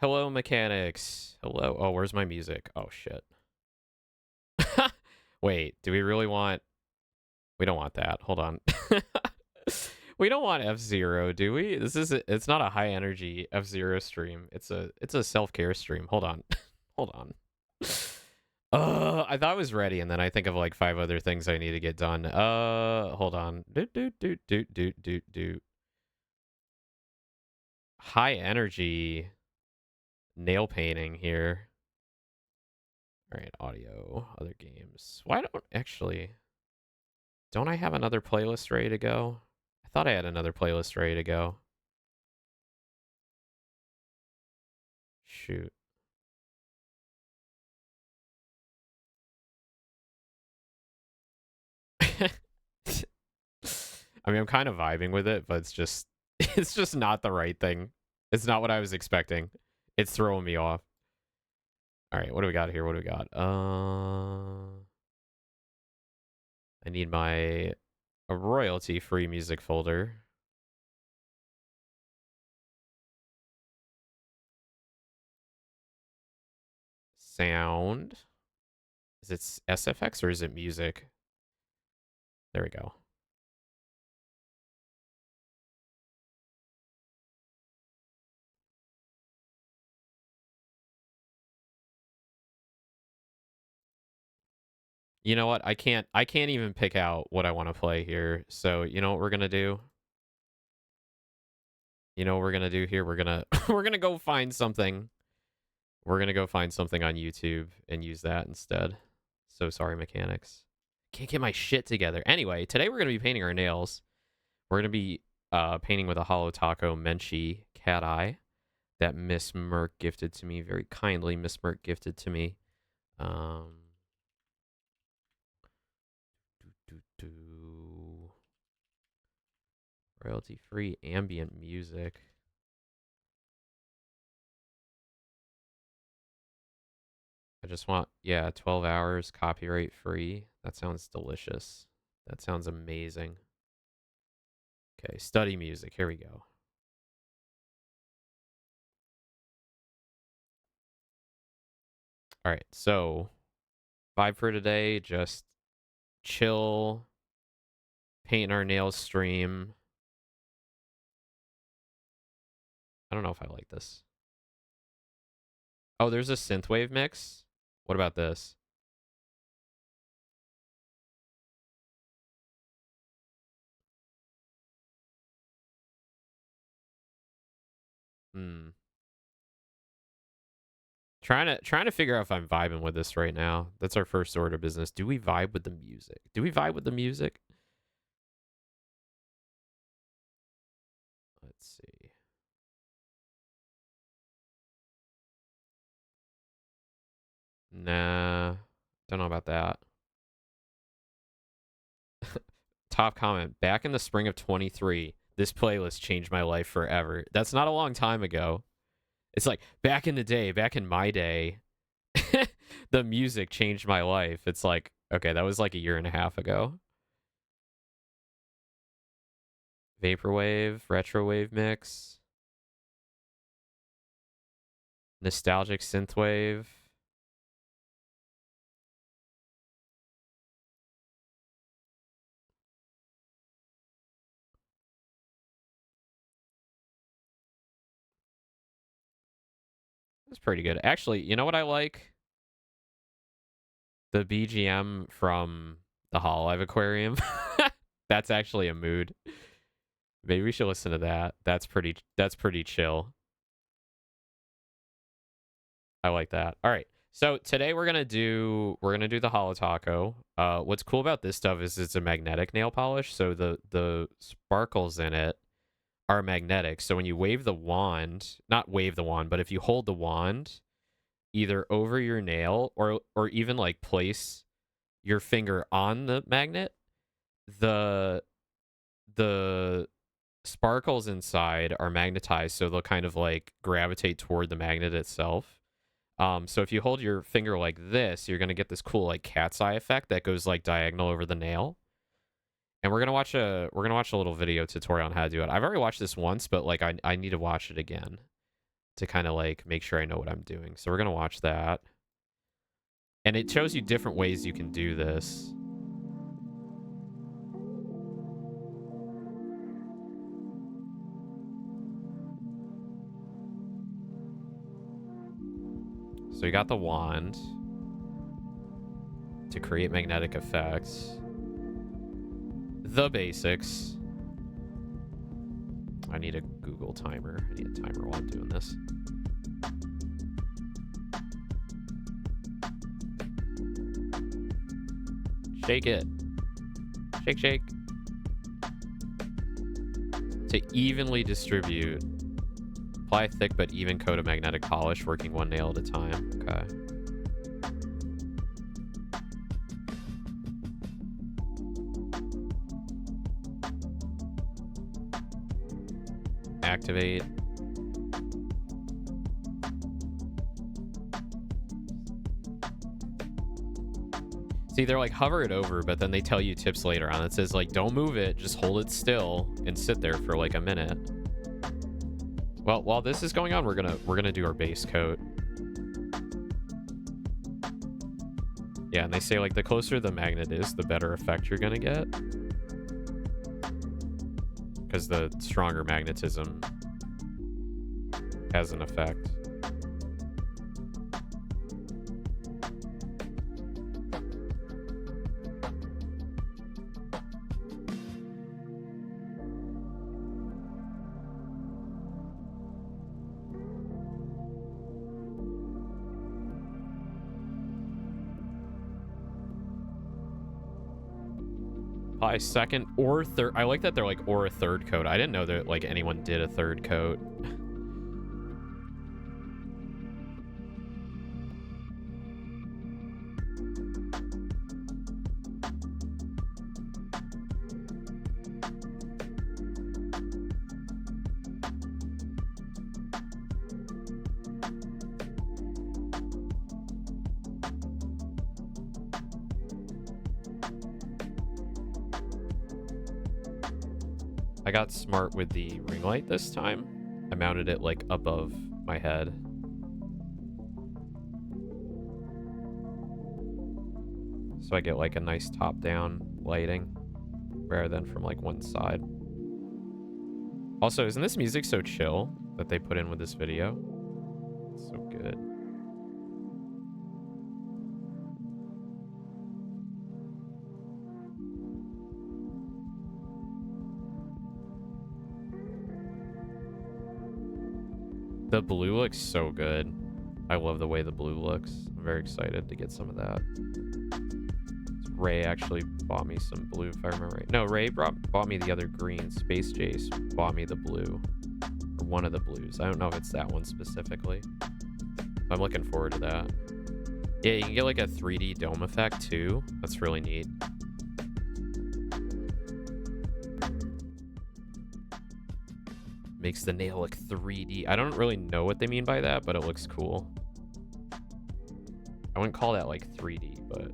Hello, mechanics. Hello. Oh, where's my music? Oh, shit. Wait, do we really want... We don't want that. Hold on. We don't want F-Zero, do we? It's not a high energy F-Zero stream. It's a self-care stream. Hold on. Hold on. I thought I was ready, and then I think of like 5 other things I need to get done. Hold on. Do. High energy nail painting here. All right, audio, other games. Why don't actually... Don't I have another playlist ready to go? I thought I had another playlist ready to go. Shoot. I mean, I'm kind of vibing with it, but it's just not the right thing. It's not what I was expecting. It's throwing me off. All right, what do we got here? What do we got? I need a royalty-free music folder. Sound. Is it SFX or is it music? There we go. You know what? I can't even pick out what I want to play here. So, you know what we're going to do? You know what we're going to do here? We're going to we're going to go find something. We're going to go find something on YouTube and use that instead. So sorry, mechanics. Can't get my shit together. Anyway, today we're going to be painting our nails. We're going to be painting with a Holo Taco Menchie cat eye that Miss Merck gifted to me very kindly. Miss Merck gifted to me. Royalty-free ambient music. I just want, yeah, 12 hours copyright free. That sounds delicious. That sounds amazing. Okay, study music. Here we go. All right, so vibe for today, just chill, paint our nails stream. I don't know if I like this. Oh, there's a synthwave mix. What about this? Hmm. Trying to figure out if I'm vibing with this right now. That's our first order of business. Do we vibe with the music? Do we vibe with the music? Let's see. Nah, don't know about that. Top comment. Back in the spring of 23, this playlist changed my life forever. That's not a long time ago. It's like back in the day, back in my day, the music changed my life. It's like, okay, that was like a year and a half ago. Vaporwave, retrowave mix, nostalgic synthwave. It's pretty good. Actually, you know what I like? The BGM from the Hololive Aquarium. That's actually a mood. Maybe we should listen to that. That's pretty chill. I like that. All right. So today we're gonna do the Holo Taco. What's cool about this stuff is it's a magnetic nail polish, so the sparkles in it are magnetic. So when you wave the wand, not wave the wand, but if you hold the wand either over your nail or even like place your finger on the magnet, the the sparkles inside are magnetized, so they'll kind of like gravitate toward the magnet itself. So if you hold your finger like this, you're gonna get this cool like cat's eye effect that goes like diagonal over the nail. And we're gonna watch a little video tutorial on how to do it. I've already watched this once, but like I need to watch it again. to kind of like make sure I know what I'm doing. So we're gonna watch that. And it shows you different ways you can do this. So you got the wand to create magnetic effects. The basics. I need a Google timer. I need a timer while I'm doing this. Shake it. Shake, shake. To evenly distribute. Apply a thick but even coat of magnetic polish, working one nail at a time. Okay. Activate. See, they're like, hover it over, but then they tell you tips later on. It says, like, don't move it, just hold it still and sit there for like a minute. Well, while this is going on, we're gonna do our base coat. Yeah, and they say, like, the closer the magnet is, the better effect you're gonna get. Because the stronger magnetism has an effect. Apply second or third. I like that they're like, or a third coat. I didn't know that like anyone did a third coat. I got smart with the ring light this time. I mounted it like above my head. So I get like a nice top-down lighting rather than from like one side. Also, isn't this music so chill that they put in with this video? It's so good. The blue looks so good. I love the way the blue looks. I'm very excited to get some of that. Ray actually bought me some blue, if I remember right. No, Ray bought me the other green. Space Jace bought me the blue. Or one of the blues. I don't know if it's that one specifically. I'm looking forward to that. Yeah, you can get like a 3D dome effect too. That's really neat. Makes the nail look 3D. I don't really know what they mean by that, but it looks cool. I wouldn't call that like 3D, but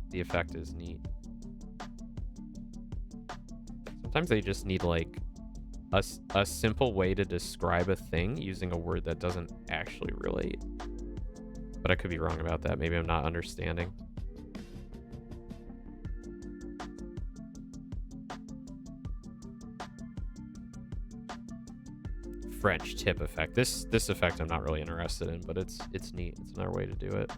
the effect is neat. Sometimes they just need like a simple way to describe a thing using a word that doesn't actually relate. But I could be wrong about that. Maybe I'm not understanding. French tip effect. This effect I'm not really interested in, but it's neat. It's another way to do it.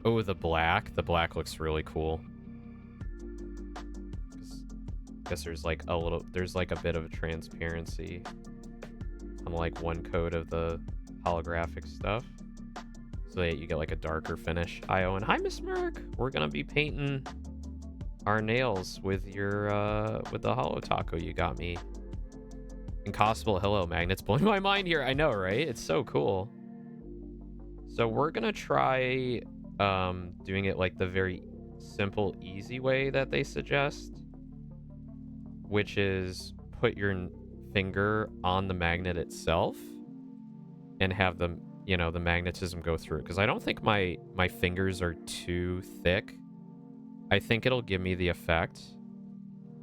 Oh, the black. The black looks really cool. I guess there's like a bit of a transparency on like one coat of the holographic stuff. So that you get like a darker finish. Hi, Owen. Hi, Miss Merck. We're gonna be painting our nails with your with the Holo taco you got me. Incospable Holo magnets blowing my mind here. I know, right? It's so cool. So we're gonna try doing it like the very simple, easy way that they suggest, which is put your finger on the magnet itself and have the, you know, the magnetism go through. Because I don't think my fingers are too thick. I think it'll give me the effect.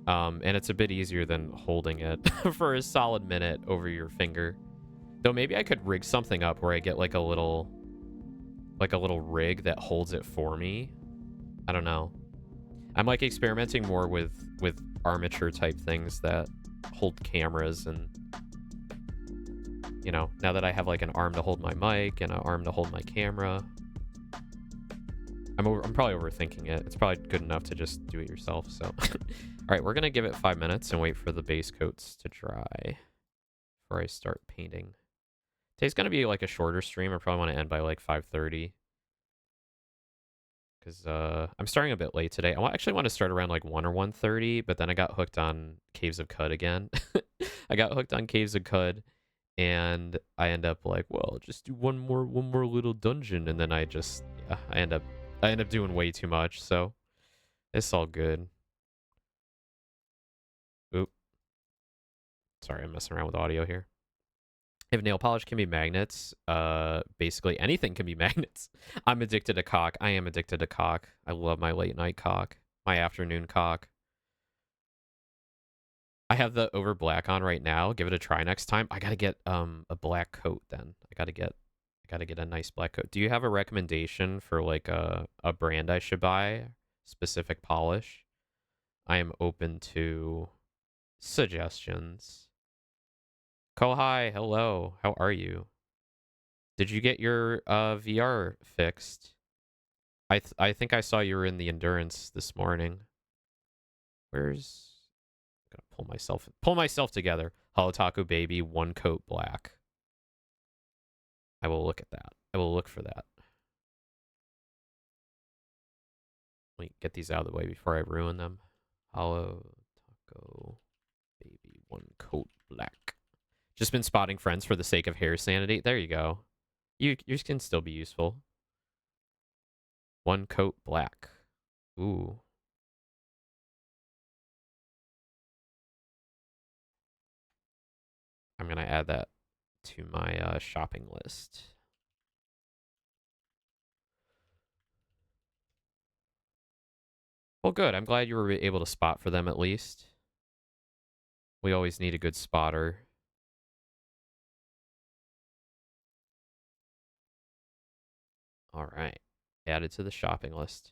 And it's a bit easier than holding it for a solid minute over your finger. Though maybe I could rig something up where I get like a little rig that holds it for me. I don't know. I'm like experimenting more with armature type things that hold cameras, and you know, now that I have like an arm to hold my mic and an arm to hold my camera, I'm probably overthinking it. It's probably good enough to just do it yourself. So all right, we're gonna give it 5 minutes and wait for the base coats to dry before I start painting. Today's gonna be like a shorter stream. I probably want to end by like 5:30 because I'm starting a bit late today. I actually want to start around like 1 or 1:30, but then I got hooked on Caves of Cud again. I got hooked on Caves of Cud, and I end up like, well, just do one more little dungeon, and then I just I end up doing way too much. So it's all good. Oop. Sorry, I'm messing around with audio here. If nail polish can be magnets, basically anything can be magnets. I'm addicted to cock. I am addicted to cock. I love my late night cock, my afternoon cock. I have the over black on right now. Give it a try next time. I gotta get a black coat then. I gotta get a nice black coat. Do you have a recommendation for like a brand I should buy? Specific polish? I am open to suggestions. Kohai, hello. How are you? Did you get your VR fixed? I think I saw you were in the Endurance this morning. Where's... I'm gonna pull myself together. Holotaku baby, one coat black. I will look at that. I will look for that. Let me get these out of the way before I ruin them. Holotaku baby, one coat black. Just been spotting friends for the sake of hair sanity. There you go. You can still be useful. One coat black. Ooh. I'm gonna add that to my shopping list. Well, good. I'm glad you were able to spot for them at least. We always need a good spotter. All right. Added to the shopping list.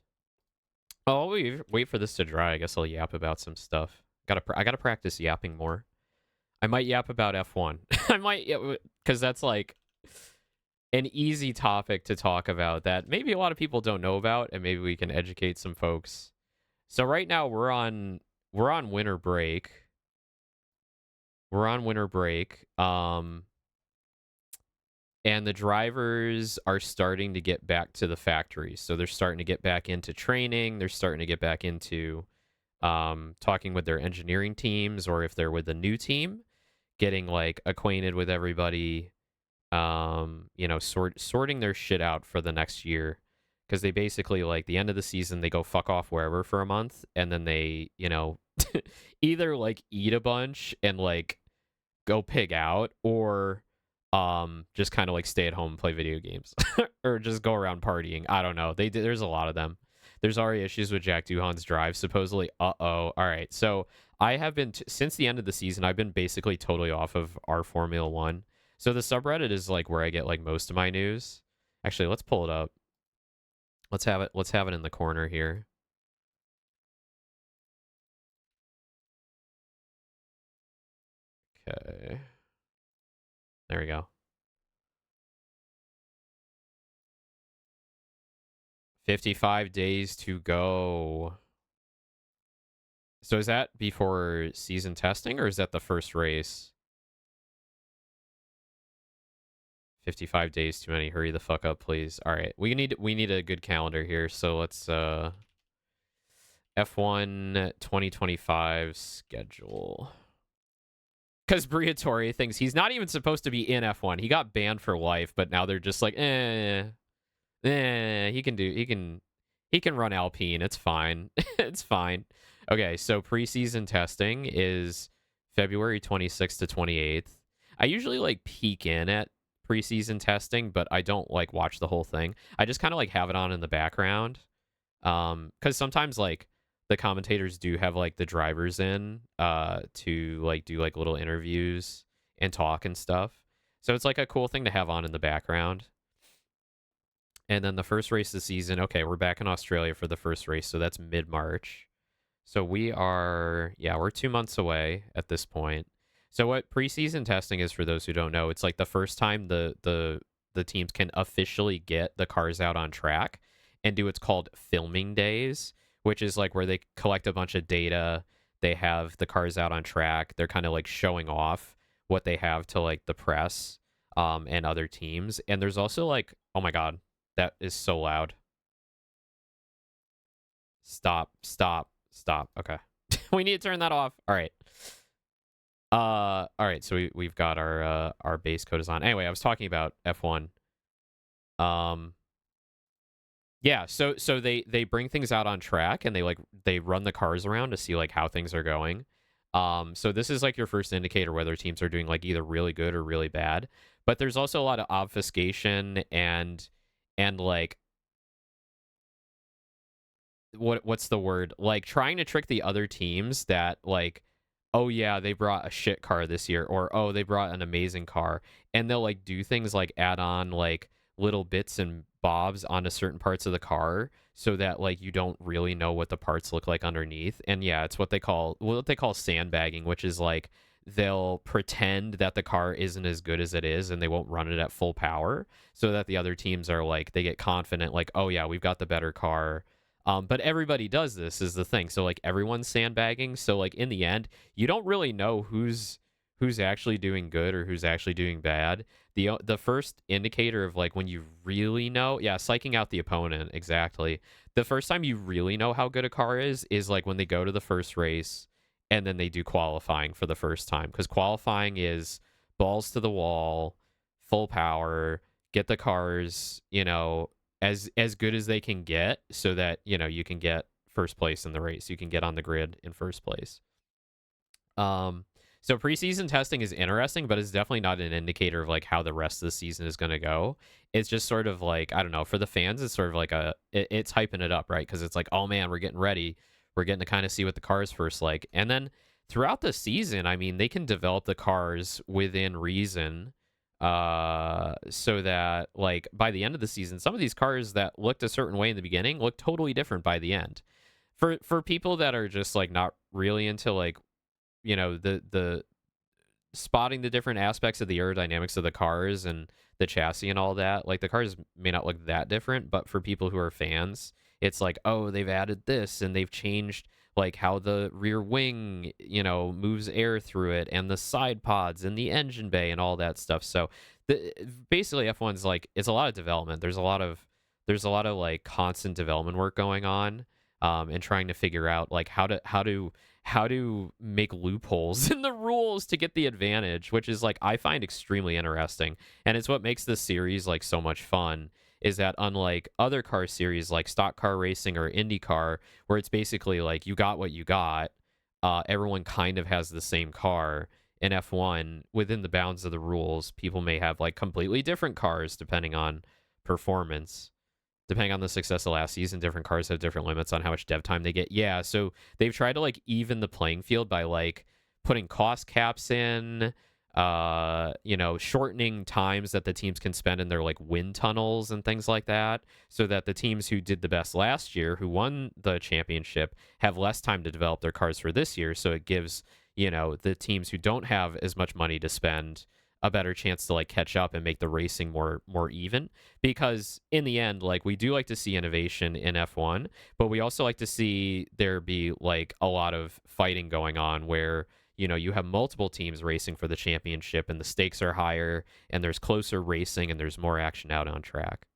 Oh, wait for this to dry. I guess I'll yap about some stuff. I gotta practice yapping more. I might yap about F1. I might, because that's like an easy topic to talk about that maybe a lot of people don't know about, and maybe we can educate some folks. So right now we're on winter break. We're on winter break. And the drivers are starting to get back to the factories. So they're starting to get back into training. They're starting to get back into talking with their engineering teams, or if they're with a new team, getting like acquainted with everybody, you know, sorting their shit out for the next year. Because they basically, like, the end of the season, they go fuck off wherever for a month, and then they, you know, either like eat a bunch and like go pig out, or just kind of like stay at home and play video games or just go around partying. I don't know. There's a lot of them. There's already issues with Jack Duhan's drive, supposedly. All right. So I have been since the end of the season, I've been basically totally off of our Formula One. So the subreddit is like where I get like most of my news. Actually, let's pull it up. Let's have it in the corner here. Okay. There we go. 55 days to go. So is that before season testing, or is that the first race? 55 days too many. Hurry the fuck up, please. All right. We need a good calendar here. So let's F1 2025 schedule. because Briatore thinks he's not even supposed to be in F1. He got banned for life, but now they're just like, he can run Alpine. It's fine. It's fine. Okay, so preseason testing is February 26th to 28th. I usually like peek in at preseason testing, but I don't like watch the whole thing. I just kind of like have it on in the background. Because sometimes like the commentators do have like the drivers in to like do like little interviews and talk and stuff. So it's like a cool thing to have on in the background. And then the first race of the season, okay, we're back in Australia for the first race, so that's mid-March. So we're 2 months away at this point. So what preseason testing is, for those who don't know, it's like the first time the teams can officially get the cars out on track and do what's called filming days, which is like where they collect a bunch of data. They have the cars out on track. They're kind of like showing off what they have to like the press and other teams. And there's also like, oh my God, that is so loud. Stop. Okay. We need to turn that off. All right. All right, so we've got our base code is on. Anyway, I was talking about F1. Yeah, so they bring things out on track and they run the cars around to see like how things are going. So this is like your first indicator whether teams are doing like either really good or really bad. But there's also a lot of obfuscation and like what's the word? Like trying to trick the other teams that like, oh yeah, they brought a shit car this year, or oh, they brought an amazing car. And they'll like do things like add on like little bits and bobs onto certain parts of the car so that like you don't really know what the parts look like underneath. And yeah, it's what they call sandbagging, which is like they'll pretend that the car isn't as good as it is and they won't run it at full power so that the other teams are like, they get confident like, oh yeah, we've got the better car. But everybody does this is the thing. So like everyone's sandbagging. So like in the end, you don't really know who's actually doing good or who's actually doing bad. The first indicator of like when you really know, yeah, psyching out the opponent, exactly. The first time you really know how good a car is like when they go to the first race and then they do qualifying for the first time, because qualifying is balls to the wall, full power, get the cars, as good as they can get so that, you can get first place in the race. You can get on the grid in first place. So preseason testing is interesting, but it's definitely not an indicator of like how the rest of the season is going to go. It's just sort of like, I don't know, for the fans, it's sort of like it's hyping it up, right? Because it's like, oh man, we're getting ready. We're getting to kind of see what the cars first like. And then throughout the season, I mean, they can develop the cars within reason. So that like by the end of the season, some of these cars that looked a certain way in the beginning look totally different by the end. For people that are just like not really into like, the spotting the different aspects of the aerodynamics of the cars and the chassis and all that, like the cars may not look that different, but for people who are fans, it's like, oh, they've added this and they've changed like how the rear wing, moves air through it, and the side pods and the engine bay and all that stuff. So basically F1's like, it's a lot of development. There's a lot of like constant development work going on, and trying to figure out like how to make loopholes in the rules to get the advantage, which is like I find extremely interesting. And it's what makes this series like so much fun, is that unlike other car series like stock car racing or IndyCar, where it's basically like you got what you got, everyone kind of has the same car. In F1, within the bounds of the rules, people may have like completely different cars depending on performance. Depending on the success of last season, different cars have different limits on how much dev time they get. Yeah, so they've tried to like even the playing field by like putting cost caps in, shortening times that the teams can spend in their like wind tunnels and things like that, so that the teams who did the best last year, who won the championship, have less time to develop their cars for this year. So it gives, the teams who don't have as much money to spend a better chance to like catch up and make the racing more even. Because in the end, like we do like to see innovation in F1, but we also like to see there be like a lot of fighting going on where, you have multiple teams racing for the championship and the stakes are higher and there's closer racing and there's more action out on track.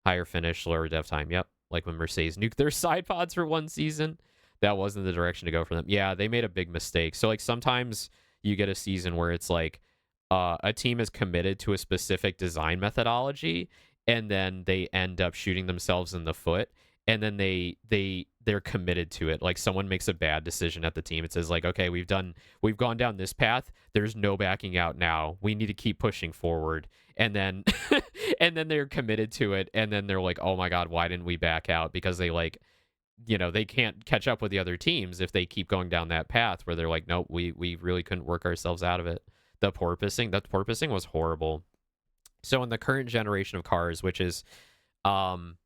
Higher finish, lower dev time. Yep. Like when Mercedes nuked their side pods for one season, that wasn't the direction to go for them. Yeah, they made a big mistake. So like sometimes you get a season where it's like a team is committed to a specific design methodology, and then they end up shooting themselves in the foot, and then they're committed to it. Like someone makes a bad decision at the team. It says like, okay, we've gone down this path. There's no backing out now. We need to keep pushing forward. And then and then they're committed to it, and then they're like, oh my god, why didn't we back out? Because they like, they can't catch up with the other teams if they keep going down that path where they're like, nope, we really couldn't work ourselves out of it. The porpoising was horrible. So in the current generation of cars, which is um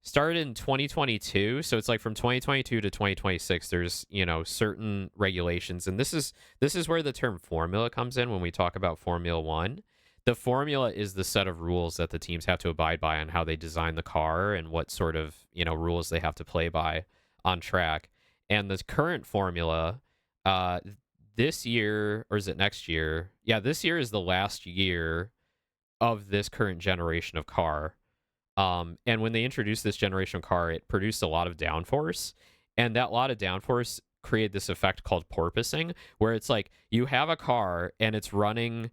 started in 2022, so it's like from 2022 to 2026, there's certain regulations, and this is where the term formula comes in when we talk about Formula One. The formula is the set of rules that the teams have to abide by on how they design the car and what sort of rules they have to play by on track. And the current formula, uh this year, or is it next year? Yeah, this year is the last year of this current generation of car. And when they introduced this generation of car, it produced a lot of downforce, and that lot of downforce created this effect called porpoising, where it's like you have a car and it's running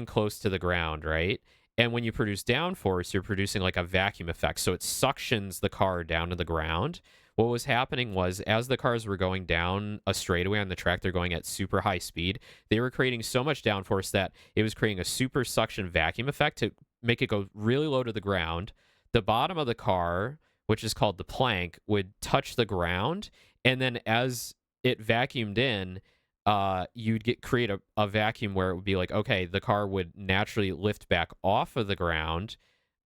close to the ground, right? And when you produce downforce, you're producing like a vacuum effect, so it suctions the car down to the ground. What was happening was, as the cars were going down a straightaway on the track, they're going at super high speed. They were creating so much downforce that it was creating a super suction vacuum effect to make it go really low to the ground. The bottom of the car, which is called the plank, would touch the ground, and then as it vacuumed in, you'd create a vacuum where it would be like, okay, the car would naturally lift back off of the ground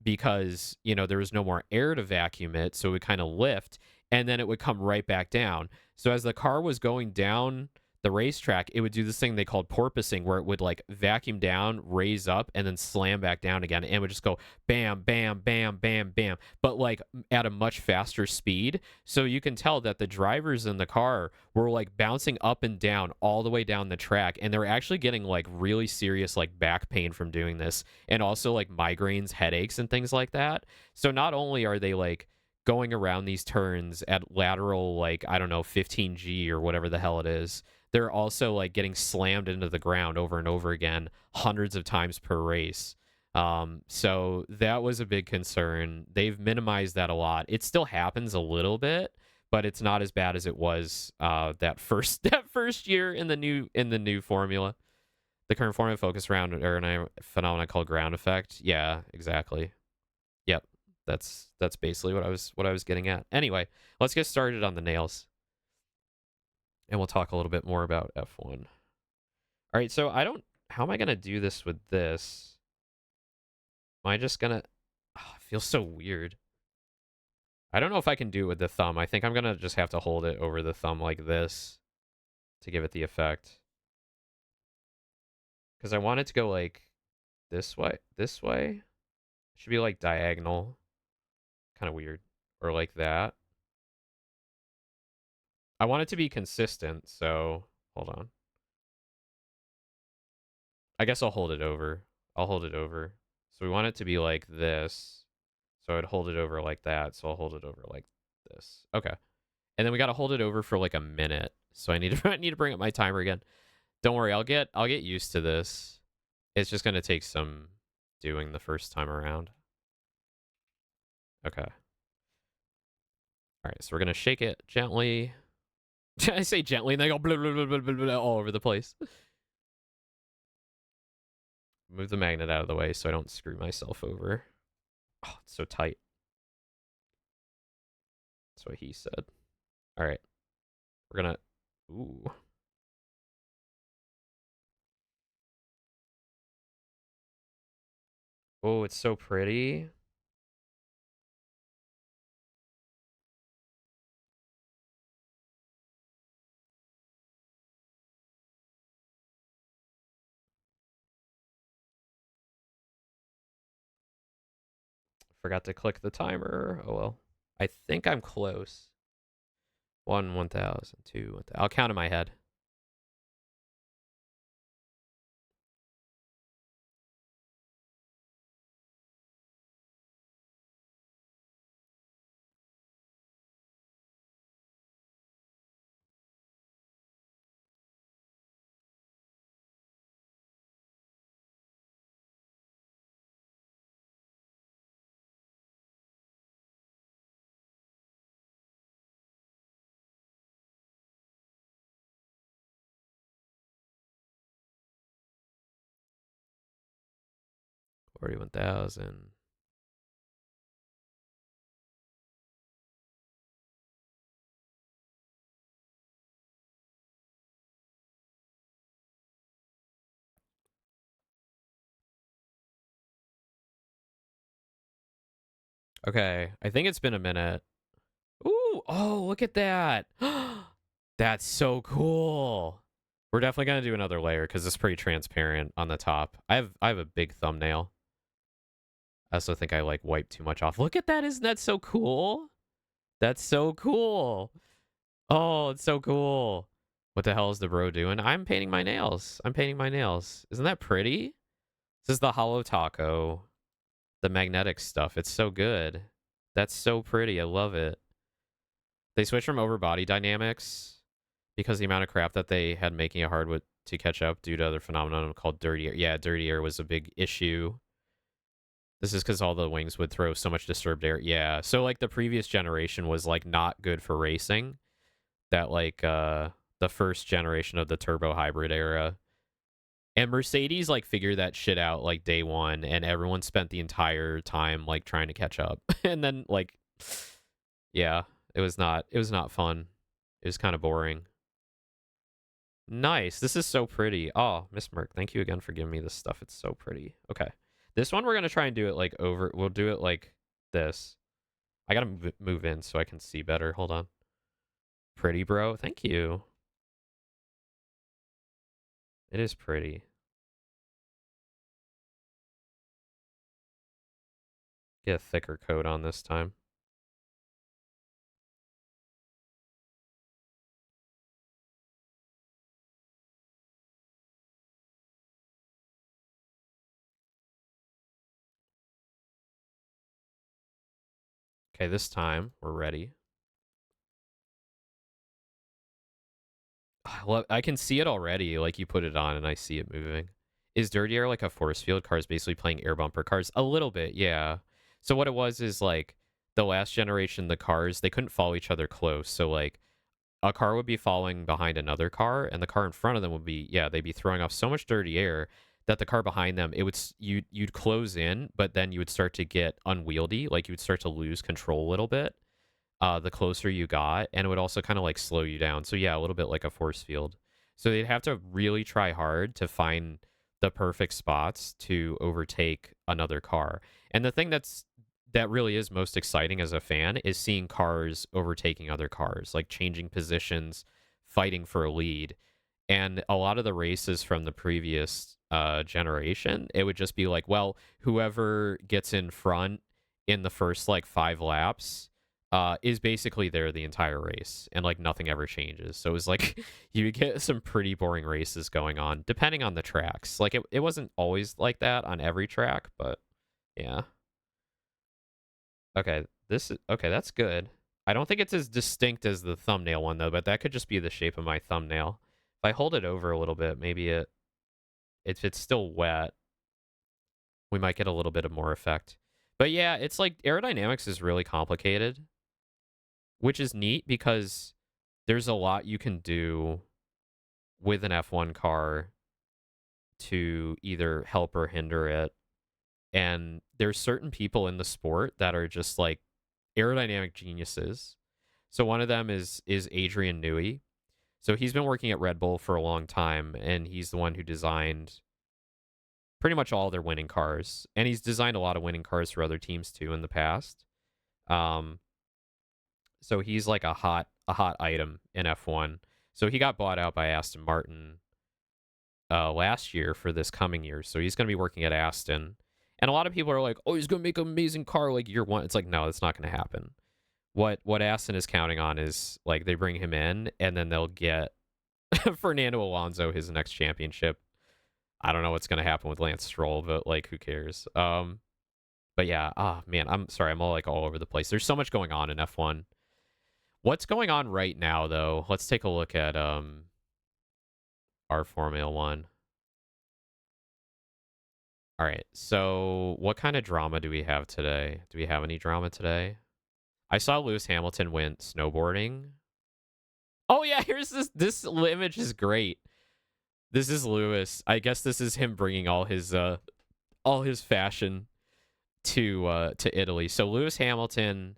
because there was no more air to vacuum it, so it would kind of lift, and then it would come right back down. So as the car was going down the racetrack, it would do this thing they called porpoising, where it would like vacuum down, raise up, and then slam back down again, and it would just go bam, bam, bam, bam, bam, but like at a much faster speed. So you can tell that the drivers in the car were like bouncing up and down all the way down the track, and they're actually getting like really serious like back pain from doing this, and also like migraines, headaches, and things like that. So not only are they like going around these turns at lateral, like, I don't know, 15G or whatever the hell it is, they're also like getting slammed into the ground over and over again, hundreds of times per race. So that was a big concern. They've minimized that a lot. It still happens a little bit, but it's not as bad as it was that first that first year in the new formula. The current formula focus around a phenomenon called ground effect. Yeah, exactly. Yep. That's basically what I was getting at. Anyway, let's get started on the nails, and we'll talk a little bit more about F1. All right, so how am I going to do this with this? Am I just going to, it feels so weird. I don't know if I can do it with the thumb. I think I'm going to just have to hold it over the thumb like this to give it the effect. Because I want it to go like this way. This way? It should be like diagonal. Kind of weird. Or like that. I want it to be consistent, so hold on. I guess I'll hold it over. I'll hold it over. So we want it to be like this. So I'd hold it over like that. So I'll hold it over like this. Okay. And then we got to hold it over for like a minute. So I need to I need to bring up my timer again. Don't worry, I'll get used to this. It's just going to take some doing the first time around. Okay. All right, so we're going to shake it gently. I say gently, and they go blah, blah, blah, blah, blah, blah, all over the place. Move the magnet out of the way so I don't screw myself over. Oh, it's so tight. That's what he said. All right. We're going to... Ooh. Oh, it's so pretty. Forgot to click the timer. Oh, well. I think I'm close. 1,000, 2, 1,000. I'll count in my head. 41,000. Okay, I think it's been a minute. Ooh, oh, look at that. That's so cool. We're definitely gonna do another layer because it's pretty transparent on the top. I have a big thumbnail. I also think I like wiped too much off. Look at that, isn't that so cool? That's so cool. Oh, it's so cool. What the hell is the bro doing? I'm painting my nails. I'm painting my nails. Isn't that pretty? This is the Holo Taco, the magnetic stuff. It's so good. That's so pretty. I love it. They switched from over body dynamics because the amount of crap that they had making it hard to catch up due to other phenomenon called dirty air. Yeah, dirty air was a big issue. This is because all the wings would throw so much disturbed air. Yeah, so like the previous generation was like not good for racing. That like the first generation of the turbo hybrid era. And Mercedes like figured that shit out like day one, and everyone spent the entire time like trying to catch up. And then like yeah, it was not fun. It was kind of boring. Nice. This is so pretty. Oh, Miss Merc, thank you again for giving me this stuff. It's so pretty. Okay. This one we're going to try and do it like over. We'll do it like this. I got to move in so I can see better. Hold on. Pretty, bro. Thank you. It is pretty. Get a thicker coat on this time. Okay, this time we're ready. I can see it already. Like you put it on and I see it moving. Is Dirty Air like a force field? Cars basically playing air bumper cars? A little bit, yeah. So what it was is like the last generation, the cars, they couldn't follow each other close. So like a car would be following behind another car, and the car in front of them would be, yeah, they'd be throwing off so much dirty air that the car behind them, it would you'd close in, but then you would start to get unwieldy, like you would start to lose control a little bit. The closer you got, and it would also kind of like slow you down. So yeah, a little bit like a force field. So they'd have to really try hard to find the perfect spots to overtake another car. And the thing that really is most exciting as a fan is seeing cars overtaking other cars, like changing positions, fighting for a lead. And a lot of the races from the previous generation, it would just be like, well, whoever gets in front in the first like 5 laps is basically there the entire race, and like nothing ever changes. So it was like you get some pretty boring races going on, depending on the tracks. Like it wasn't always like that on every track, but yeah. Okay, this is okay. That's good. I don't think it's as distinct as the thumbnail one though, but that could just be the shape of my thumbnail. If I hold it over a little bit, maybe if it's still wet, we might get a little bit of more effect. But yeah, it's like aerodynamics is really complicated, which is neat because there's a lot you can do with an F1 car to either help or hinder it. And there's certain people in the sport that are just like aerodynamic geniuses. So one of them is Adrian Newey. So he's been working at Red Bull for a long time, and he's the one who designed pretty much all their winning cars. And he's designed a lot of winning cars for other teams too in the past. Um, so he's like a hot item in F1. So he got bought out by Aston Martin last year for this coming year. So he's going to be working at Aston. And a lot of people are like, "Oh, he's going to make an amazing car like year one." It's like, no, that's not going to happen. What Aston is counting on is like they bring him in and then they'll get Fernando Alonso his next championship. I don't know what's going to happen with Lance Stroll, but like who cares? But yeah, man, I'm sorry, I'm all over the place. There's so much going on in F1. What's going on right now though? Let's take a look at our Formula 1. All right. So, what kind of drama do we have today? Do we have any drama today? I saw Lewis Hamilton went snowboarding. Oh yeah, here's this image is great. This is Lewis. I guess this is him bringing all his all his fashion to Italy. So Lewis Hamilton,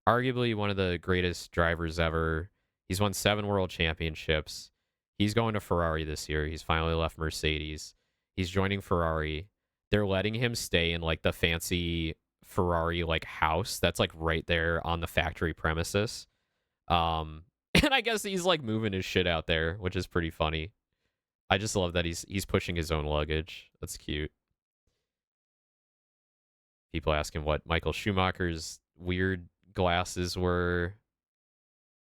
arguably one of the greatest drivers ever. He's won 7 world championships. He's going to Ferrari this year. He's finally left Mercedes. He's joining Ferrari. They're letting him stay in like the fancy Ferrari like house that's like right there on the factory premises. And I guess he's like moving his shit out there, which is pretty funny. I just love that he's pushing his own luggage. That's cute. People asking what Michael Schumacher's weird glasses were.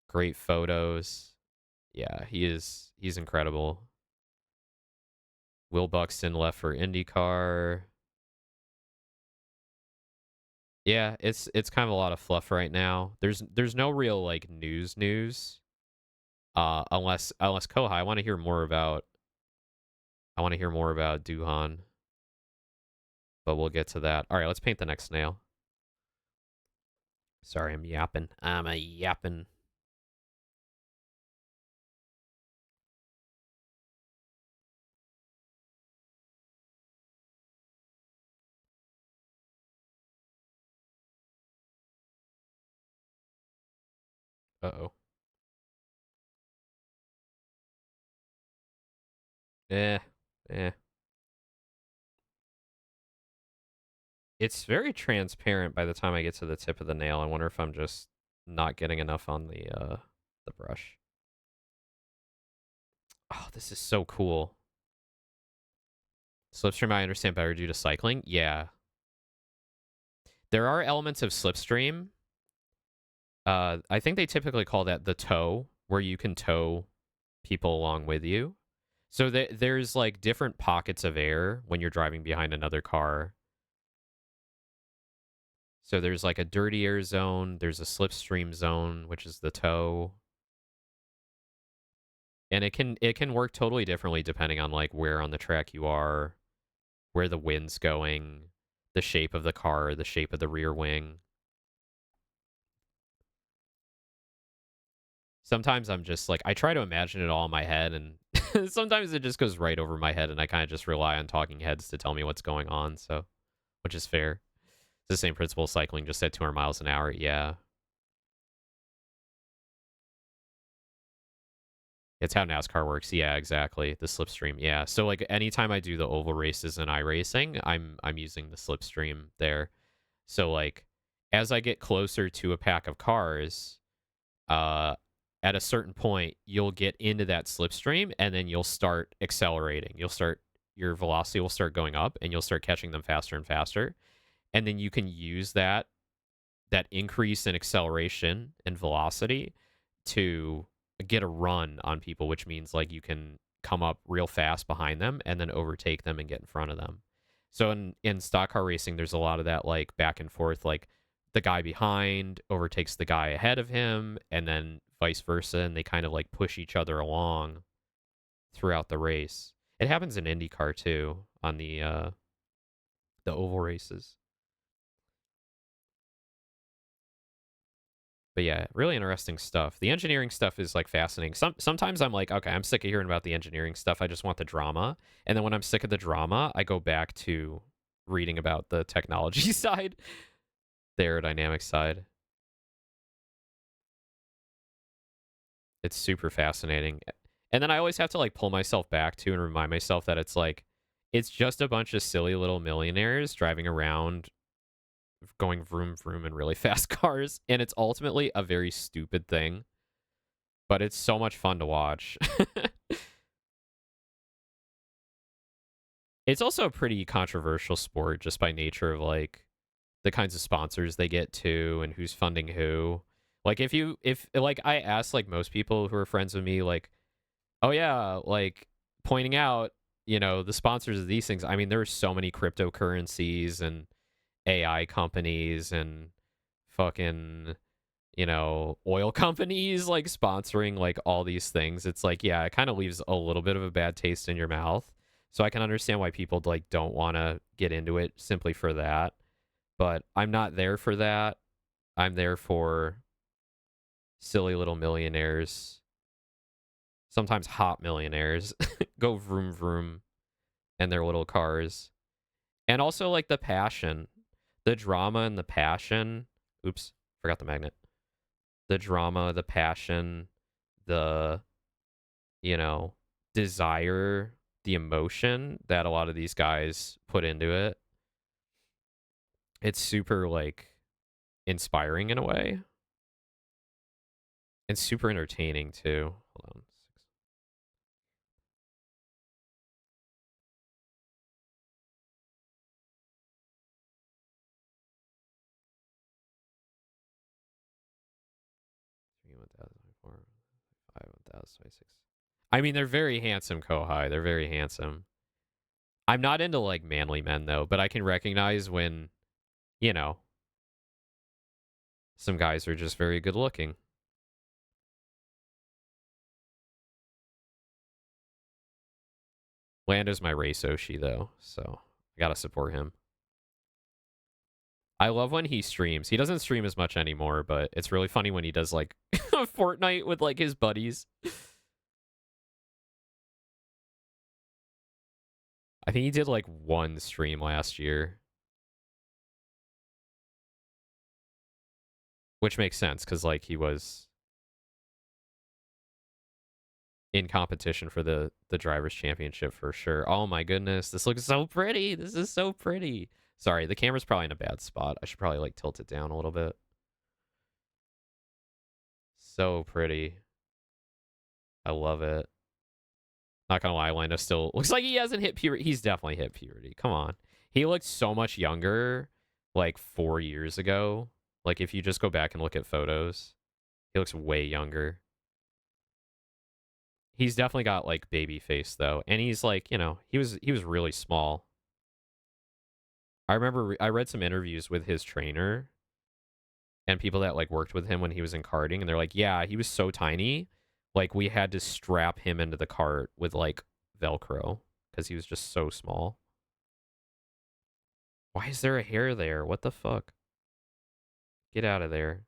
Great photos. Yeah, he's incredible. Will Buxton left for IndyCar. Yeah, it's kind of a lot of fluff right now. There's no real like news. Unless Kohai, I want to hear more about Duhan, but we'll get to that. All right, let's paint the next snail. Sorry, I'm yapping. I'm a yapping. Uh-oh. Eh. Eh. It's very transparent by the time I get to the tip of the nail. I wonder if I'm just not getting enough on the brush. Oh, this is so cool. Slipstream I understand better due to cycling. Yeah. There are elements of slipstream. I think they typically call that the tow, where you can tow people along with you. So there's like different pockets of air when you're driving behind another car. So there's like a dirty air zone. There's a slipstream zone, which is the tow. And it can work totally differently depending on like where on the track you are, where the wind's going, the shape of the car, the shape of the rear wing. Sometimes I'm just like, I try to imagine it all in my head, and sometimes it just goes right over my head, and I kind of just rely on talking heads to tell me what's going on, so, which is fair. It's the same principle of cycling, just at 200 miles an hour, yeah. It's how NASCAR works, yeah, exactly. The slipstream, yeah. So, like, anytime I do the oval races in iRacing, I'm using the slipstream there. So, like, as I get closer to a pack of cars, uh, at a certain point, you'll get into that slipstream, and then you'll start accelerating. Your velocity will start going up, and you'll start catching them faster and faster. And then you can use that increase in acceleration and velocity to get a run on people, which means like you can come up real fast behind them and then overtake them and get in front of them. So in stock car racing, there's a lot of that like back and forth, like the guy behind overtakes the guy ahead of him, and then vice versa, and they kind of like push each other along throughout the race. It happens in IndyCar too on the oval races. But yeah, really interesting stuff. The engineering stuff is like fascinating. Sometimes I'm like, okay, I'm sick of hearing about the engineering stuff. I just want the drama. And then when I'm sick of the drama, I go back to reading about the technology side, the aerodynamic side. It's super fascinating. And then I always have to like pull myself back to and remind myself that it's like it's just a bunch of silly little millionaires driving around going vroom vroom in really fast cars, and it's ultimately a very stupid thing, but it's so much fun to watch. It's also a pretty controversial sport just by nature of like the kinds of sponsors they get to and who's funding who. Like if like I asked like most people who are friends with me, like, oh yeah, like pointing out, the sponsors of these things. I mean, there's so many cryptocurrencies and AI companies and fucking, oil companies like sponsoring like all these things. It's like, yeah, it kind of leaves a little bit of a bad taste in your mouth. So I can understand why people like don't want to get into it simply for that. But I'm not there for that. I'm there for silly little millionaires, sometimes hot millionaires, go vroom vroom in their little cars. And also like the passion, the drama and the passion. Oops, forgot the magnet. The drama, the passion, the, you know, desire, the emotion that a lot of these guys put into it. It's super like inspiring in a way. And super entertaining too. Hold on. I mean, they're very handsome, Kohai. They're very handsome. I'm not into like manly men though, but I can recognize when, you know, some guys are just very good looking. Lando's my race Oshi though, so I gotta support him. I love when he streams. He doesn't stream as much anymore, but it's really funny when he does like Fortnite with like his buddies. I think he did like one stream last year. Which makes sense, because like he was in competition for the drivers championship for sure. Oh my goodness, this looks so pretty. This is so pretty. Sorry, the camera's probably in a bad spot. I should probably like tilt it down a little bit. So pretty. I love it. Not gonna lie, Lando still looks like he hasn't hit puberty. He's definitely hit puberty. Come on. He looked so much younger like 4 years ago. Like if you just go back and look at photos, he looks way younger. He's definitely got like baby face though. And he's like, you know, he was really small. I remember I read some interviews with his trainer and people that like worked with him when he was in karting, and they're like, yeah, he was so tiny, like we had to strap him into the cart with like Velcro because he was just so small. Why is there a hair there? What the fuck? Get out of there.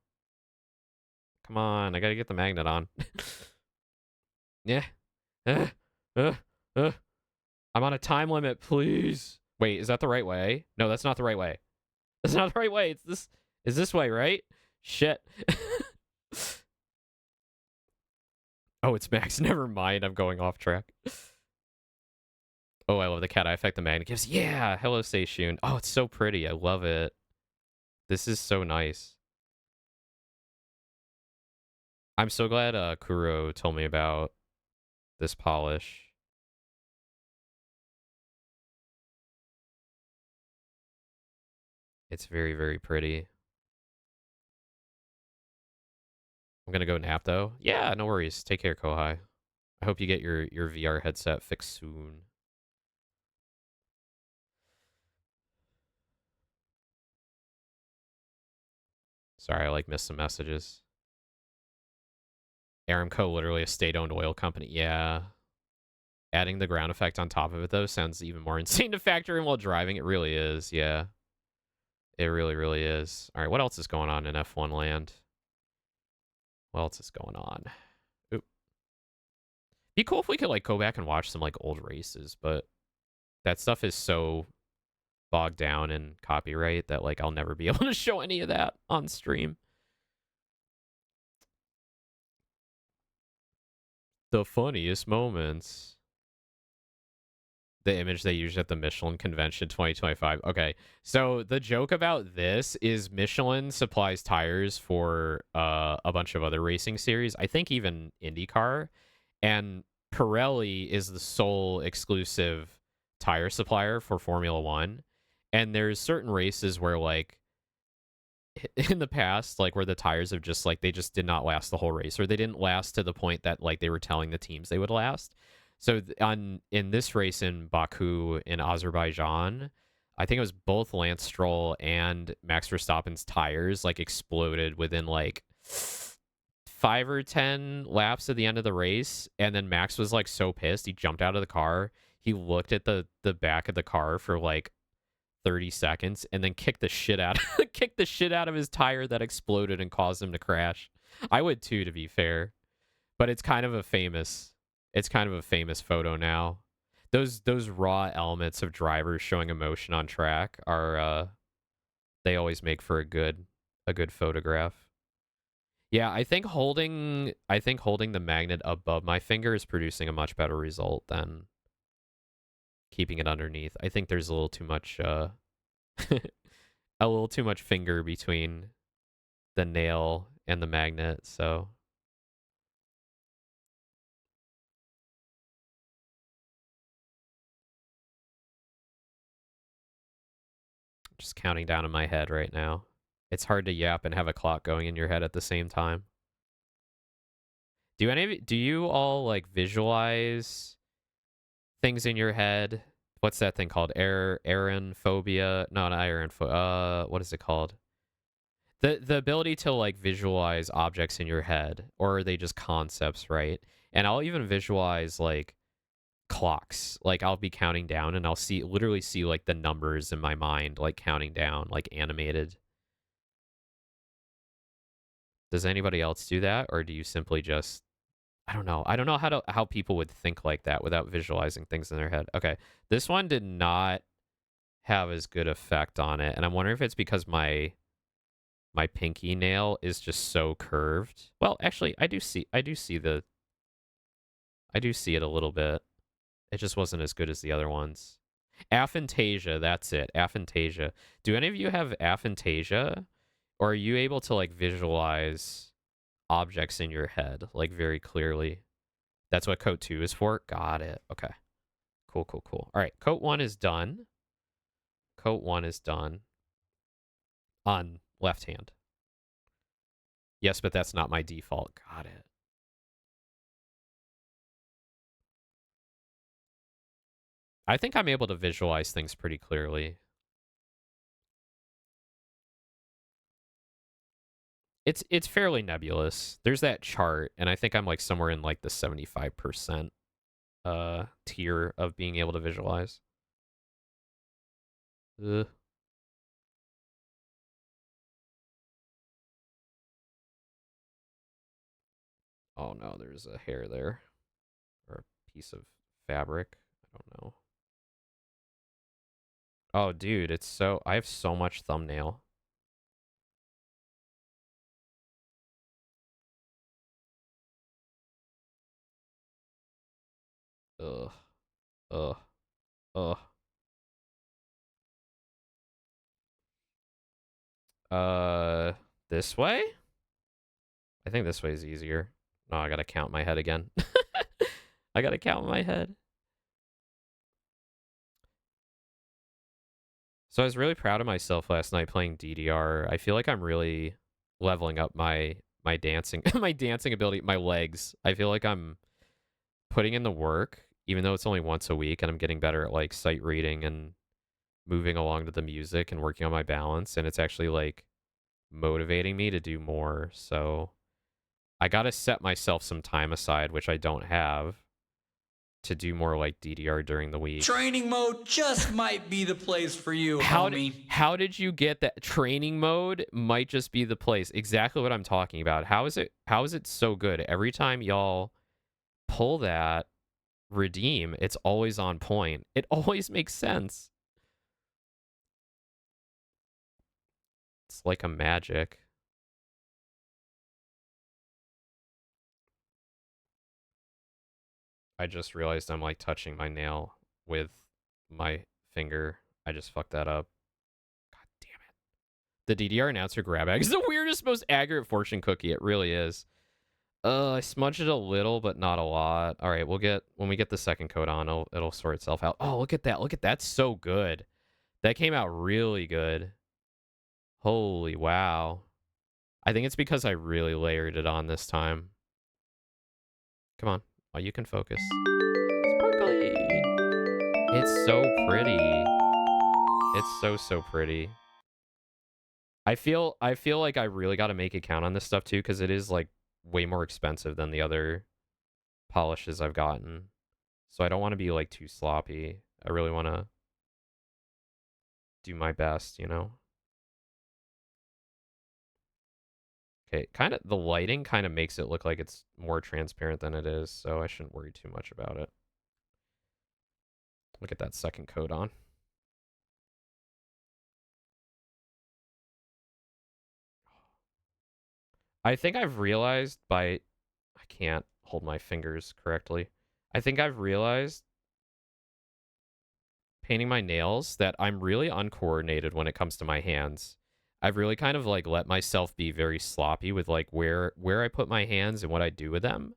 Come on, I gotta get the magnet on. Yeah. Uh, uh, uh. I'm on a time limit, please. Wait, is that the right way? No, that's not the right way. That's not the right way. It's this. Is this way, right? Shit. Oh, it's Max. Never mind. I'm going off track. Oh, I love the cat eye effect the magnet gives. Yeah, hello, Seishun. Oh, it's so pretty. I love it. This is so nice. I'm so glad Kuro told me about this polish. It's very, very pretty. I'm gonna go nap though. Yeah, no worries. Take care, Kohai. I hope you get your VR headset fixed soon. Sorry, I like missed some messages. Aramco, literally a state-owned oil company. Yeah. Adding the ground effect on top of it though sounds even more insane to factor in while driving. It really is. Yeah. It really, really is. All right, what else is going on in F1 land? What else is going on? Oop. Be cool if we could like go back and watch some like old races, but that stuff is so bogged down in copyright that like I'll never be able to show any of that on stream. The funniest moments. The image they used at the Michelin Convention 2025. Okay, so the joke about this is Michelin supplies tires for a bunch of other racing series. I think even IndyCar, and Pirelli is the sole exclusive tire supplier for Formula One. And there's certain races where like in the past, like where the tires have just like they just did not last the whole race, or they didn't last to the point that like they were telling the teams they would last. So in this race in Baku in Azerbaijan, I think it was both Lance Stroll and Max Verstappen's tires like exploded within like 5 or 10 laps at the end of the race, and then Max was like so pissed he jumped out of the car. He looked at the back of the car for like 30 seconds and then kicked the shit out kicked the shit out of his tire that exploded and caused him to crash. I would too, to be fair, but it's kind of a famous photo now. those raw elements of drivers showing emotion on track are they always make for a good photograph. Yeah, I think holding the magnet above my finger is producing a much better result than keeping it underneath. I think there's a little too much a little too much finger between the nail and the magnet, so just counting down in my head right now. It's hard to yap and have a clock going in your head at the same time. Do you all like visualize things in your head? What's that thing called? Aaron phobia? No, not Aaron what is it called? The ability to like visualize objects in your head, or are they just concepts, right? And I'll even visualize like clocks. Like I'll be counting down and I'll literally see like the numbers in my mind like counting down, like animated. Does anybody else do that, or do you simply just I don't know. I don't know how people would think like that without visualizing things in their head. Okay. This one did not have as good effect on it, and I'm wondering if it's because my pinky nail is just so curved. Well, actually, I do see it a little bit. It just wasn't as good as the other ones. Aphantasia, that's it. Aphantasia. Do any of you have aphantasia? Or are you able to like visualize objects in your head like very clearly? That's what coat 2 is for? Got it. Okay. Cool, cool, cool. All right, coat 1 is done. Coat 1 is done on left hand. Yes, but that's not my default. Got it. I think I'm able to visualize things pretty clearly. It's fairly nebulous. There's that chart, and I think I'm like somewhere in like the 75% tier of being able to visualize. Ugh. Oh no, there's a hair there. Or a piece of fabric. I don't know. Oh dude, I have so much thumbnail. Ugh. Ugh. Ugh. Uh, this way? I think this way is easier. No, I gotta count my head again. I gotta count my head. So I was really proud of myself last night playing DDR. I feel like I'm really leveling up my dancing my dancing ability, my legs. I feel like I'm putting in the work, even though it's only once a week, and I'm getting better at like sight reading and moving along to the music and working on my balance, and it's actually like motivating me to do more. So I gotta set myself some time aside, which I don't have, to do more like DDR during the week. Training mode just might be the place for you, homie. How did you get that? Training mode might just be the place. Exactly what I'm talking about. How is it so good? Every time y'all pull that redeem, it's always on point. It always makes sense. It's like a magic. I just realized I'm like touching my nail with my finger. I just fucked that up. God damn it. The DDR announcer grab bag is the weirdest, most accurate fortune cookie. It really is. I smudged it a little, but not a lot. All right, when we get the second coat on, it'll sort itself out. Oh, look at that. Look at that. So good. That came out really good. Holy wow. I think it's because I really layered it on this time. Come on. Oh, you can focus. Sparkly. It's so pretty. It's so pretty. I feel like I really got to make a count on this stuff too, because it is like way more expensive than the other polishes I've gotten. So I don't want to be like too sloppy. I really want to do my best, you know? Okay, kind of the lighting kind of makes it look like it's more transparent than it is, so I shouldn't worry too much about it. Look at that second coat on. I think I've realized I can't hold my fingers correctly. I think I've realized painting my nails that I'm really uncoordinated when it comes to my hands. I've really kind of like let myself be very sloppy with like where I put my hands and what I do with them.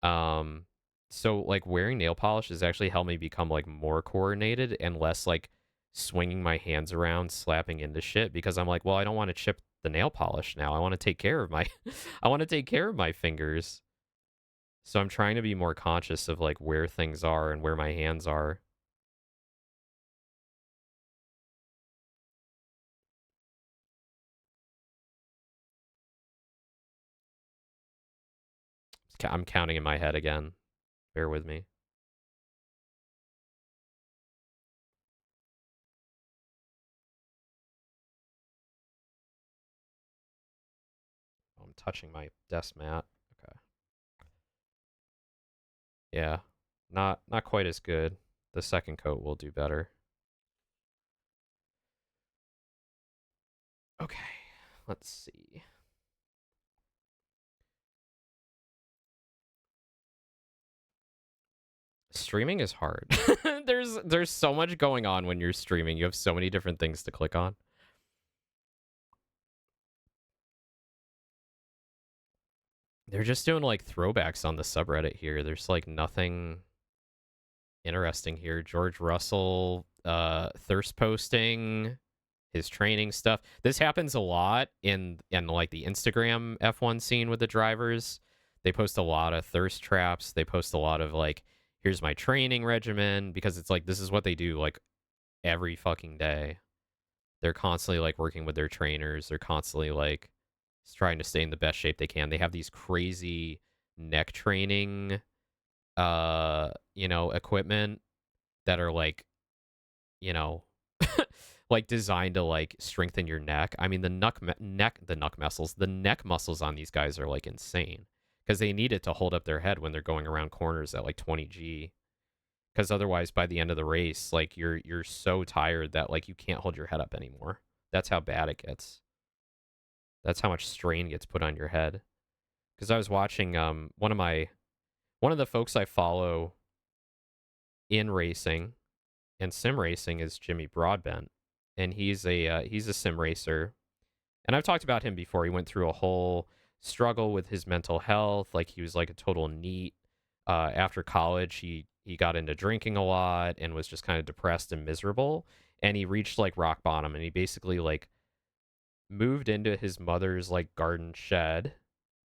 So like wearing nail polish has actually helped me become like more coordinated and less like swinging my hands around, slapping into shit because I'm like, well, I don't want to chip the nail polish now. I want to take care of my I want to take care of my fingers. So I'm trying to be more conscious of like where things are and where my hands are. I'm counting in my head again. Bear with me. Oh, I'm touching my desk mat. Okay. Yeah. Not quite as good. The second coat will do better. Okay. Let's see. Streaming is hard. there's so much going on when you're streaming. You have so many different things to click on. They're just doing like throwbacks on the subreddit here. There's like nothing interesting here. George Russell thirst posting his training stuff. This happens a lot in like the Instagram F1 scene with the drivers. They post a lot of thirst traps. They post a lot of like, here's my training regimen, because it's like this is what they do like every fucking day. They're constantly like working with their trainers. They're constantly like trying to stay in the best shape they can. They have these crazy neck training equipment that are like, you know, like designed to like strengthen your neck. I mean, the neck muscles on these guys are like insane because they need it to hold up their head when they're going around corners at like 20G. Because otherwise, by the end of the race, like you're so tired that like you can't hold your head up anymore. That's how bad it gets. That's how much strain gets put on your head. Because I was watching one of the folks I follow in racing and sim racing is Jimmy Broadbent, and he's a sim racer, and I've talked about him before. He went through a whole struggle with his mental health. Like he was like a total neat. After college, he got into drinking a lot and was just kind of depressed and miserable. And he reached like rock bottom, and he basically like moved into his mother's like garden shed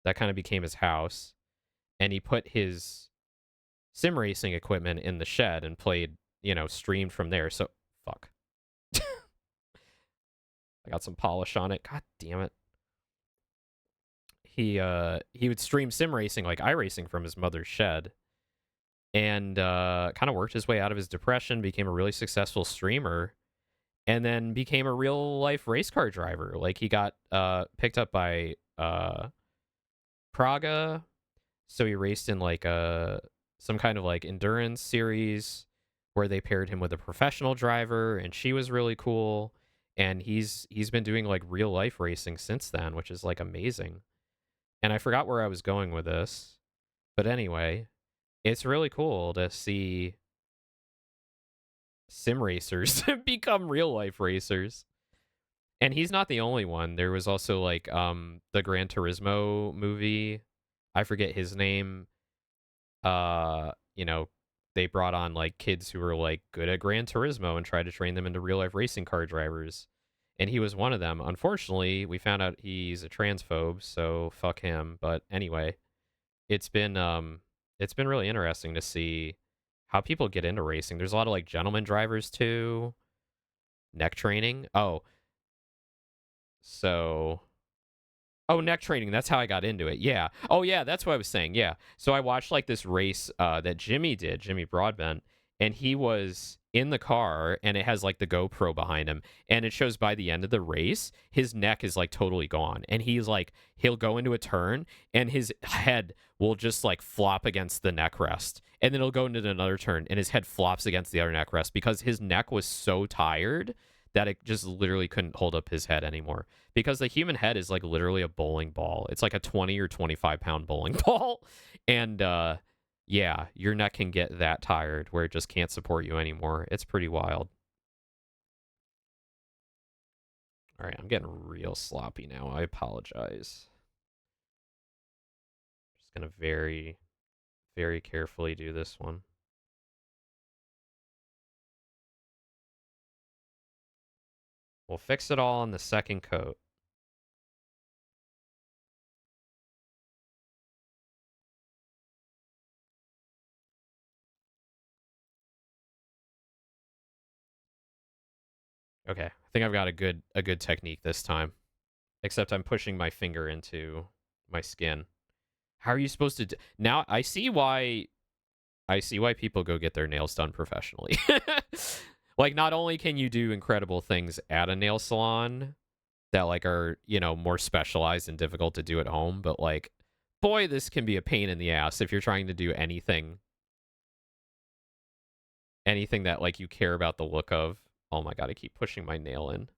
that kind of became his house, and he put his sim racing equipment in the shed and played, streamed from there. So fuck. I got some polish on it. God damn it. He would stream sim racing like iRacing from his mother's shed, and kind of worked his way out of his depression, became a really successful streamer, and then became a real life race car driver. Like he got picked up by Praga, so he raced in like some kind of like endurance series where they paired him with a professional driver, and she was really cool. And he's been doing like real life racing since then, which is like amazing. And I forgot where I was going with this, but anyway, it's really cool to see sim racers become real life racers. And he's not the only one. There was also like the Gran Turismo movie. I forget his name. They brought on like kids who were like good at Gran Turismo and tried to train them into real life racing car drivers. And he was one of them. Unfortunately, we found out he's a transphobe, so fuck him. But anyway, it's been really interesting to see how people get into racing. There's a lot of like gentleman drivers too. Neck training. Oh, neck training. That's how I got into it. Yeah. Oh, yeah. That's what I was saying. Yeah. So I watched like this race that Jimmy did, Jimmy Broadbent, and he was in the car, and it has like the GoPro behind him, and it shows by the end of the race, his neck is like totally gone, and he'll go into a turn, and his head will just like flop against the neck rest, and then he'll go into another turn, and his head flops against the other neck rest because his neck was so tired that it just literally couldn't hold up his head anymore. Because the human head is like literally a bowling ball. It's like a 20 or 25-pound bowling ball, and yeah, your neck can get that tired where it just can't support you anymore. It's pretty wild. All right, I'm getting real sloppy now. I apologize. Just gonna very, very carefully do this one. We'll fix it all on the second coat. Okay, I think I've got a good technique this time. Except I'm pushing my finger into my skin. How are you supposed to now I see why people go get their nails done professionally. Like, not only can you do incredible things at a nail salon that like are, you know, more specialized and difficult to do at home, but like, boy, this can be a pain in the ass if you're trying to do anything that like you care about the look of. Oh my god, I keep pushing my nail in.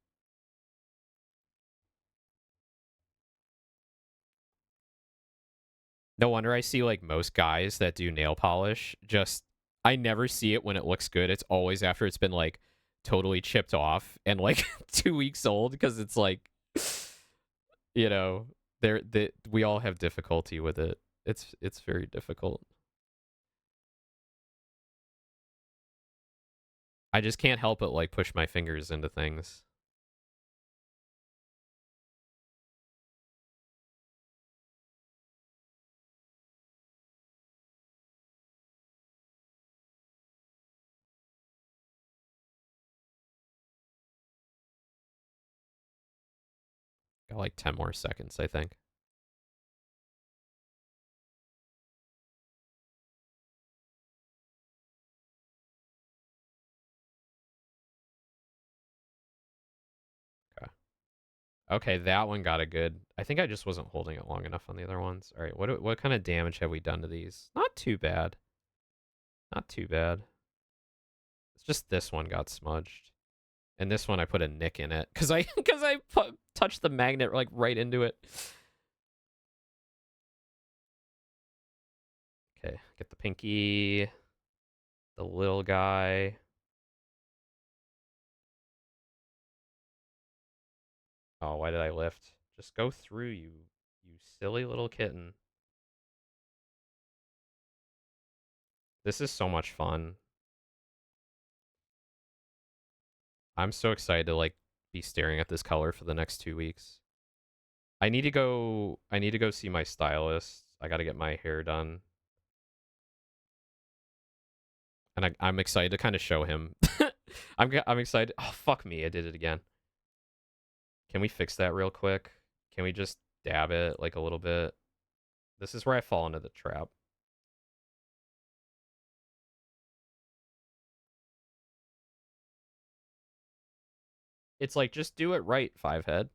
No wonder I see like most guys that do nail polish, just I never see it when it looks good. It's always after it's been like totally chipped off and like 2 weeks old, because it's like, you know, we all have difficulty with it. It's very difficult. I just can't help but like push my fingers into things. Got like 10 more seconds, I think. Okay. Okay, that one got a good. I think I just wasn't holding it long enough on the other ones. All right, what kind of damage have we done to these? Not too bad. Not too bad. It's just this one got smudged. And this one I put a nick in it because I touched the magnet like right into it. Okay, get the pinky, the little guy. Oh, why did I lift? Just go through, you silly little kitten. This is so much fun. I'm so excited to like be staring at this color for the next 2 weeks. I need to go see my stylist. I got to get my hair done. And I'm excited to kind of show him. I'm excited. Oh, fuck me. I did it again. Can we fix that real quick? Can we just dab it like a little bit? This is where I fall into the trap. It's like, just do it right, Five Head.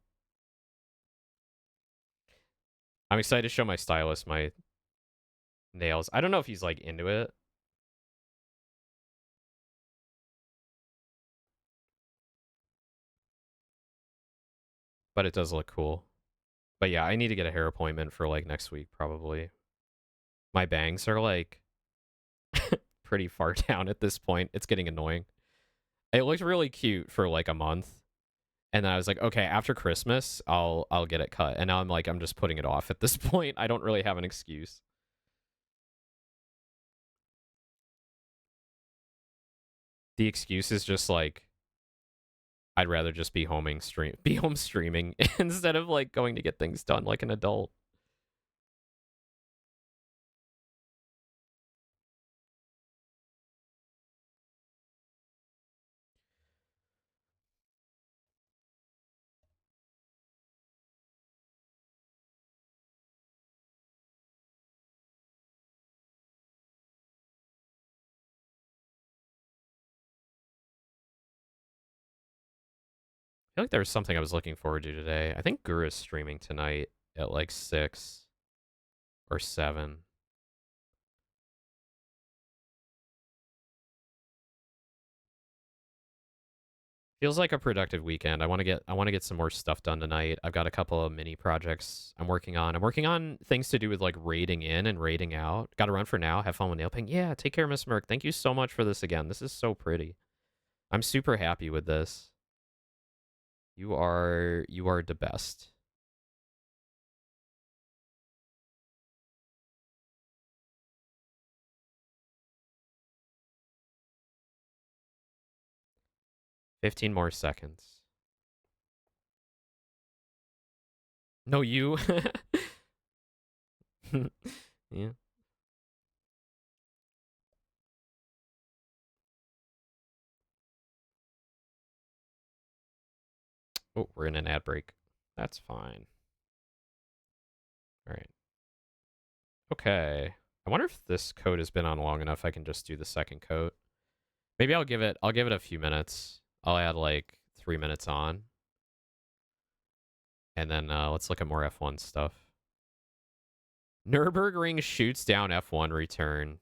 I'm excited to show my stylist my nails. I don't know if he's like into it. But it does look cool. But yeah, I need to get a hair appointment for like next week, probably. My bangs are like pretty far down at this point. It's getting annoying. It looked really cute for like a month. And then I was like, okay, after Christmas, I'll get it cut. And now I'm like, I'm just putting it off at this point. I don't really have an excuse. The excuse is just like, I'd rather just be home streaming instead of like going to get things done like an adult. I feel like there was something I was looking forward to today. I think Gura's streaming tonight at like 6 or 7. Feels like a productive weekend. I want to get some more stuff done tonight. I've got a couple of mini projects I'm working on. I'm working on things to do with like raiding in and raiding out. Got to run for now. Have fun with nail paint. Yeah, take care, Miss Merc. Thank you so much for this again. This is so pretty. I'm super happy with this. You are the best. $15 more seconds. No, you. Yeah. Oh, we're in an ad break. That's fine. All right. Okay. I wonder if this coat has been on long enough I can just do the second coat. Maybe I'll give it a few minutes. I'll add like 3 minutes on. And then let's look at more F1 stuff. Nürburgring shoots down F1 return.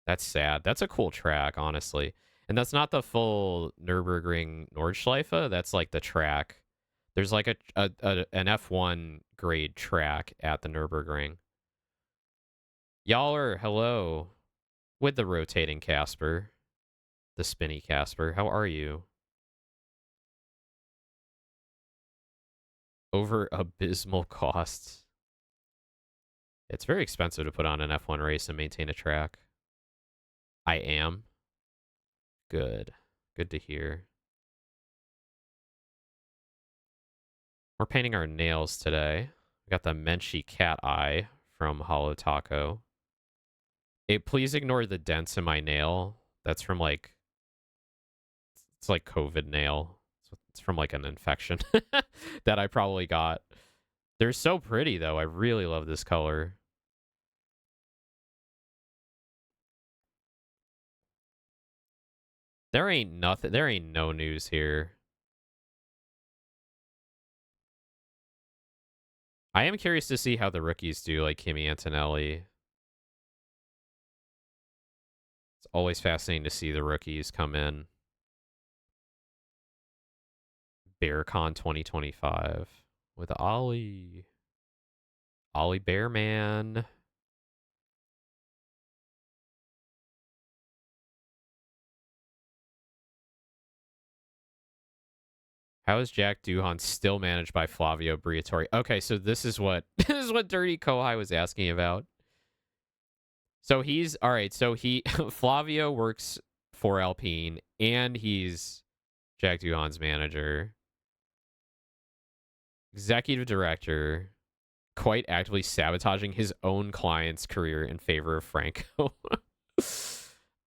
That's sad. That's a cool track, honestly. And that's not the full Nürburgring Nordschleife. That's like the track. There's like an F1 grade track at the Nürburgring. Y'all are hello with the rotating Casper. The spinny Casper. How are you? Over abysmal costs. It's very expensive to put on an F1 race and maintain a track. I am. Good. Good to hear. We're painting our nails today. We got the Menchie cat eye from Holo Taco. Hey, please ignore the dents in my nail. That's from like, it's like COVID nail. It's from like an infection that I probably got. They're so pretty though. I really love this color. There ain't nothing. There ain't no news here. I am curious to see how the rookies do, like Kimi Antonelli. It's always fascinating to see the rookies come in. BearCon 2025 with Ollie Bearman. How is Jack Doohan still managed by Flavio Briatore? Okay, so this is what this is what Dirty Kohai was asking about. So he's all right. So he Flavio works for Alpine, and he's Jack Doohan's manager, executive director, quite actively sabotaging his own client's career in favor of Franco.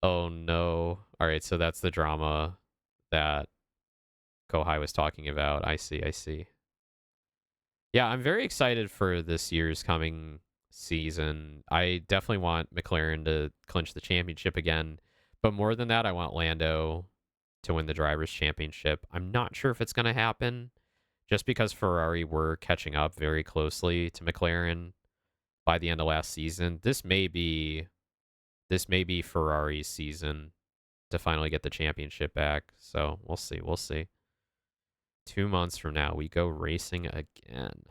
Oh no! All right, so that's the drama that Kohai was talking about. I see. I see. Yeah, I'm very excited for this year's coming season. I definitely want McLaren to clinch the championship again. But more than that, I want Lando to win the Drivers' Championship. I'm not sure if it's going to happen just because Ferrari were catching up very closely to McLaren by the end of last season. This may be Ferrari's season to finally get the championship back. So we'll see. We'll see. 2 months from now, we go racing again.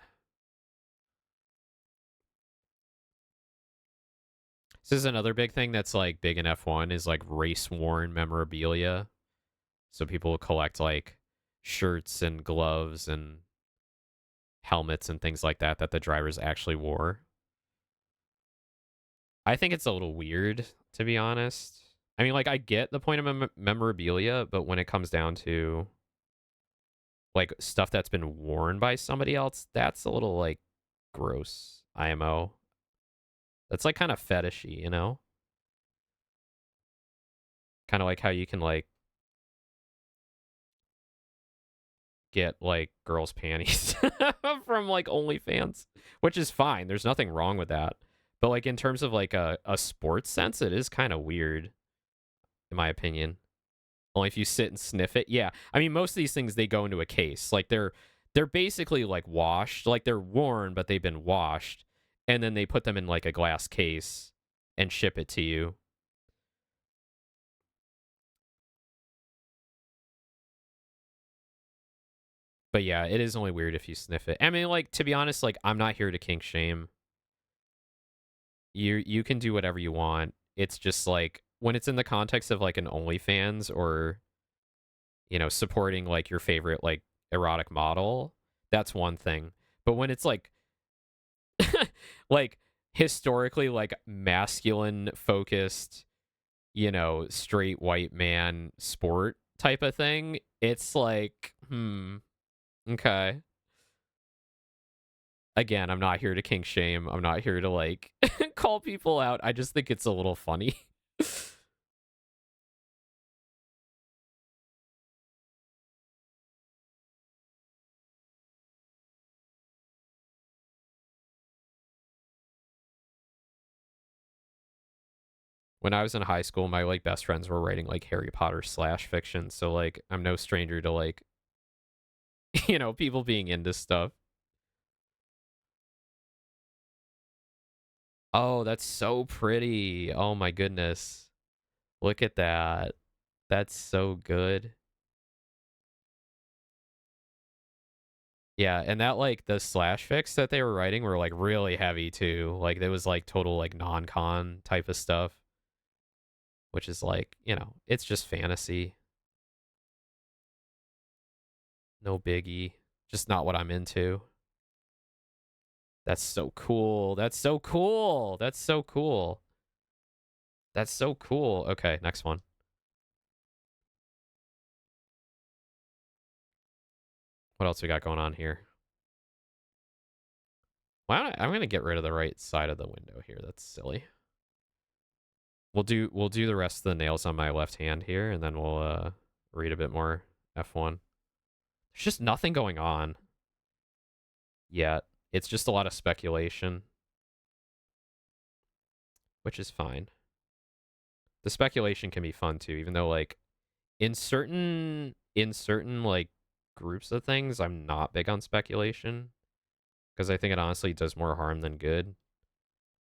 This is another big thing that's like big in F1 is like race worn memorabilia. So people will collect like shirts and gloves and helmets and things like that that the drivers actually wore. I think it's a little weird, to be honest. I mean, like, I get the point of memorabilia, but when it comes down to like stuff that's been worn by somebody else, that's a little like gross. IMO. That's like kind of fetishy, you know? Kind of like how you can like get like girls' panties from like OnlyFans, which is fine. There's nothing wrong with that. But like in terms of like a sports sense, it is kind of weird, in my opinion. Only if you sit and sniff it. Yeah. I mean, most of these things they go into a case. Like they're basically like washed. Like they're worn, but they've been washed. And then they put them in like a glass case and ship it to you. But yeah, it is only weird if you sniff it. I mean, like, to be honest, like, I'm not here to kink shame. You can do whatever you want. It's just like when it's in the context of like an OnlyFans or, you know, supporting like your favorite like erotic model, that's one thing. But when it's like like historically like masculine focused, you know, straight white man sport type of thing, it's like, okay. Again, I'm not here to kink shame. I'm not here to like call people out. I just think it's a little funny. When I was in high school, my like best friends were writing like Harry Potter slash fiction, so like I'm no stranger to like you know, people being into stuff. Oh, that's so pretty. Oh my goodness. Look at that. That's so good. Yeah, and that like the slash fics that they were writing were like really heavy too. Like there was like total like non-con type of stuff, which is like, you know, it's just fantasy. No biggie. Just not what I'm into. That's so cool. That's so cool. That's so cool. That's so cool. Okay, next one. What else we got going on here? Why don't I'm gonna get rid of the right side of the window here. That's silly. We'll do the rest of the nails on my left hand here, and then we'll read a bit more F1. There's just nothing going on yet. It's just a lot of speculation, which is fine. The speculation can be fun too, even though like in certain like groups of things, I'm not big on speculation because I think it honestly does more harm than good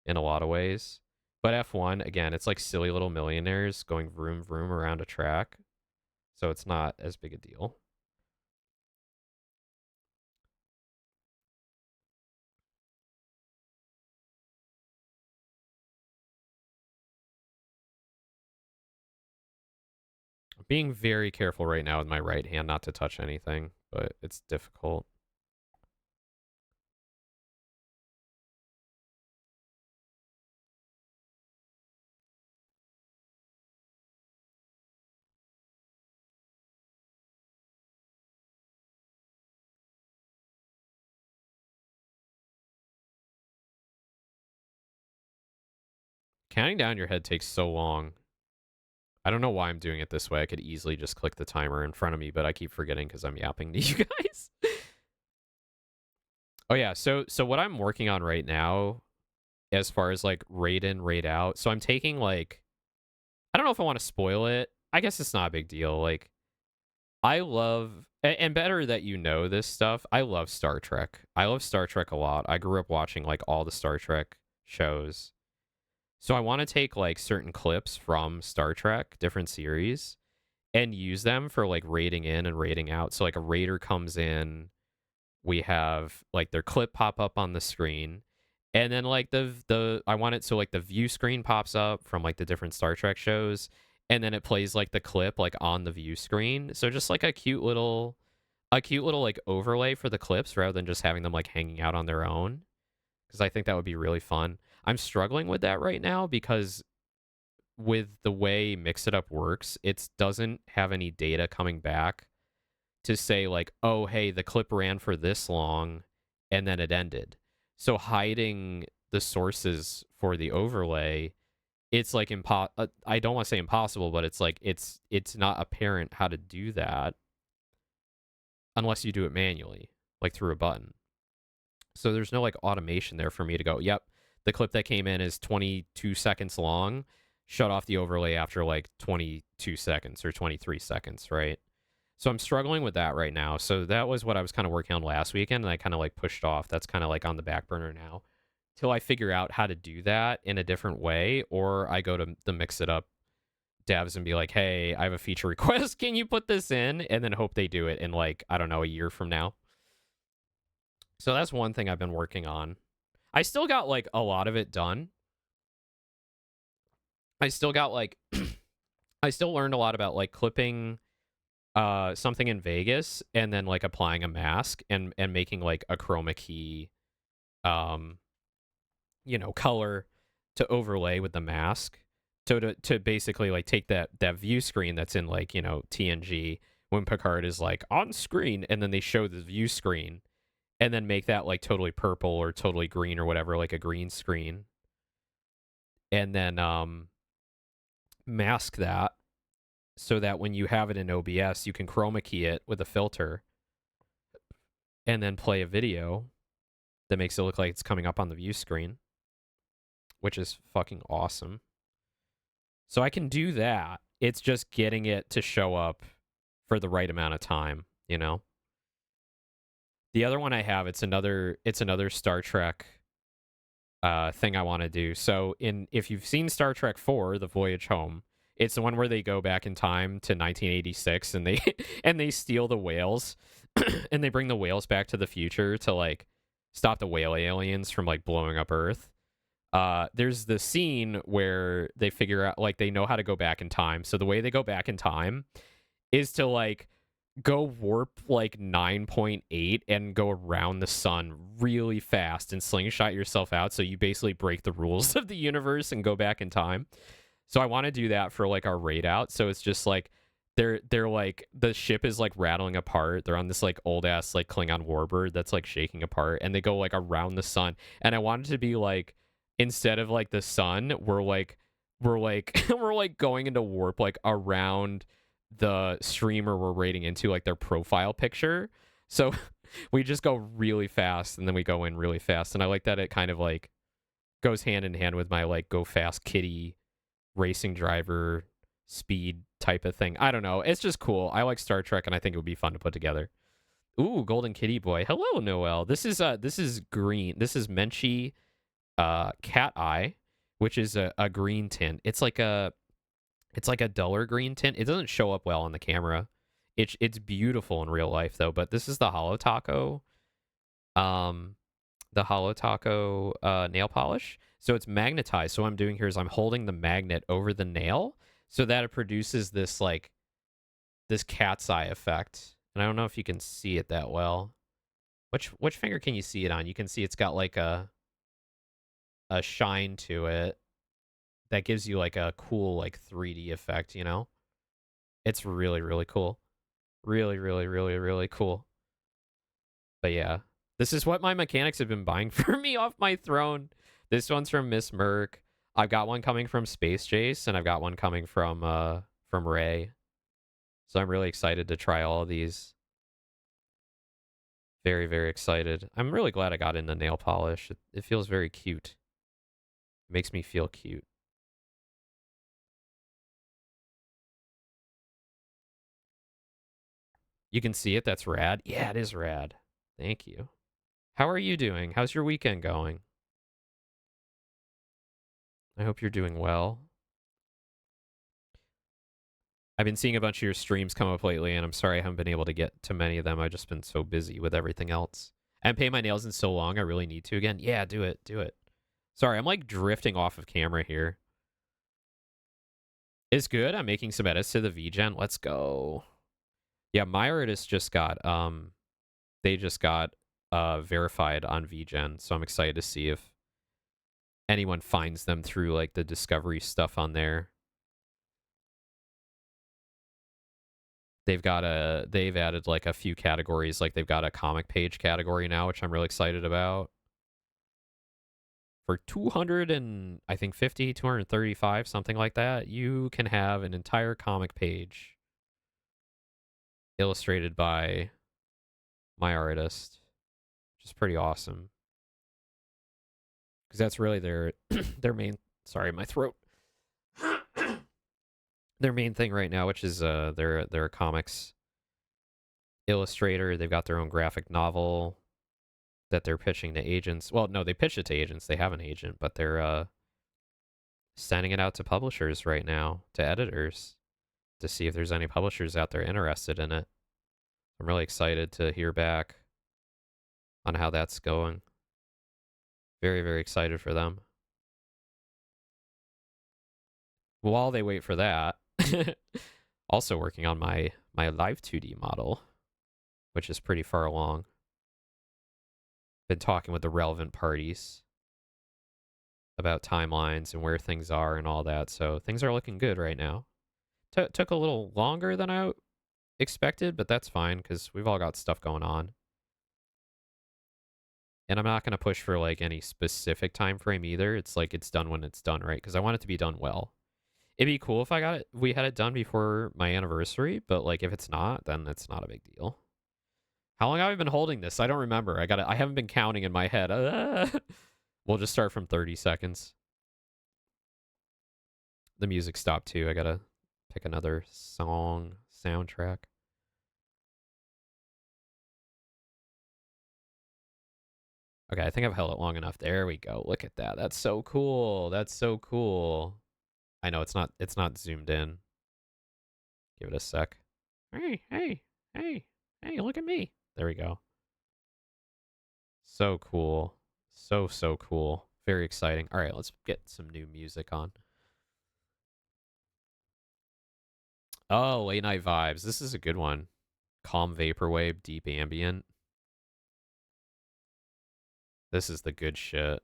in a lot of ways. But F1 again, it's like silly little millionaires going vroom vroom around a track, so it's not as big a deal. I'm being very careful right now with my right hand not to touch anything, but it's difficult. Counting down your head takes so long. I don't know why I'm doing it this way. I could easily just click the timer in front of me, but I keep forgetting because I'm yapping to you guys. Oh yeah, so what I'm working on right now, as far as like raid in, raid out. So I'm taking like, I don't know if I want to spoil it. I guess it's not a big deal. Like I love, and better that you know this stuff. I love Star Trek. I love Star Trek a lot. I grew up watching like all the Star Trek shows. So I want to take like certain clips from Star Trek, different series, and use them for like rating in and rating out. So like a raider comes in, we have like their clip pop up on the screen, and then like the I want it so like the view screen pops up from like the different Star Trek shows, and then it plays like the clip like on the view screen. So just like a cute little like overlay for the clips rather than just having them like hanging out on their own, because I think that would be really fun. I'm struggling with that right now because with the way Mix It Up works, it doesn't have any data coming back to say like, oh, hey, the clip ran for this long and then it ended. So hiding the sources for the overlay, it's like I don't want to say impossible, but it's like it's not apparent how to do that unless you do it manually, like through a button. So there's no like automation there for me to go, yep, the clip that came in is 22 seconds long. Shut off the overlay after like 22 seconds or 23 seconds, right? So I'm struggling with that right now. So that was what I was kind of working on last weekend, and I kind of like pushed off. That's kind of like on the back burner now till I figure out how to do that in a different way, or I go to the Mix It Up devs and be like, hey, I have a feature request. Can you put this in? And then hope they do it in like, I don't know, a year from now. So that's one thing I've been working on. I still got like a lot of it done. I still got like I still learned a lot about like clipping something in Vegas and then like applying a mask and making like a chroma key um color to overlay with the mask. So to basically like take that view screen that's in like, TNG when Picard is like on screen and then they show the view screen and then make that like totally purple or totally green or whatever, like a green screen. And then mask that so that when you have it in OBS, you can chroma key it with a filter and then play a video that makes it look like it's coming up on the view screen, which is fucking awesome. So I can do that. It's just getting it to show up for the right amount of time, The other one I have, it's another Star Trek thing I want to do. So if you've seen Star Trek 4, The Voyage Home, it's the one where they go back in time to 1986 and they and they steal the whales and they bring the whales back to the future to like stop the whale aliens from like blowing up Earth. There's the scene where they figure out like they know how to go back in time. So the way they go back in time is to like go warp like 9.8 and go around the sun really fast and slingshot yourself out. So you basically break the rules of the universe and go back in time. So I want to do that for like our raid out. So it's just like they're like the ship is like rattling apart. They're on this like old ass like Klingon warbird that's like shaking apart and they go like around the sun. And I want it to be like instead of like the sun, we're like we're like going into warp like around the streamer we're raiding into, like their profile picture. So we just go really fast and then we go in really fast. And I like that it kind of like goes hand in hand with my like go fast kitty racing driver speed type of thing. I don't know. It's just cool. I like Star Trek and I think it would be fun to put together. Ooh, Golden Kitty Boy. Hello, Noel. This is green. This is Menchie Cat Eye, which is a green tint. It's like a duller green tint. It doesn't show up well on the camera. It's beautiful in real life though, but this is the Holo Taco nail polish. So it's magnetized. So what I'm doing here is I'm holding the magnet over the nail so that it produces this like this cat's eye effect. And I don't know if you can see it that well. Which finger can you see it on? You can see it's got like a shine to it that gives you like a cool like 3D effect, It's really, really cool. Really, really, really, really cool. But yeah, this is what my mechanics have been buying for me off my throne. This one's from Miss Merc. I've got one coming from Space Jace, and I've got one coming from Ray. So I'm really excited to try all of these. Very, very excited. I'm really glad I got into nail polish. It feels very cute. It makes me feel cute. You can see it? That's rad. Yeah, it is rad. Thank you. How are you doing? How's your weekend going? I hope you're doing well. I've been seeing a bunch of your streams come up lately, and I'm sorry I haven't been able to get to many of them. I've just been so busy with everything else. I haven't painted my nails in so long, I really need to again. Yeah, do it. Do it. Sorry, I'm like drifting off of camera here. It's good. I'm making some edits to the VGen. Let's go. Yeah, my artists just got they just got verified on VGen, so I'm excited to see if anyone finds them through like the discovery stuff on there. They've added like a few categories, like they've got a comic page category now, which I'm really excited about. For 200 and I think 50, 235, something like that, you can have an entire comic page illustrated by my artist, which is pretty awesome. Because that's really their main, sorry, my throat. Their main thing right now, which is they're a comics illustrator. They've got their own graphic novel that they're pitching to agents. Well, no, they pitch it to agents. They have an agent, but they're sending it out to publishers right now, to editors, to see if there's any publishers out there interested in it. I'm really excited to hear back. on how that's going. Very, very excited for them. While they wait for that, also working on my live 2D model, which is pretty far along. Been talking with the relevant parties about timelines and where things are and all that, so things are looking good right now. Took a little longer than I expected, but that's fine because we've all got stuff going on. And I'm not going to push for like any specific time frame either. It's like it's done when it's done, right? Because I want it to be done well. It'd be cool if we had it done before my anniversary, but like if it's not, then it's not a big deal. How long have I been holding this? I don't remember. I haven't been counting in my head. We'll just start from 30 seconds. The music stopped too. I gotta pick another song soundtrack. Okay, I think I've held it long enough. There we go. Look at that. That's so cool. That's so cool. I know it's not zoomed in. Give it a sec. Hey, look at me. There we go. So cool. So cool. Very exciting. All right, let's get some new music on. Oh, late night vibes. This is a good one. Calm vaporwave, deep ambient. This is the good shit.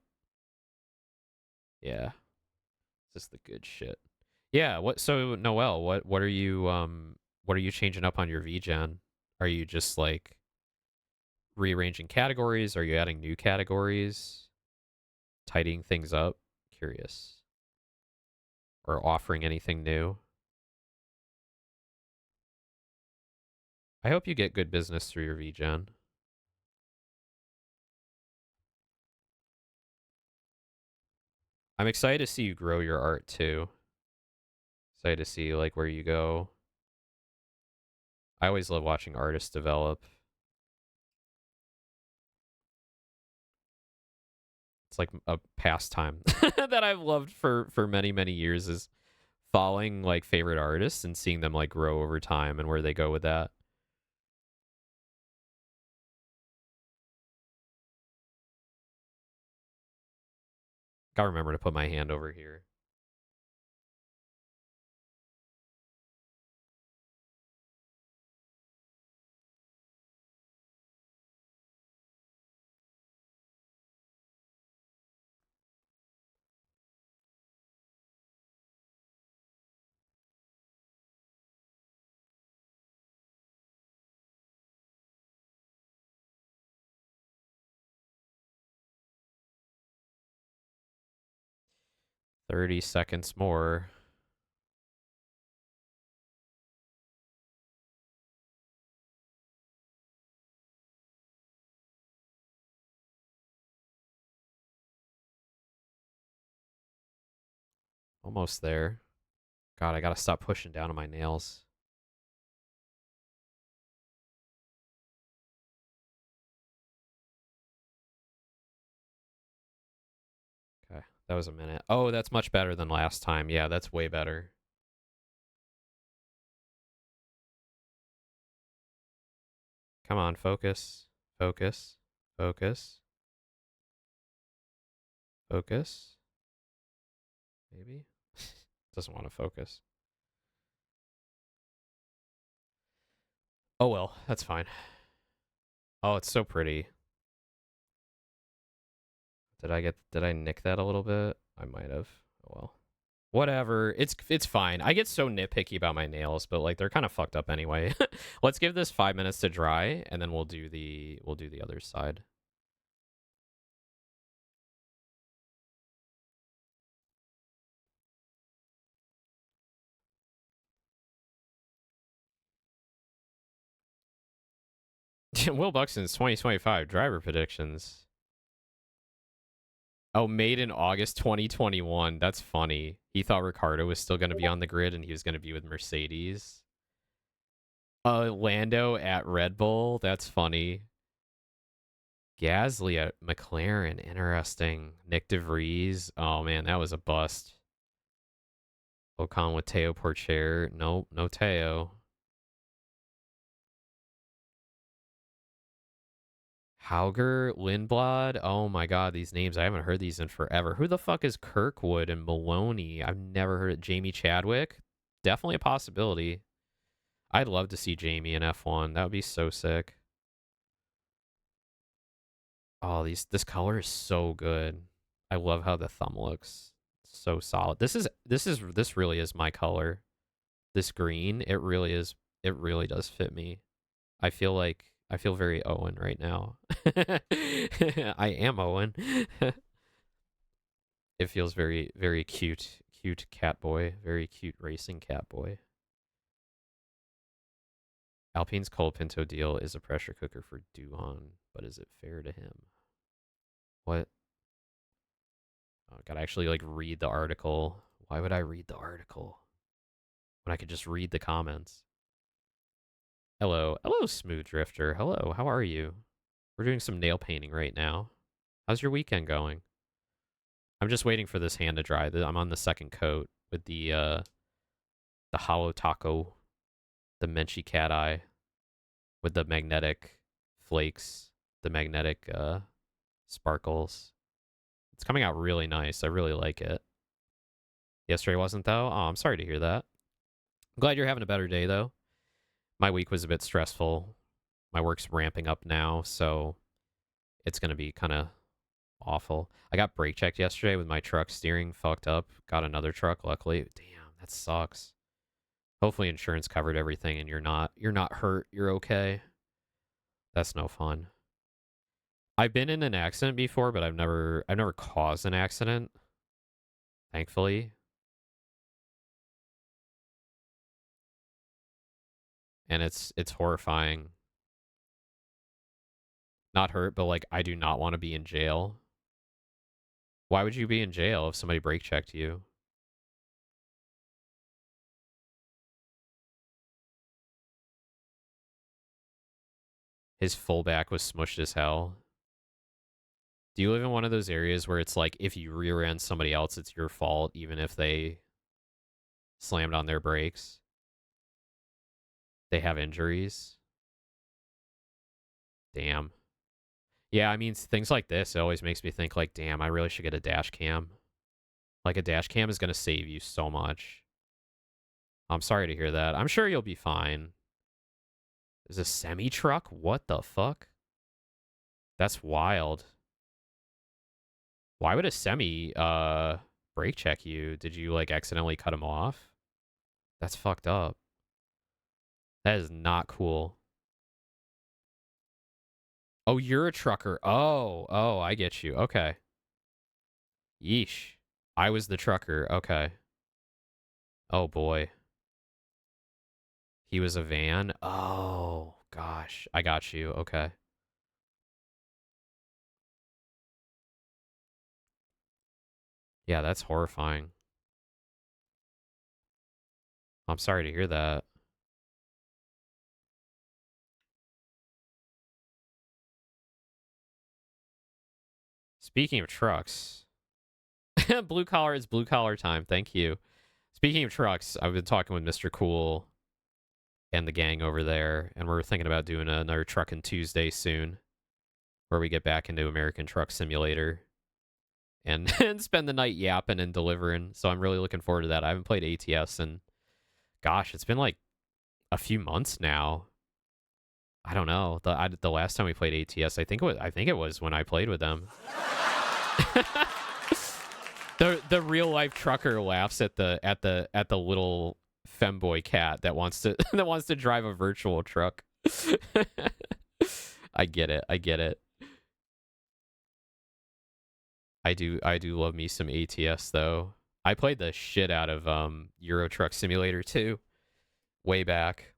Yeah. This is the good shit. Yeah, so Noel, what are you changing up on your VGen? Are you just like rearranging categories? Are you adding new categories? Tidying things up? Curious. Or offering anything new? I hope you get good business through your VGen. I'm excited to see you grow your art too. Excited to see like where you go. I always love watching artists develop. It's like a pastime that I've loved for many, many years, is following like favorite artists and seeing them like grow over time and where they go with that. Gotta remember to put my hand over here. "30 seconds more." Almost there. God, I gotta stop pushing down on my nails. Okay, that was a minute. Oh, that's much better than last time. Yeah, that's way better. Come on, focus. Focus. Focus. Focus. Maybe? Doesn't want to focus. Oh well, that's fine. Oh, it's so pretty. Did I nick that a little bit? I might have. Oh well. Whatever. It's fine. I get so nitpicky about my nails, but like they're kind of fucked up anyway. Let's give this 5 minutes to dry and then we'll do the other side. Will Buxton's 2025 driver predictions. Oh, made in August 2021. That's funny. He thought Ricardo was still going to be on the grid and he was going to be with Mercedes. Lando at Red Bull. That's funny. Gasly at McLaren. Interesting. Nick DeVries. Oh, man, that was a bust. Ocon with Teo Porcher. Nope, no Teo. Hauger, Lindblad. Oh my god, these names. I haven't heard these in forever. Who the fuck is Kirkwood and Maloney? I've never heard of Jamie Chadwick. Definitely a possibility. I'd love to see Jamie in F1. That would be so sick. Oh, this color is so good. I love how the thumb looks. So solid. This really is my color. This green, it really is. It really does fit me. I feel very Owen right now. I am Owen. It feels very, very cute. Cute Catboy. Very cute racing Catboy. Alpine's Cold Pinto deal is a pressure cooker for Duhan, but is it fair to him? What? Oh, gotta actually like read the article. Why would I read the article when I could just read the comments? Hello. Hello, Smooth Drifter. Hello, how are you? We're doing some nail painting right now. How's your weekend going? I'm just waiting for this hand to dry. I'm on the second coat with the Holo Taco, the Menchie Cat Eye, with the magnetic flakes, the magnetic sparkles. It's coming out really nice. I really like it. Yesterday wasn't, though? Oh, I'm sorry to hear that. I'm glad you're having a better day, though. My week was a bit stressful. My work's ramping up now, so it's going to be kind of awful. I got brake checked yesterday with my truck steering fucked up. Got another truck, luckily. Damn, that sucks. Hopefully insurance covered everything and you're not hurt. You're okay. That's no fun. I've been in an accident before, but I've never caused an accident. Thankfully. And it's horrifying. Not hurt, but like I do not want to be in jail. Why would you be in jail if somebody brake checked you? His full back was smushed as hell. Do you live in one of those areas where it's like if you rear end somebody else, it's your fault, even if they slammed on their brakes? They have injuries? Damn. Yeah, I mean, things like this, it always makes me think, like, damn, I really should get a dash cam. Like, a dash cam is going to save you so much. I'm sorry to hear that. I'm sure you'll be fine. There's a semi-truck? What the fuck? That's wild. Why would a semi, brake check you? Did you, like, accidentally cut him off? That's fucked up. That is not cool. Oh, you're a trucker. Oh, I get you. Okay. Yeesh. I was the trucker. Okay. Oh, boy. He was a van? Oh, gosh. I got you. Okay. Yeah, that's horrifying. I'm sorry to hear that. Speaking of trucks, blue collar is blue collar time. Thank you. Speaking of trucks, I've been talking with Mr. Cool and the gang over there, and we're thinking about doing another Truckin' Tuesday soon, where we get back into American Truck Simulator and, and spend the night yapping and delivering. So I'm really looking forward to that. I haven't played ATS in, gosh, it's been like a few months now. I don't know. The last time we played ATS, I think it was when I played with them. The real life trucker laughs at the little femboy cat that wants to that wants to drive a virtual truck. I get it. I do love me some ATS though. I played the shit out of Euro Truck Simulator 2 way back.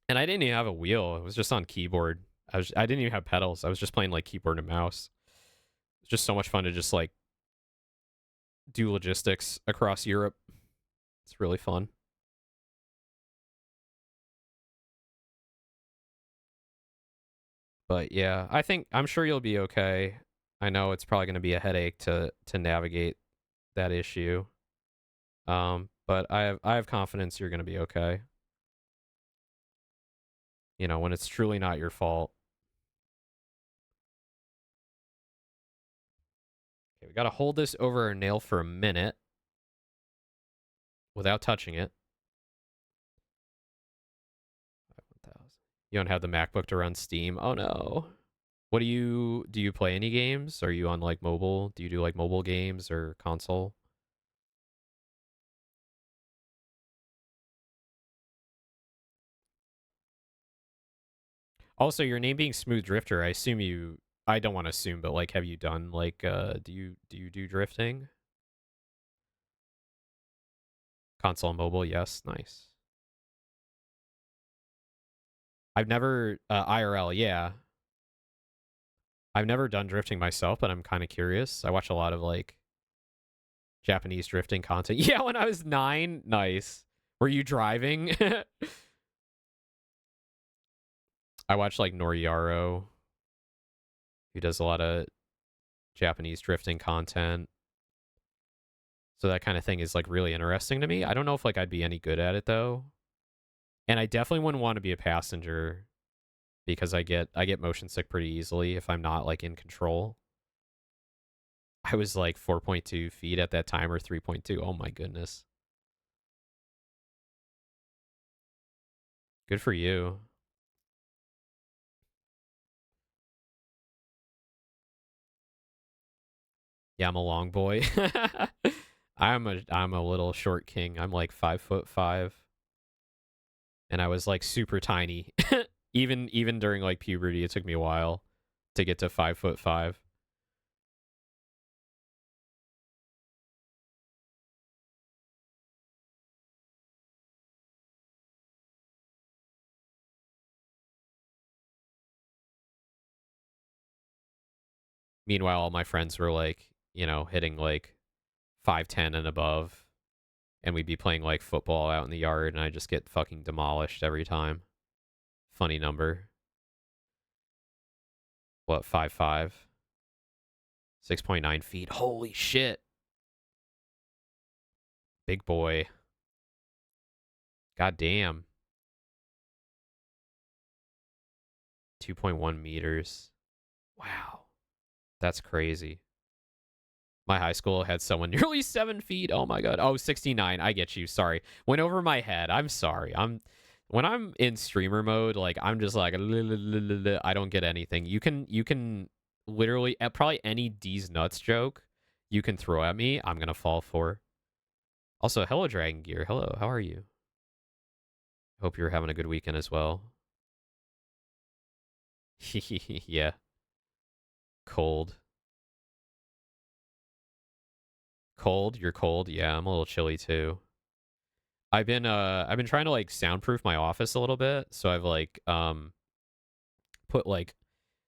And I didn't even have a wheel. It was just on keyboard. I didn't even have pedals. I was just playing like keyboard and mouse. It's just so much fun to just like do logistics across Europe. It's really fun. But yeah, I'm sure you'll be okay. I know it's probably going to be a headache to navigate that issue. But I have confidence you're going to be okay. You know, when it's truly not your fault. Okay, we gotta hold this over our nail for a minute without touching it. You don't have the MacBook to run Steam. Oh no. What do you play any games? Are you on like mobile? Do you do like mobile games or console? Also, your name being Smooth Drifter, I assume I don't want to assume, but like have you done like do you do drifting? Console and mobile, yes, nice. I've never IRL, yeah. I've never done drifting myself, but I'm kind of curious. I watch a lot of like Japanese drifting content. Yeah, when I was 9, nice. Were you driving? I watch like Noriyaro, who does a lot of Japanese drifting content. So that kind of thing is like really interesting to me. I don't know if like I'd be any good at it though. And I definitely wouldn't want to be a passenger because I get motion sick pretty easily if I'm not like in control. I was like 4.2 feet at that time or 3.2. Oh my goodness. Good for you. Yeah, I'm a long boy. I'm a little short king. I'm like 5'5", and I was like super tiny. Even during like puberty, it took me a while to get to 5'5". Meanwhile, all my friends were like, hitting like 5'10" and above, and we'd be playing like football out in the yard, and I just get fucking demolished every time. Funny number. What, 5'5"? 6.9 feet. Holy shit. Big boy. God damn. 2.1 meters. Wow. That's crazy. My high school had someone nearly 7 feet. Oh my god. Oh, 69. I get you. Sorry. Went over my head. I'm sorry. When I'm in streamer mode, like I'm just like I don't get anything. You can literally probably any D's nuts joke you can throw at me, I'm gonna fall for. Also, hello Dragon Gear. Hello. How are you? Hope you're having a good weekend as well. Yeah. Cold. Cold? You're cold? Yeah, I'm a little chilly too. I've been trying to like soundproof my office a little bit, so I've like put like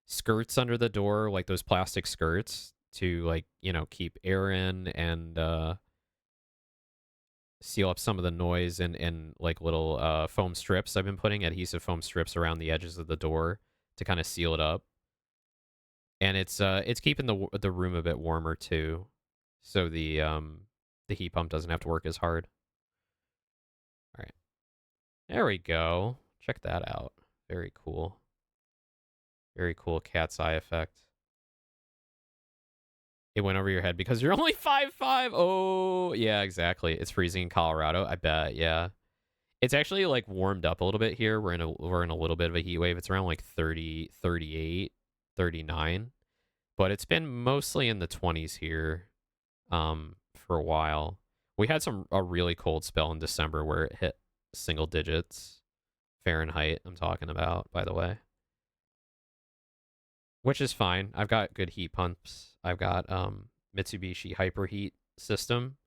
skirts under the door, like those plastic skirts to like, keep air in and seal up some of the noise and like little foam strips. I've been putting adhesive foam strips around the edges of the door to kind of seal it up. And it's keeping the room a bit warmer too. So the heat pump doesn't have to work as hard. All right. There we go. Check that out. Very cool. Very cool cat's eye effect. It went over your head because you're only 5'5". Oh, yeah, exactly. It's freezing in Colorado. I bet. Yeah. It's actually like warmed up a little bit here. We're in a little bit of a heat wave. It's around like 30, 38, 39. But it's been mostly in the 20s here for a while. We had a really cold spell in December where it hit single digits Fahrenheit. I'm talking about, by the way. Which is fine. I've got good heat pumps. I've got Mitsubishi Hyperheat system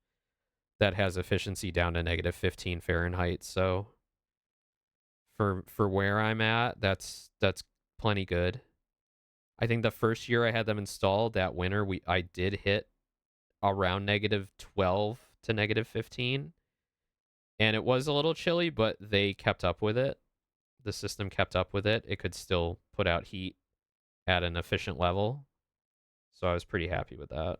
that has efficiency down to negative 15 Fahrenheit. So for where I'm at, that's plenty good. I think the first year I had them installed that winter, I did hit around negative 12 to negative 15, and it was a little chilly, but they kept up with it. The system kept up with it. It could still put out heat at an efficient level. So I was pretty happy with that.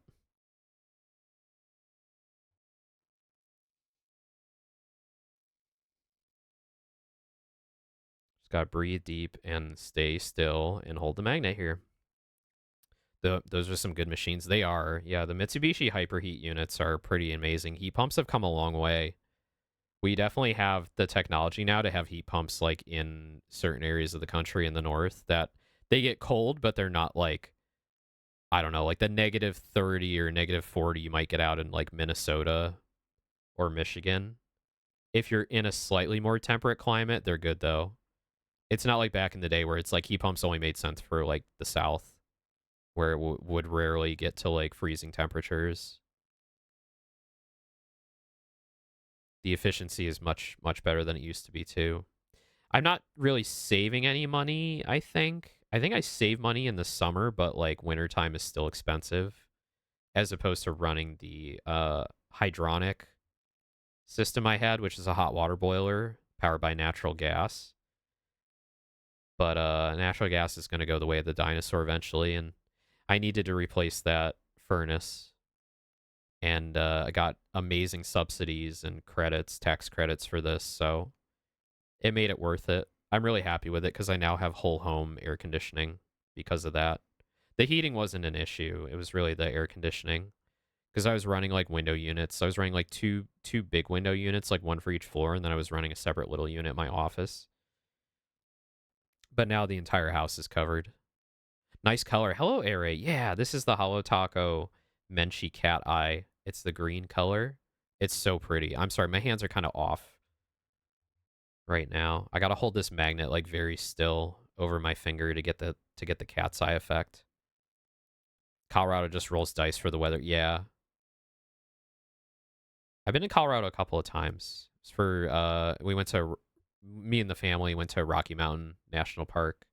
Just gotta breathe deep and stay still and hold the magnet here. Those are some good machines. They are. Yeah, the Mitsubishi Hyperheat units are pretty amazing. Heat pumps have come a long way. We definitely have the technology now to have heat pumps like in certain areas of the country in the north that they get cold, but they're not like, I don't know, like the -30 or -40 you might get out in like Minnesota or Michigan. If you're in a slightly more temperate climate, they're good though. It's not like back in the day where it's like heat pumps only made sense for like the south, where it would rarely get to like freezing temperatures. The efficiency is much better than it used to be too. I'm not really saving any money, I think. I think I save money in the summer, but like wintertime is still expensive as opposed to running the hydronic system I had, which is a hot water boiler powered by natural gas. But natural gas is going to go the way of the dinosaur eventually, and I needed to replace that furnace. And I got amazing subsidies and credits, tax credits for this, so it made it worth it. I'm really happy with it because I now have whole home air conditioning because of that. The heating wasn't an issue. It was really the air conditioning because I was running like window units. I was running like two big window units, like one for each floor, and then I was running a separate little unit in my office. But now the entire house is covered. Nice color. Hello, Air. Yeah, this is the Holo Taco Menchie Cat Eye. It's the green color. It's so pretty. I'm sorry, my hands are kind of off right now. I gotta hold this magnet like very still over my finger to get the cat's eye effect. Colorado just rolls dice for the weather. Yeah. I've been in Colorado a couple of times. It's for we went to me and the family went to Rocky Mountain National Park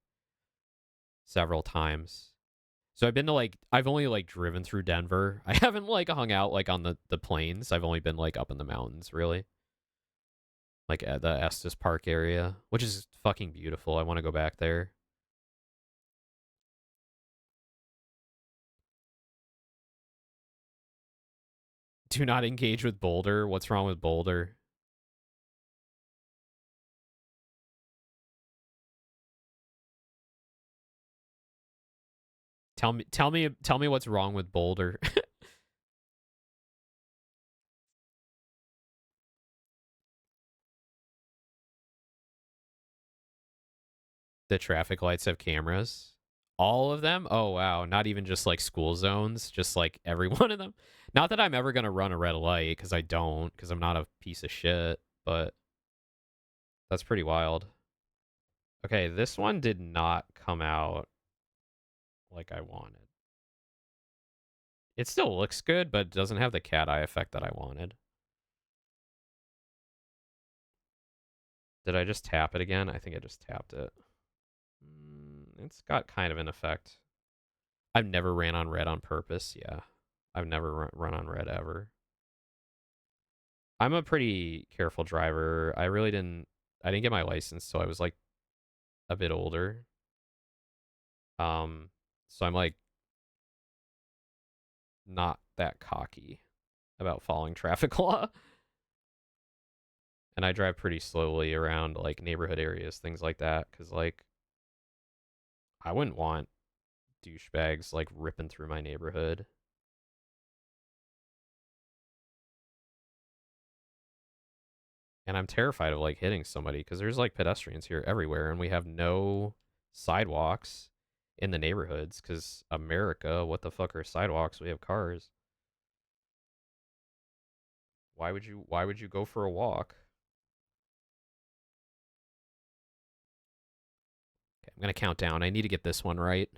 several times. So I've been to like I've only like driven through Denver. I haven't like hung out like on the plains. I've only been like up in the mountains, really. Like at the Estes Park area, which is fucking beautiful. I want to go back there. Do not engage with Boulder. What's wrong with Boulder? Tell me what's wrong with Boulder. The traffic lights have cameras. All of them? Oh wow, not even just like school zones, just like every one of them. Not that I'm ever going to run a red light cuz I don't cuz I'm not a piece of shit, but that's pretty wild. Okay, this one did not come out like I wanted. It still looks good, but it doesn't have the cat eye effect that I wanted. Did I just tap it again? I think I just tapped it. It's got kind of an effect. I've never ran on red on purpose. Yeah. I've never run on red ever. I'm a pretty careful driver. I didn't get my license till I was like a bit older. Um so I'm like not that cocky about following traffic law. And I drive pretty slowly around like neighborhood areas, things like that cuz like I wouldn't want douchebags like ripping through my neighborhood. And I'm terrified of like hitting somebody because there's like pedestrians here everywhere and we have no sidewalks in the neighborhoods because America, what the fuck are sidewalks? We have cars. Why would you go for a walk? Okay, I'm gonna count down. I need to get this one right.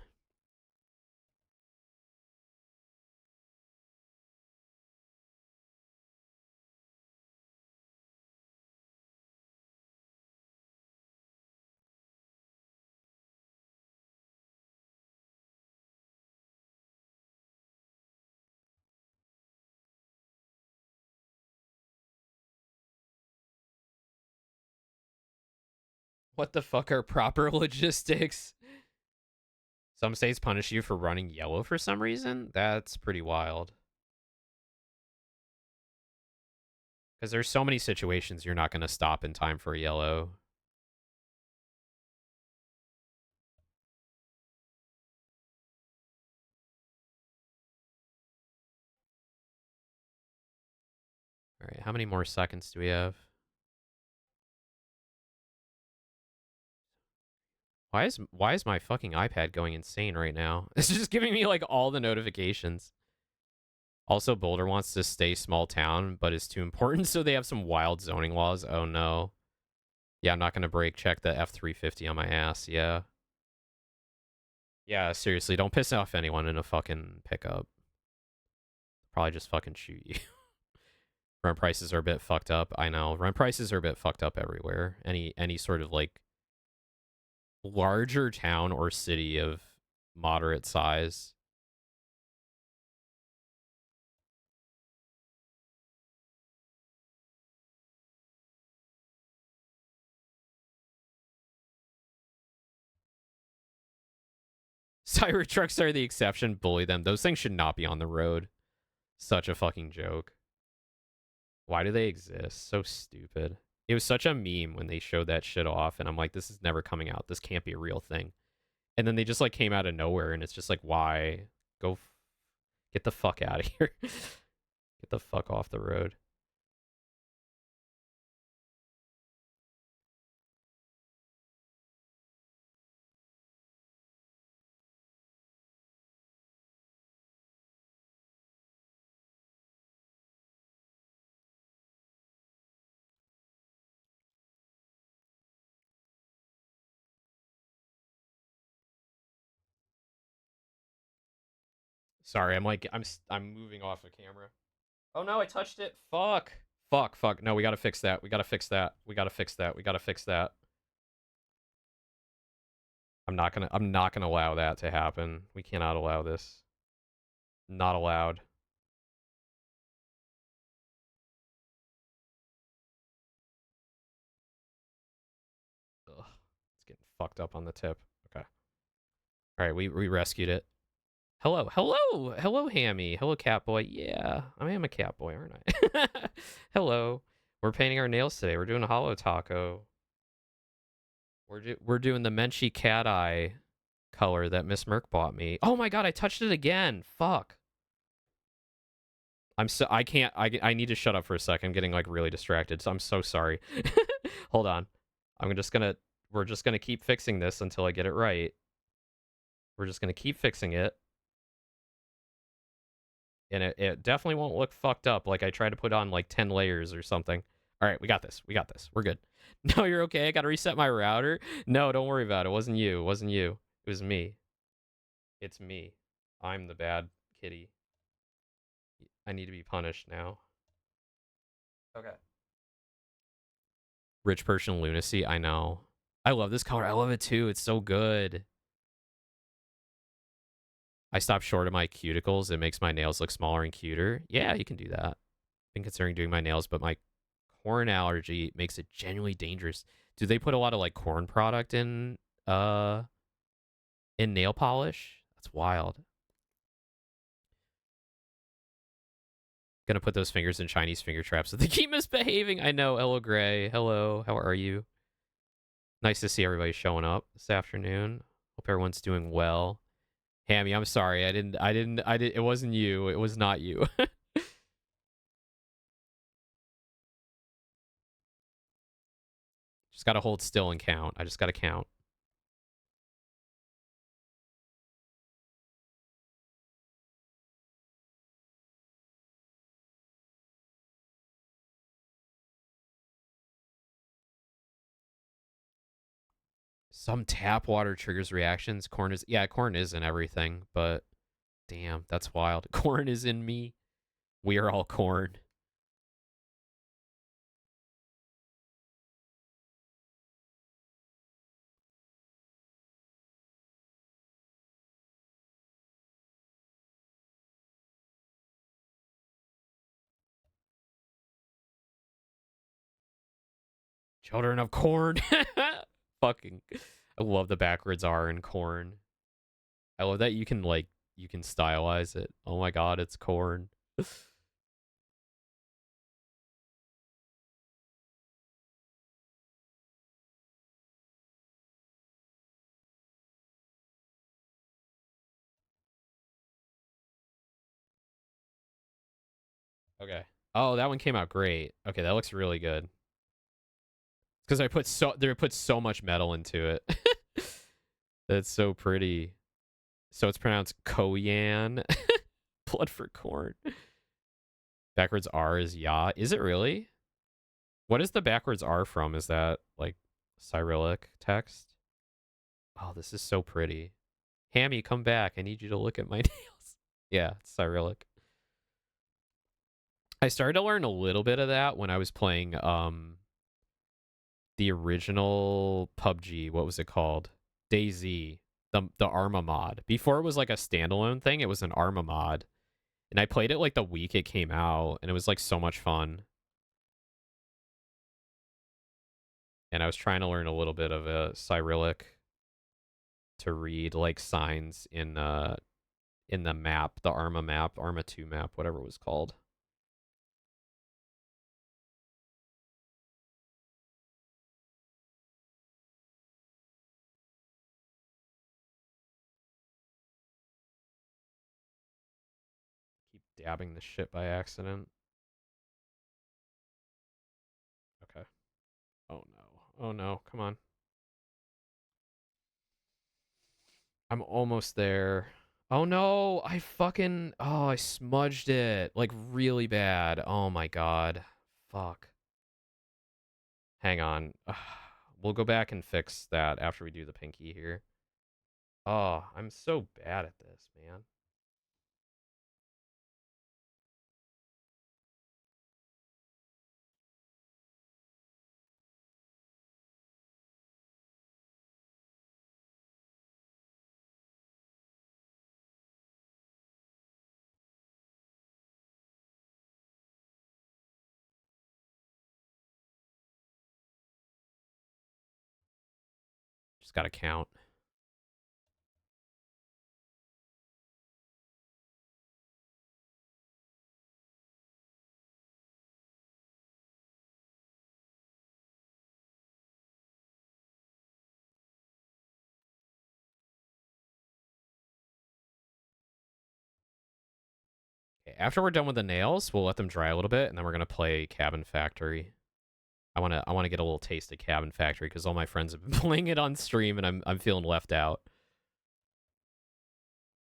What the fuck are proper logistics? Some states punish you for running yellow for some reason? That's pretty wild. Because there's so many situations you're not going to stop in time for a yellow. All right, how many more seconds do we have? Why is my fucking iPad going insane right now? It's just giving me like all the notifications. Also, Boulder wants to stay small town, but it's too important, so they have some wild zoning laws. Oh no. Yeah, I'm not gonna brake check the F350 on my ass. Yeah. Yeah, seriously, don't piss off anyone in a fucking pickup. Probably just fucking shoot you. Rent prices are a bit fucked up. I know. Rent prices are a bit fucked up everywhere. Any sort of like larger town or city of moderate size. Cyber trucks are the exception. Bully them. Those things should not be on the road. Such a fucking joke. Why do they exist? So stupid. It was such a meme when they showed that shit off, and I'm like, this is never coming out. This can't be a real thing. And then they just like came out of nowhere, and it's just like, why? Go get the fuck out of here. Get the fuck off the road. Sorry, I'm moving off of camera. Oh no, I touched it. Fuck. Fuck. No, we gotta fix that. We gotta fix that. We gotta fix that. We gotta fix that. I'm not gonna allow that to happen. We cannot allow this. Not allowed. Ugh. It's getting fucked up on the tip. Okay. Alright, we rescued it. Hello, Hammy. Hello, Catboy. Yeah, I am a Catboy, aren't I? Hello. We're painting our nails today. We're doing a Holo taco. We're doing the Menchie cat eye color that Miss Merc bought me. Oh my god, I touched it again. Fuck. I can't I need to shut up for a second. I'm getting like really distracted. So I'm so sorry. Hold on. We're just gonna keep fixing this until I get it right. We're just gonna keep fixing it. And it definitely won't look fucked up like I tried to put on like 10 layers or something. All right, we got this. We got this. We're good. No, you're okay. I got to reset my router. No, don't worry about it. It wasn't you. It wasn't you. It was me. It's me. I'm the bad kitty. I need to be punished now. Okay. Rich person lunacy. I know. I love this color. I love it too. It's so good. I stopped short of my cuticles. It makes my nails look smaller and cuter. Yeah, you can do that. Been considering doing my nails, but my corn allergy makes it genuinely dangerous. Do they put a lot of like corn product in nail polish? That's wild. Gonna put those fingers in Chinese finger traps so they keep misbehaving. I know. Hello, Gray. Hello. How are you? Nice to see everybody showing up this afternoon. Hope everyone's doing well. Hammy, I'm sorry. It wasn't you. It was not you. Just gotta hold still and count. I just gotta count. Some tap water triggers reactions. Corn is in everything, but damn, that's wild. Corn is in me. We are all corn. Children of corn. Fucking I love the backwards R in corn. I love that you can stylize it. Oh my god, it's corn. Okay. Oh, that one came out great. Okay, that looks really good. Because they put so much metal into it. That's so pretty. So it's pronounced Koyan. Blood for corn. Backwards R is ya. Is it really? What is the backwards R from? Is that like Cyrillic text? Oh, this is so pretty. Hammy, come back. I need you to look at my nails. Yeah, it's Cyrillic. I started to learn a little bit of that when I was playing the original PUBG. What was it called? DayZ. The Arma mod. Before it was like a standalone thing, it was an Arma mod. And I played it like the week it came out, and it was like so much fun. And I was trying to learn a little bit of a Cyrillic to read like signs in the map, the Arma map, Arma 2 map, whatever it was called. Keep dabbing the shit by accident. Okay. Oh no. Oh no. Come on. I'm almost there. Oh no. I smudged it like really bad. Oh my god. Fuck. Hang on. We'll go back and fix that after we do the pinky here. Oh, I'm so bad at this, man. Just gotta count. Okay, after we're done with the nails, we'll let them dry a little bit, and then we're gonna play Cabin Factory. I wanna get a little taste of Cabin Factory because all my friends have been playing it on stream, and I'm feeling left out.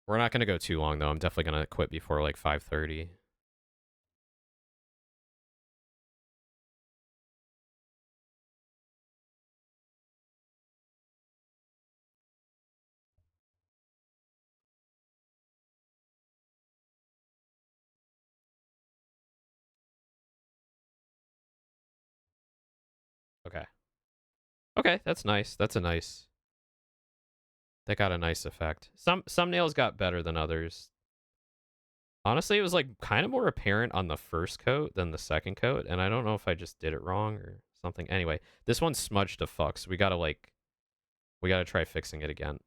We're not gonna go too long though. I'm definitely gonna quit before like 5:30. Okay. Okay, that's nice. That's a nice. That got a nice effect. Some nails got better than others. Honestly, it was like kind of more apparent on the first coat than the second coat, and I don't know if I just did it wrong or something. Anyway, this one's smudged to fuck, so we gotta try fixing it again.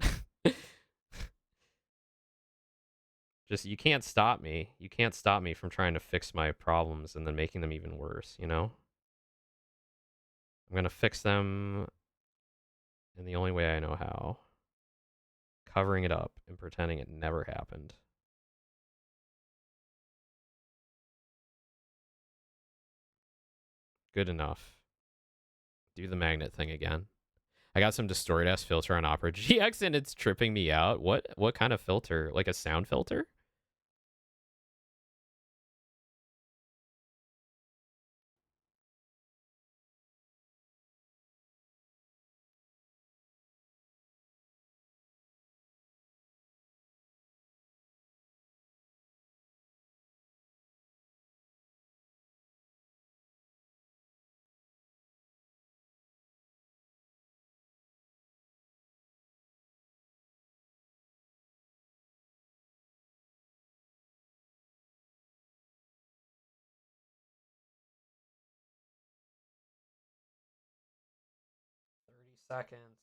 Just you can't stop me. You can't stop me from trying to fix my problems and then making them even worse, you know? I'm gonna fix them in the only way I know how. Covering it up and pretending it never happened. Good enough. Do the magnet thing again. I got some destroyed ass filter on Opera GX and it's tripping me out. What kind of filter? Like a sound filter? Seconds.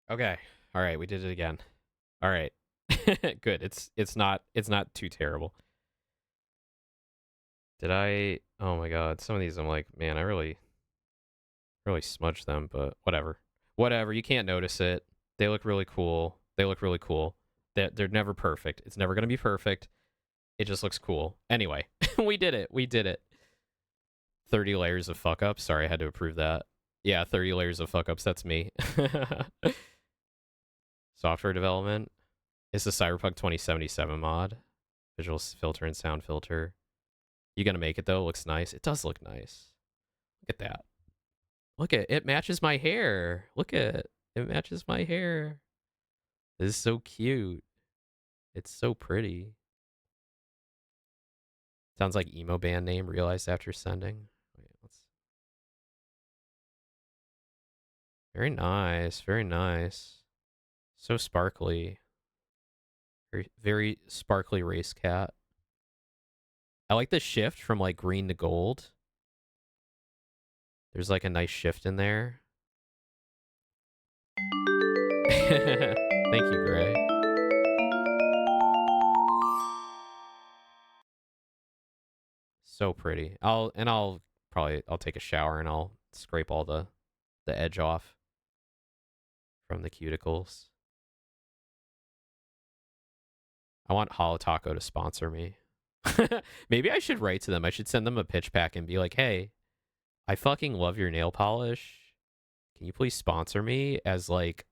Okay. All right, we did it again. All right. Good. It's not too terrible. Did I? Oh my god. Some of these I'm like, man, I really smudged them, but whatever. Whatever. You can't notice it. They look really cool. They look really cool. They're never perfect. It's never going to be perfect. It just looks cool. Anyway, we did it. We did it. 30 layers of fuck ups. Sorry, I had to approve that. Yeah, 30 layers of fuck ups. That's me. Software development. It's the Cyberpunk 2077 mod. Visual filter and sound filter. You gonna make it though? It looks nice. It does look nice. Look at that. Look at it. Matches my hair. Look at it. It matches my hair. This is so cute. It's so pretty. Sounds like emo band name. Realized after sending. Wait, let's. Very nice. Very nice. So sparkly. Very sparkly race cat. I like the shift from like green to gold. There's like a nice shift in there. Thank you, Gray. So pretty. I'll take a shower and I'll scrape all the edge off from the cuticles. I want Holo Taco to sponsor me. Maybe I should write to them. I should send them a pitch pack and be like, "Hey, I fucking love your nail polish. Can you please sponsor me as like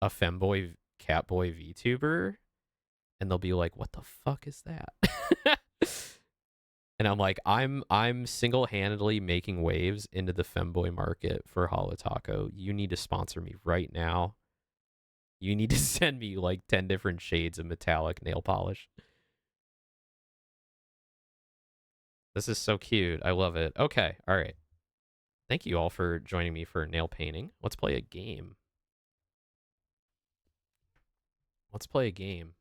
a femboy catboy VTuber?" And they'll be like, "What the fuck is that?" And I'm like, I'm single-handedly making waves into the femboy market for Holo Taco. You need to sponsor me right now. You need to send me like 10 different shades of metallic nail polish. This is so cute. I love it. Okay, all right. Thank you all for joining me for nail painting. Let's play a game. Let's play a game.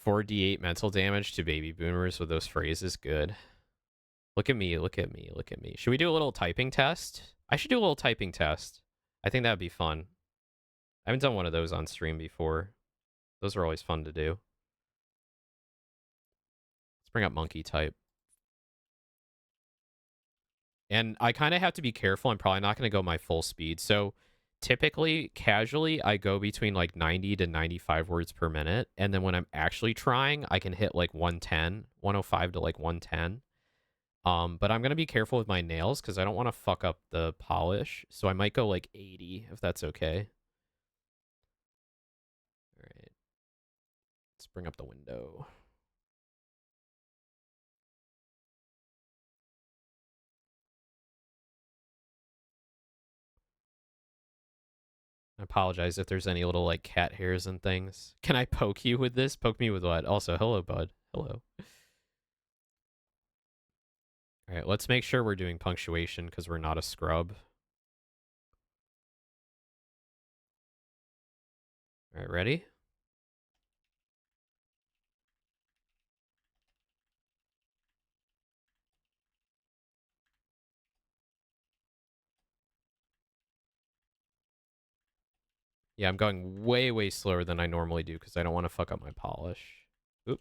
4d8 mental damage to baby boomers with those phrases. Good. Look at me, look at me, look at me. Should we do a little typing test? I should do a little typing test. I think that'd be fun. I haven't done one of those on stream before. Those are always fun to do. Let's bring up monkey type. And I kind of have to be careful. I'm probably not going to go my full speed. So typically, casually, I go between like 90 to 95 words per minute. And then when I'm actually trying, I can hit like 110, 105 to like 110. But I'm going to be careful with my nails because I don't want to fuck up the polish. So I might go like 80 if that's okay. All right. Let's bring up the window. I apologize if there's any little like cat hairs and things. Can I poke you with this? Poke me with what? Also, hello, bud. Hello. All right, let's make sure we're doing punctuation because we're not a scrub. All right, ready? Yeah, I'm going way, way slower than I normally do because I don't want to fuck up my polish. Oop.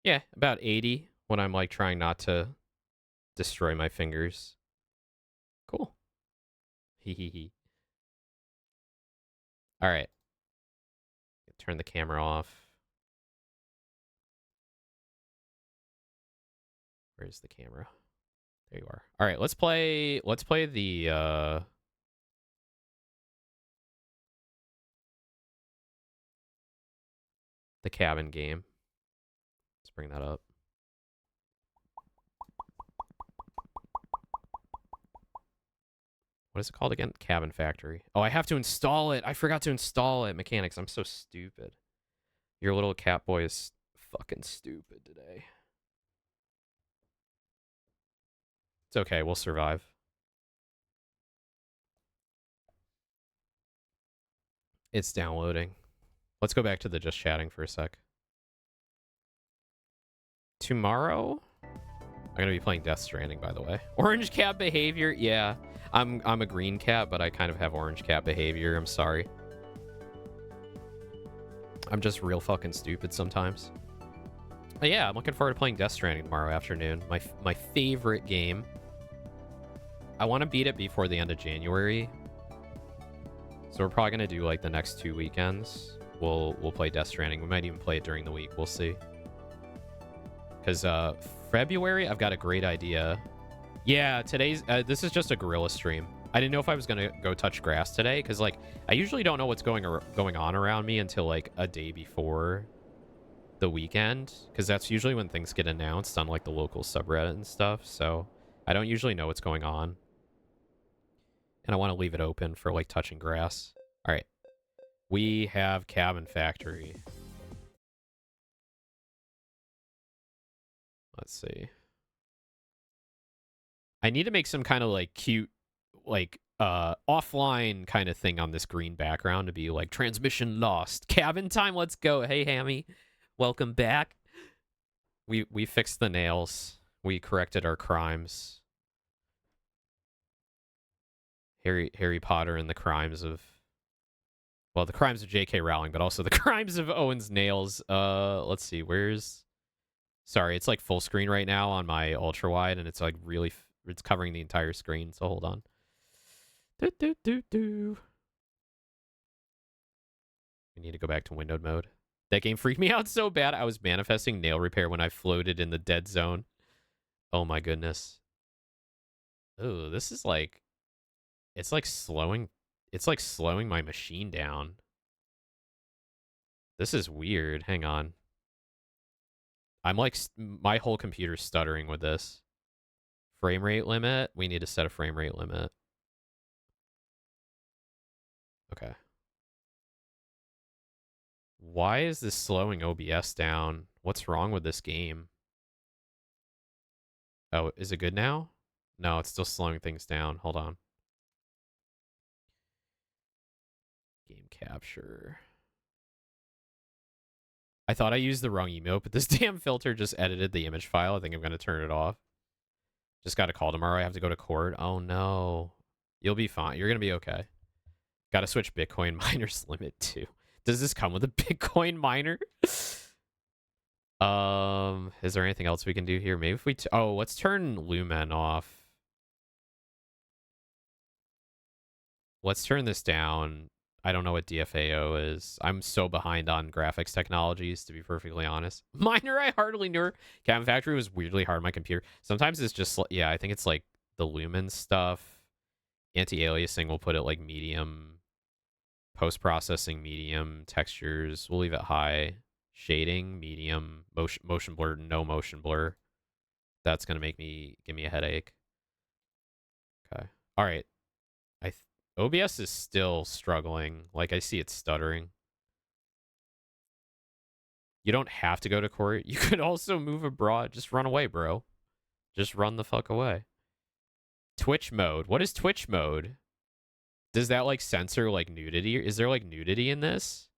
Yeah, about 80 when I'm like trying not to destroy my fingers. Cool. Hee hee hee. All right. Turn the camera off. Where's the camera? There you are. All right, let's play the cabin game. Let's bring that up. What is it called again? Cabin Factory. Oh, I have to install it. I forgot to install it. Mechanics, I'm so stupid. Your little cat boy is fucking stupid today. It's okay. We'll survive. It's downloading. Let's go back to the just chatting for a sec. Tomorrow, I'm gonna be playing Death Stranding, by the way. Orange cat behavior, yeah. I'm a green cat, but I kind of have orange cat behavior. I'm sorry. I'm just real fucking stupid sometimes. But yeah, I'm looking forward to playing Death Stranding tomorrow afternoon. My favorite game. I want to beat it before the end of January. So we're probably gonna do like the next 2 weekends. We'll play Death Stranding. We might even play it during the week. We'll see. Because February, I've got a great idea. Yeah, today's this is just a guerilla stream. I didn't know if I was gonna go touch grass today, because like I usually don't know what's going on around me until like a day before the weekend, because that's usually when things get announced on like the local subreddit and stuff. So I don't usually know what's going on, and I want to leave it open for like touching grass. All right, we have Cabin Factory. Let's see. I need to make some kind of like cute, like offline kind of thing on this green background to be like transmission lost, cabin time, let's go. Hey Hammy, welcome back. We fixed the nails. We corrected our crimes. Harry Potter and the crimes of, well, the crimes of J.K. Rowling, but also the crimes of Owen's nails. Let's see, where's, sorry, it's like full screen right now on my ultra wide, and it's like really, it's covering the entire screen, so hold on. We need to go back to windowed mode. That game freaked me out so bad. I was manifesting nail repair when I floated in the dead zone. Oh my goodness. Oh, this is like, it's like slowing my machine down. This is weird. Hang on. I'm like, my whole computer's stuttering with this. Frame rate limit. We need to set a frame rate limit. Okay. Why is this slowing OBS down? What's wrong with this game? Oh, is it good now? No, it's still slowing things down. Hold on. Game capture. I thought I used the wrong emote, but this damn filter just edited the image file. I think I'm going to turn it off. Just got a call tomorrow. I have to go to court. Oh, no. You'll be fine. You're going to be okay. Got to switch Bitcoin miners limit too. Does this come with a Bitcoin miner? Is there anything else we can do here? Maybe if we... oh, let's turn Lumen off. Let's turn this down. I don't know what DFAO is. I'm so behind on graphics technologies, to be perfectly honest. Miner, I hardly knew. Cabin Factory was weirdly hard on my computer. Sometimes it's just... yeah, I think it's like the Lumen stuff. Anti-aliasing will put it like medium... Post-processing, medium. Textures, we'll leave it high. Shading, medium. Motion blur, no motion blur. That's going to give me a headache. Okay. All right. OBS is still struggling. Like, I see it stuttering. You don't have to go to court. You could also move abroad. Just run away, bro. Just run the fuck away. Twitch mode. What is Twitch mode? Does that, like, censor, like, nudity? Is there, like, nudity in this?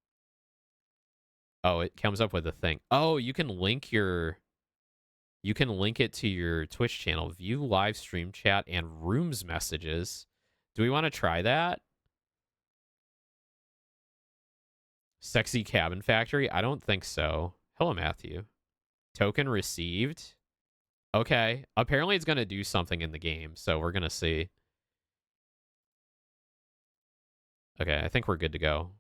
Oh, it comes up with a thing. Oh, you can link your... You can link it to your Twitch channel. View live stream chat and rooms messages. Do we want to try that? Sexy Cabin Factory? I don't think so. Hello, Matthew. Token received? Okay. Apparently it's going to do something in the game, so we're going to see. Okay, I think we're good to go.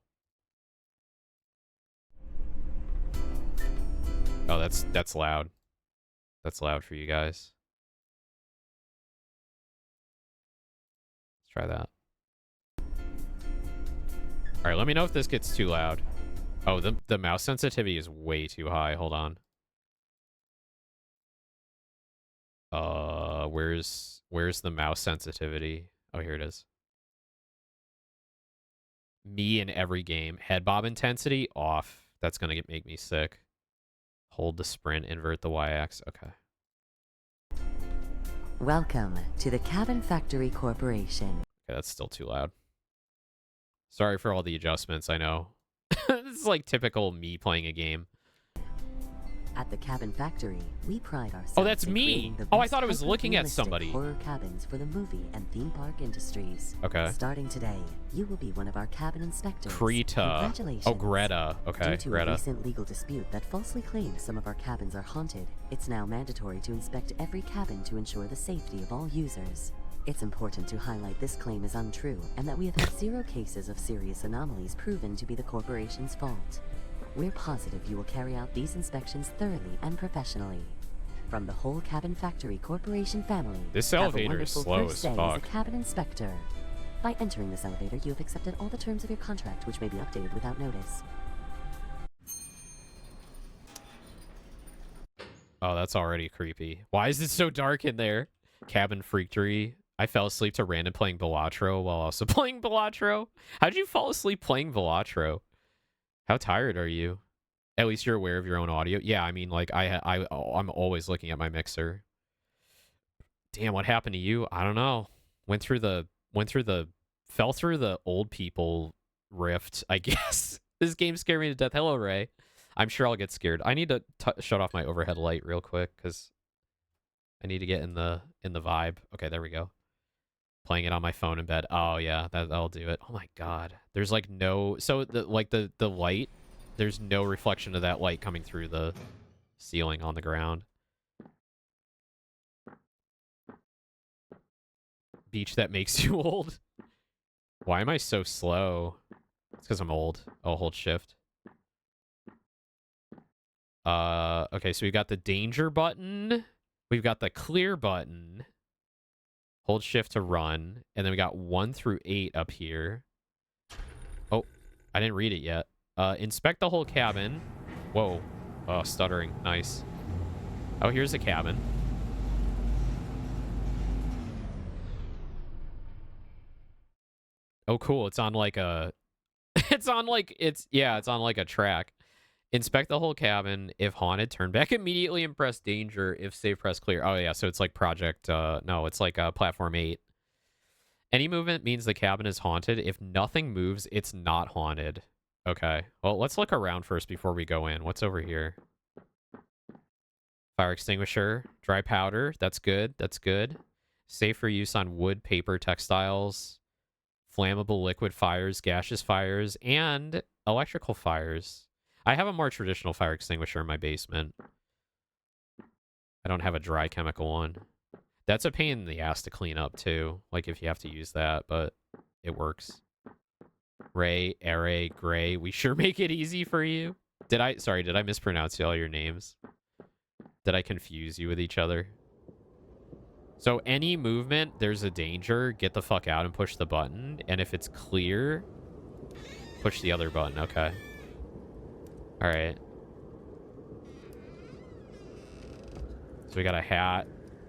Oh, that's loud. That's loud for you guys. Let's try that. All right, let me know if this gets too loud. Oh, the mouse sensitivity is way too high. Hold on. Where's the mouse sensitivity? Oh, here it is. Me in every game. Head bob intensity off. That's gonna make me sick. Hold the sprint, invert the y-axis. Okay. Welcome to the Cabin Factory Corporation. Okay, that's still too loud. Sorry for all the adjustments, I know. This is like typical me playing a game. At the Cabin Factory, we pride ourselves Oh, that's in me! creating the Oh, I best thought I was looking at hyper-realistic somebody. horror cabins for the movie and theme park industries. Okay. Starting today, you will be one of our cabin inspectors. Krita. Congratulations. Oh, Greta. Okay, Due to Greta. a recent legal dispute that falsely claims some of our cabins are haunted, it's now mandatory to inspect every cabin to ensure the safety of all users. It's important to highlight this claim is untrue and that we have had 0 cases of serious anomalies proven to be the corporation's fault. We're positive you will carry out these inspections thoroughly and professionally. From the whole Cabin Factory Corporation family, This have a elevator is wonderful slow first as day fuck. as a cabin inspector. By entering this elevator, you have accepted all the terms of your contract, which may be updated without notice. Oh, that's already creepy. Why is it so dark in there? Cabin freakery. I fell asleep to random playing Balatro while also playing Balatro. How'd you fall asleep playing Balatro? How tired are you? At least you're aware of your own audio. Yeah, I mean, like I'm always looking at my mixer. Damn, what happened to you? I don't know. Fell through the old people rift, I guess. This game scared me to death. Hello, Ray. I'm sure I'll get scared. I need to shut off my overhead light real quick because I need to get in the vibe. Okay, there we go. Playing it on my phone in bed. Oh yeah, that'll do it. Oh my god. There's like no the light, there's no reflection of that light coming through the ceiling on the ground. Beach that makes you old. Why am I so slow? It's because I'm old. I'll hold shift. Okay, so we got the danger button. We've got the clear button. Hold shift to run. And then we got 1 through 8 up here. Oh, I didn't read it yet. Inspect the whole cabin. Whoa. Oh, stuttering. Nice. Oh, here's the cabin. Oh, cool. It's on like a... it's on like a track. Inspect the whole cabin. If haunted, turn back immediately and press danger. If safe, press clear. Oh, yeah. So it's like project... no, it's like platform 8. Any movement means the cabin is haunted. If nothing moves, it's not haunted. Okay. Well, let's look around first before we go in. What's over here? Fire extinguisher. Dry powder. That's good. That's good. Safe for use on wood, paper, textiles. Flammable liquid fires, gaseous fires, and electrical fires. I have a more traditional fire extinguisher in my basement. I don't have a dry chemical one. That's a pain in the ass to clean up, too. Like, if you have to use that, but it works. Ray, Ere, Gray. We sure make it easy for you. Did I mispronounce all your names? Did I confuse you with each other? So any movement, there's a danger. Get the fuck out and push the button. And if it's clear, push the other button. Okay. All right. So we got a hat,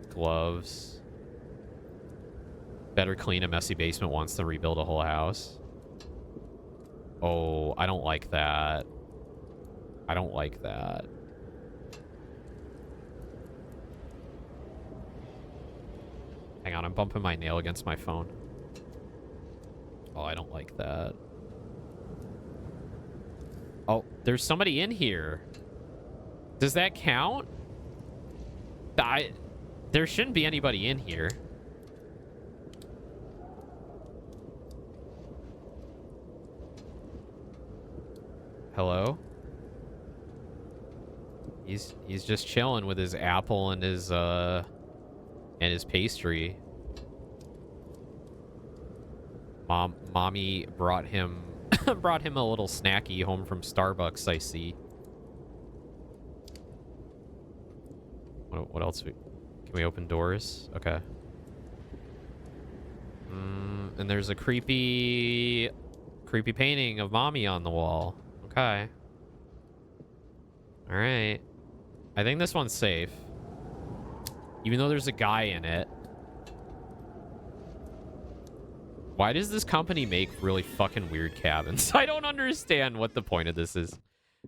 gloves. Better clean a messy basement once than rebuild a whole house. Oh, I don't like that. I don't like that. Hang on, I'm bumping my nail against my phone. Oh, I don't like that. Oh, there's somebody in here. Does that count? There shouldn't be anybody in here. Hello? He's just chilling with his apple and his pastry. Mommy brought him brought him a little snacky home from Starbucks, I see. What else? Can we open doors? Okay. And there's a creepy painting of Mommy on the wall. Okay. All right. I think this one's safe. Even though there's a guy in it. Why does this company make really fucking weird cabins? I don't understand what the point of this is.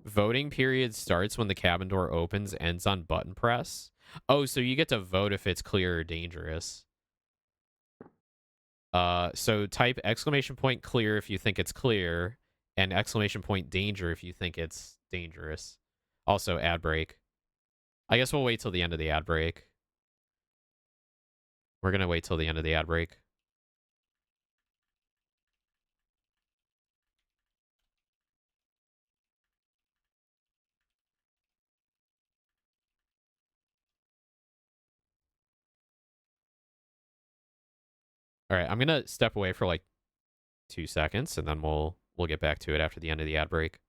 Voting period starts when the cabin door opens, ends on button press. Oh, so you get to vote if it's clear or dangerous. So type exclamation point clear if you think it's clear, and exclamation point danger if you think it's dangerous. Also, ad break. I guess we'll wait till the end of the ad break. We're gonna wait till the end of the ad break. All right, I'm gonna step away for like 2 seconds, and then we'll get back to it after the end of the ad break.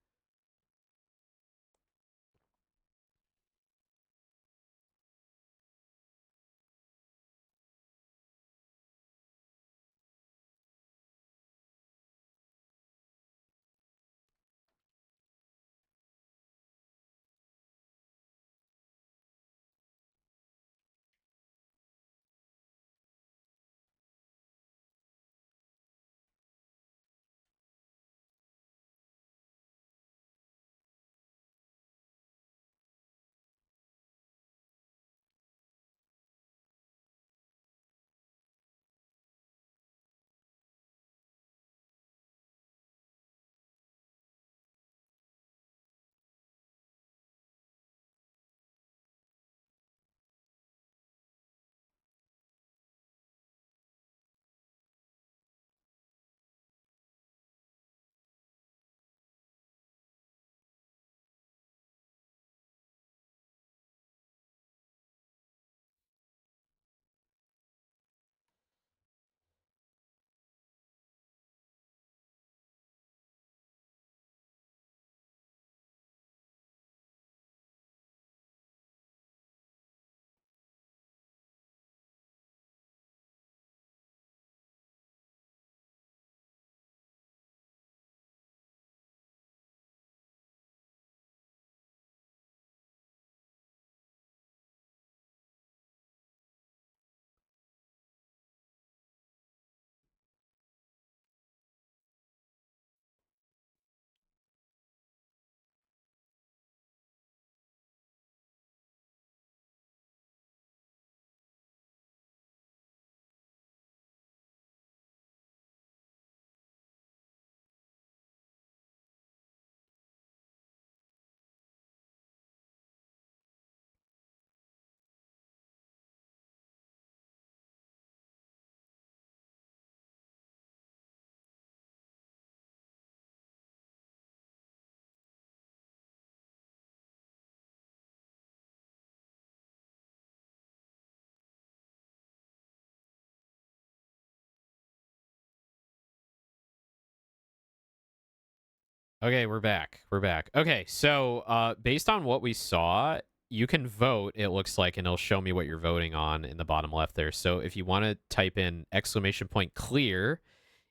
Okay, we're back. We're back. Okay, so based on what we saw, you can vote, it looks like, and it'll show me what you're voting on in the bottom left there. So if you want to type in exclamation point clear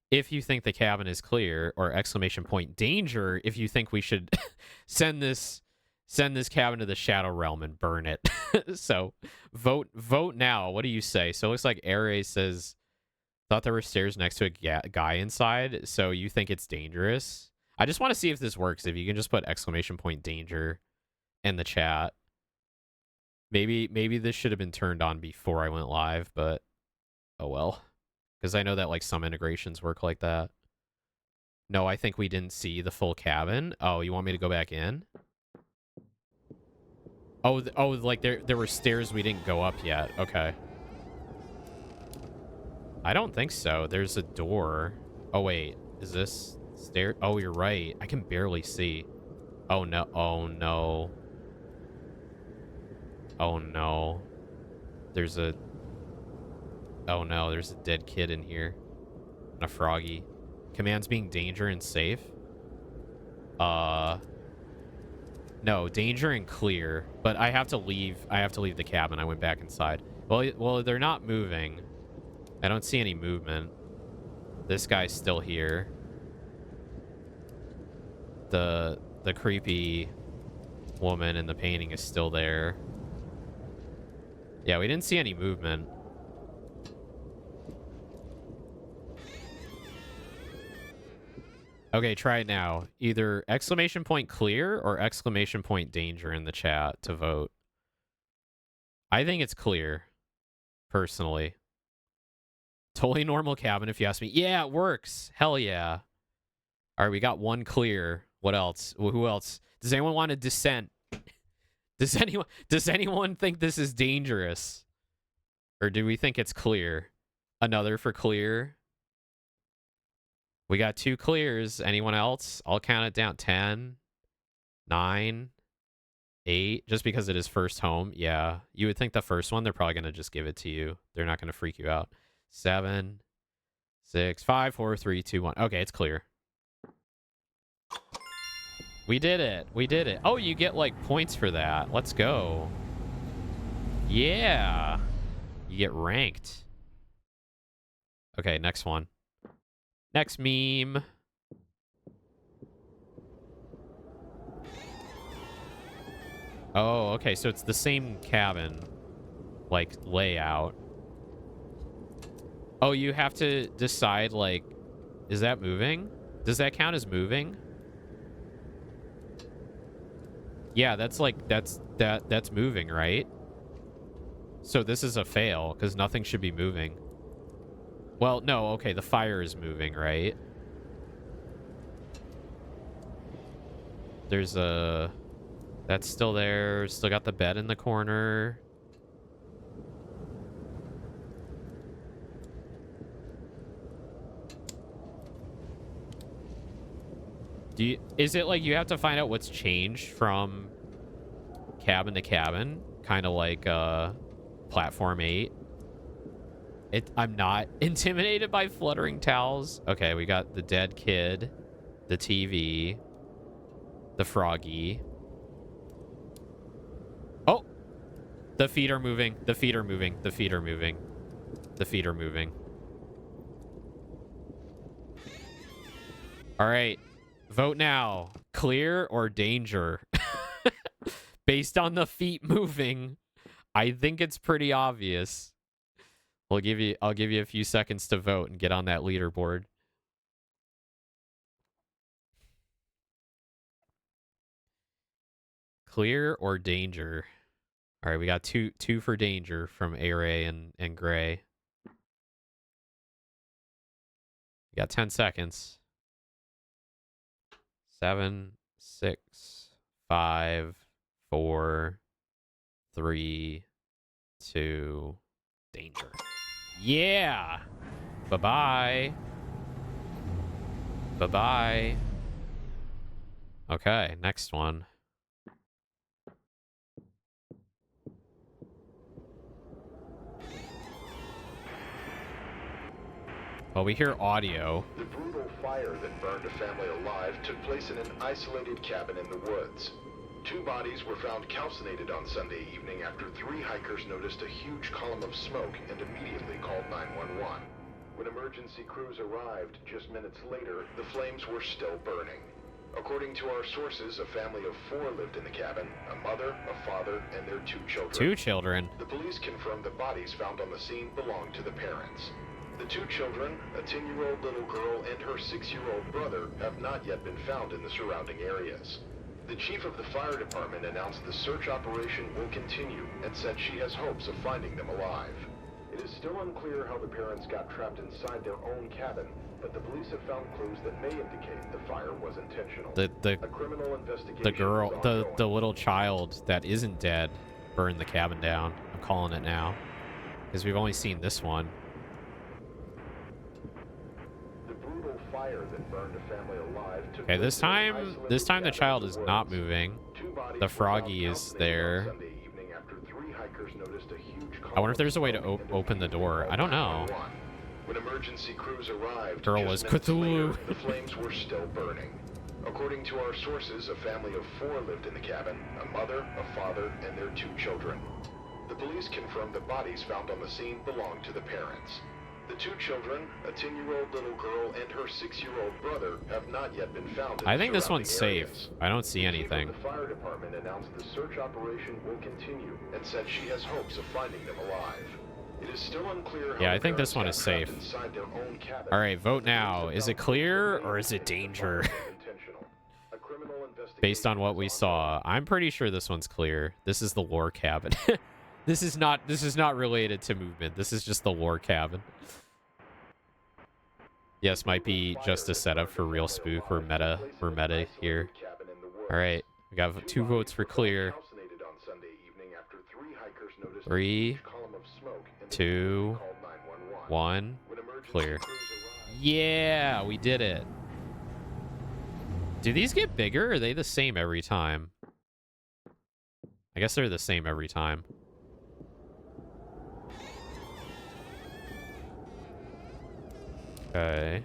if you think the cabin is clear, or exclamation point danger if you think we should send this cabin to the shadow realm and burn it. So vote now. What do you say? So it looks like Ares says thought there were stairs next to a guy inside, so you think it's dangerous. I just want to see if this works. If you can just put exclamation point danger in the chat. Maybe this should have been turned on before I went live, but oh well. Because I know that like some integrations work like that. No, I think we didn't see the full cabin. Oh, you want me to go back in? Oh, like there were stairs we didn't go up yet. Okay. I don't think so. There's a door. Oh wait, is this stair? Oh, you're right. I can barely see. Oh no. Oh no. Oh no. There's a... Oh no, there's a dead kid in here. And a froggy. Commands being danger and safe. No, danger and clear. But I have to leave. I have to leave the cabin. I went back inside. Well, they're not moving. I don't see any movement. This guy's still here. The creepy woman in the painting is still there. Yeah, we didn't see any movement. Okay, try it now. Either exclamation point clear or exclamation point danger in the chat to vote. I think it's clear, personally. Totally normal cabin, if you ask me. Yeah, it works. Hell yeah. All right, we got one clear. What else? Who else? Does anyone want to descent? Does anyone think this is dangerous? Or do we think it's clear? Another for clear. We got 2 clears. Anyone else? I'll count it down. 10, 9, 8. Just because it is first home. Yeah. You would think the first one, they're probably going to just give it to you. They're not going to freak you out. 7, 6, 5, 4, 3, 2, 1. Okay, it's clear. We did it. We did it. Oh, you get like points for that. Let's go. Yeah. You get ranked. Okay, next one. Next meme. Oh, okay, so it's the same cabin, like, layout. Oh, you have to decide, like, is that moving? Does that count as moving? Yeah, that's like, that's moving, right? So this is a fail, because nothing should be moving. Well, no, okay, the fire is moving, right? There's a... That's still there. Still got the bed in the corner. Is it like you have to find out what's changed from cabin to cabin? Kind of like Platform 8. I'm not intimidated by fluttering towels. Okay, we got the dead kid, the TV, the froggy. Oh! The feet are moving. The feet are moving. The feet are moving. The feet are moving. All right. Vote now. Clear or danger? Based on the feet moving, I think it's pretty obvious. I'll give you a few seconds to vote and get on that leaderboard. Clear or danger? All right, we got two for danger from A-Ray and Gray. We got 10 seconds. 7, 6, 5, 4, 3, 2, danger. Yeah. Bye-bye. Bye-bye. Okay, next one. Well, we hear audio. The brutal fire that burned a family alive took place in an isolated cabin in the woods. 2 bodies were found calcinated on Sunday evening after 3 hikers noticed a huge column of smoke and immediately called 911. When emergency crews arrived just minutes later, the flames were still burning. According to our sources, a family of 4 lived in the cabin, a mother, a father, and their 2 children. 2 children. The police confirmed the bodies found on the scene belonged to the parents. The 2 children, a 10-year-old little girl and her 6-year-old brother, have not yet been found in the surrounding areas. The chief of the fire department announced the search operation will continue and said she has hopes of finding them alive. It is still unclear how the parents got trapped inside their own cabin, but the police have found clues that may indicate the fire was intentional. A criminal investigation the little child that isn't dead burned the cabin down. I'm calling it now, because we've only seen this one. Fire that burned a family alive. Okay, this time the child is not moving. The froggy is there. I wonder if there's a way to open the door. I don't know. When emergency crews arrived, Girl was Cthulhu. The flames were still burning. According to our sources, a family of 4 lived in the cabin, a mother, a father, and their 2 children. The police confirmed the bodies found on the scene belonged to the parents. The 2 children, a 10-year-old little girl and her 6-year-old brother, have not yet been found. I think this one's safe. I don't see anything. The fire department announced the search operation will continue and said she has hopes of finding them alive. It is still unclear. Yeah, I think this one is safe. All right, vote now. Is it clear or is it danger? Based on what we saw, I'm pretty sure this one's clear. This is the lore cabin. This is not related to movement. This is just the lore cabin. Yes, might be just a setup for real spook. We're meta here. All right, we got 2 votes for clear. 3, 2, 1, clear. Yeah, we did it. Do these get bigger, or are they the same every time? I guess they're the same every time. Okay.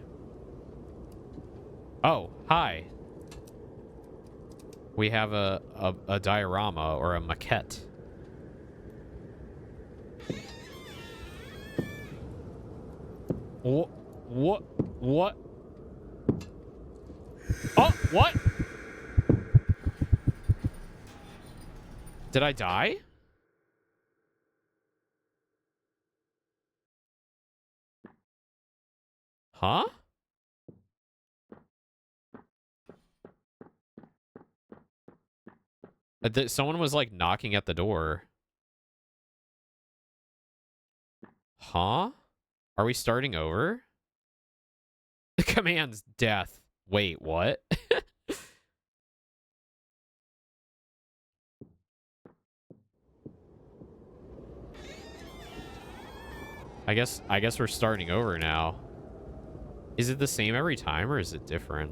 Oh, hi. We have a diorama or a maquette. What? What? Oh, what? Did I die? Huh? Someone was like knocking at the door. Huh? Are we starting over? The command's death. Wait, what? I guess we're starting over now. Is it the same every time, or is it different?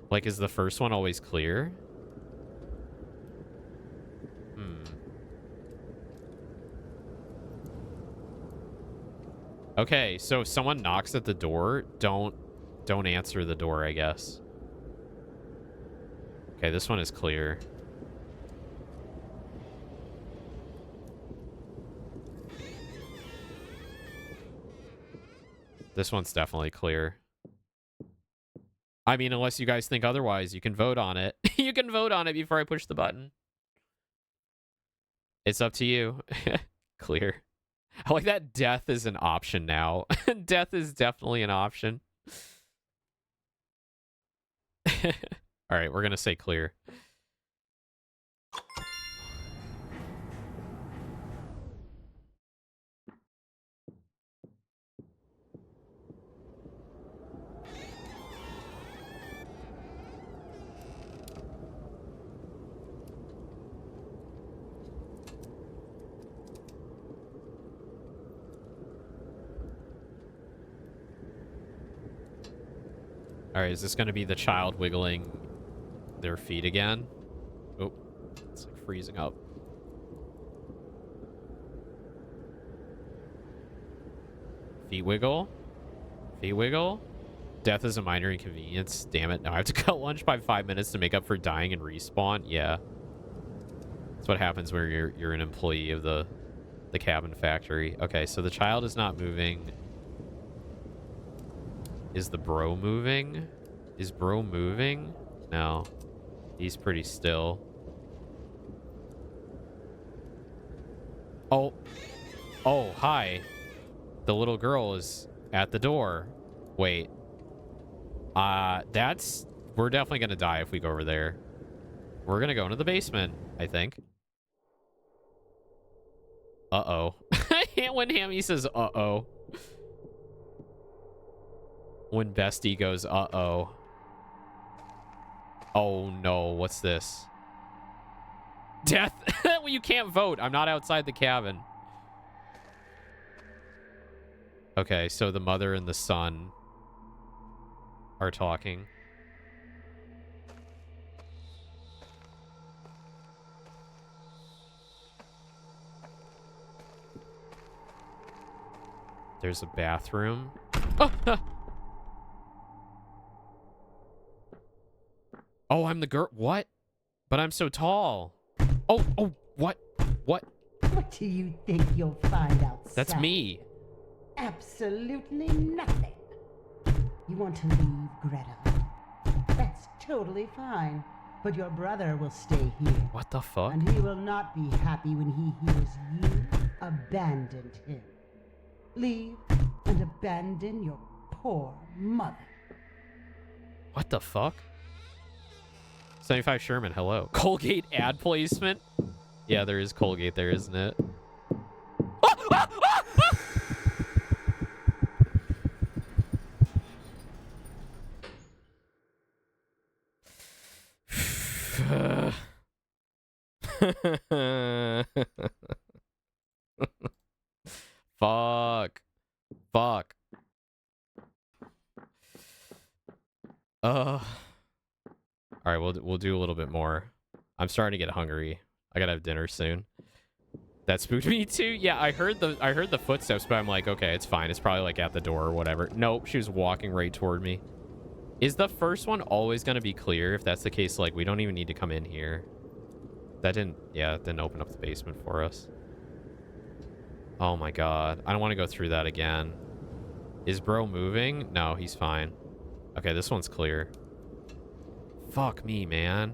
Like, is the first one always clear? Okay, so if someone knocks at the door, don't answer the door, I guess. Okay, this one is clear. This one's definitely clear. I mean, unless you guys think otherwise, you can vote on it. You can vote on it before I push the button. It's up to you. Clear. I like that death is an option now. Death is definitely an option. All right, we're going to say clear. All right, is this going to be the child wiggling their feet again? Oh, it's like freezing up. Feet wiggle? Feet wiggle? Death is a minor inconvenience. Damn it. Now I have to cut lunch by 5 minutes to make up for dying and respawn. Yeah. That's what happens when you're an employee of the cabin factory. Okay, so the child is not moving. Is the bro moving? Is bro moving? No. He's pretty still. Oh. Oh, hi. The little girl is at the door. Wait. We're definitely gonna die if we go over there. We're gonna go into the basement, I think. Uh-oh. When Hammy says uh-oh. When Bestie goes, uh-oh. Oh, no. What's this? Death. Well, you can't vote. I'm not outside the cabin. Okay, so the mother and the son are talking. There's a bathroom. Oh! Oh, I'm the girl. What? But I'm so tall. Oh, what? What? What do you think you'll find outside? That's me. Absolutely nothing. You want to leave, Greta? That's totally fine. But your brother will stay here. What the fuck? And he will not be happy when he hears you abandoned him. Leave and abandon your poor mother. What the fuck? 75 Sherman, hello. Colgate ad placement? Yeah, there is Colgate there, isn't it? Fuck. Fuck. All right, we'll do a little bit more. I'm starting to get hungry. I gotta have dinner soon. That spooked me too. Yeah, I heard the footsteps, but I'm like, okay, it's fine. It's probably like at the door or whatever. Nope, she was walking right toward me. Is the first one always gonna be clear? If that's the case, like we don't even need to come in here. That didn't, yeah, it didn't open up the basement for us. Oh my god, I don't want to go through that again. Is bro moving? No, he's fine. Okay, this one's clear. Fuck me, man.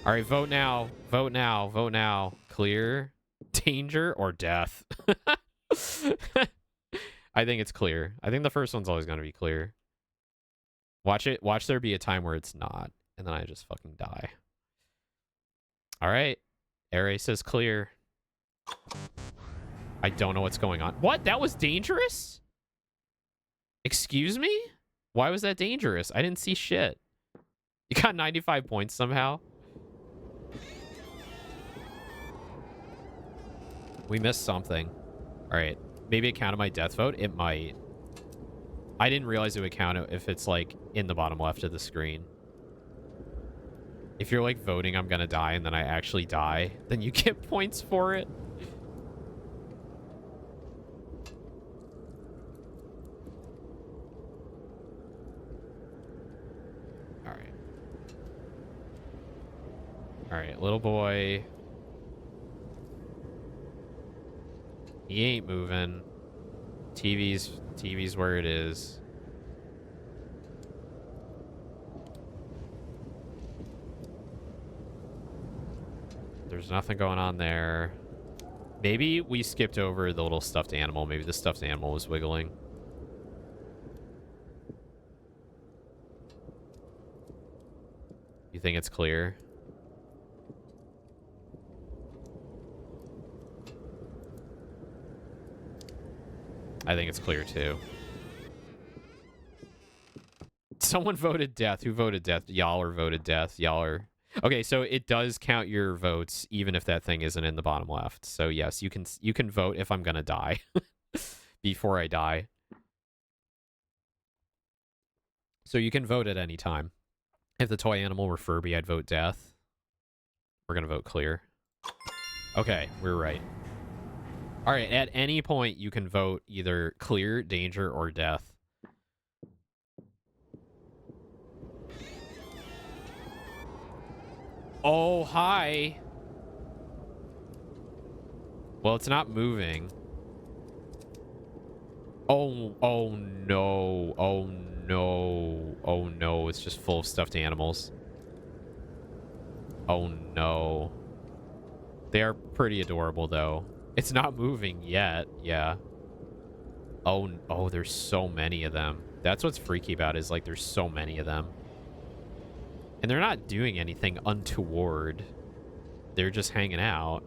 All right, vote now. Vote now. Vote now. Clear, danger, or death? I think it's clear. I think the first one's always going to be clear. Watch it. Watch there be a time where it's not. And then I just fucking die. All right. Air says clear. I don't know what's going on. What? That was dangerous? Excuse me? Why was that dangerous? I didn't see shit. You got 95 points somehow? We missed something. All right. Maybe it counted my death vote. It might. I didn't realize it would count it if it's like in the bottom left of the screen. If you're like voting I'm gonna die and then I actually die, then you get points for it. All right. All right, little boy. He ain't moving. TV's where it is. There's nothing going on there. Maybe we skipped over the little stuffed animal. Maybe the stuffed animal was wiggling. You think it's clear? I think it's clear too. Someone voted death. Who voted death? Y'all are voted death. Y'all are... Okay, so it does count your votes even if that thing isn't in the bottom left. So yes, you can vote if I'm gonna die before I die. So you can vote at any time. If the toy animal were Furby, I'd vote death. We're gonna vote clear. Okay, we're right. All right, at any point you can vote either clear, danger, or death. Oh, hi. Well, it's not moving. Oh no. Oh no. Oh no, it's just full of stuffed animals. Oh no. They are pretty adorable though. It's not moving yet. Yeah. Oh, there's so many of them. That's what's freaky about it, is like there's so many of them. And they're not doing anything untoward. They're just hanging out.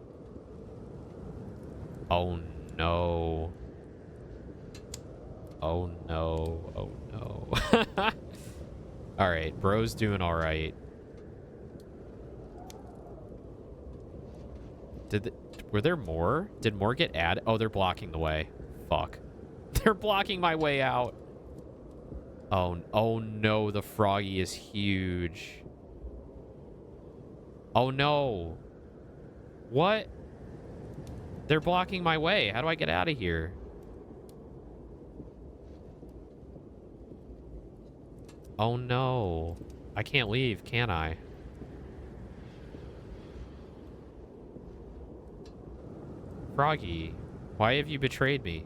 Oh no. Oh no. Oh no. All right, bro's doing all right. Were there more? Did more get added? Oh, they're blocking the way. Fuck. They're blocking my way out. Oh no, the froggy is huge. Oh no. What? They're blocking my way. How do I get out of here? Oh no. I can't leave, can I? Froggy, why have you betrayed me?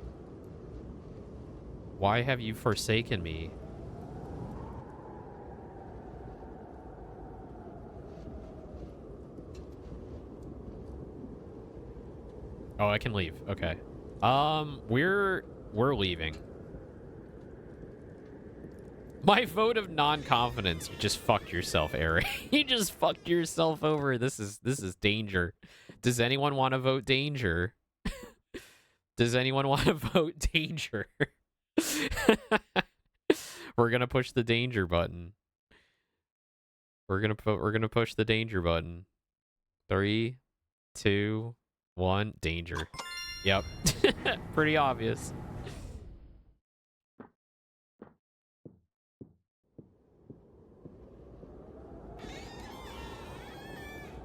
Why have you forsaken me? Oh, I can leave. Okay. We're leaving. My vote of non-confidence. You just fucked yourself, Eric. You just fucked yourself over. This is danger. Does anyone want to vote danger? Does anyone want to vote danger? We're gonna push the danger button. We're gonna push the danger button. 3, 2, 1, danger. Yep. Pretty obvious.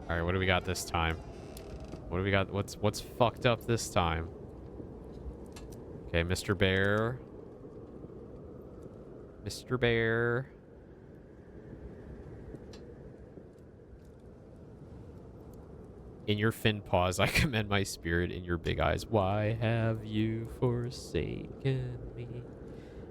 All right, what do we got this time? What do we got? What's fucked up this time? Okay, Mr. Bear. Mr. Bear. In your fin paws, I commend my spirit. In your big eyes, why have you forsaken me?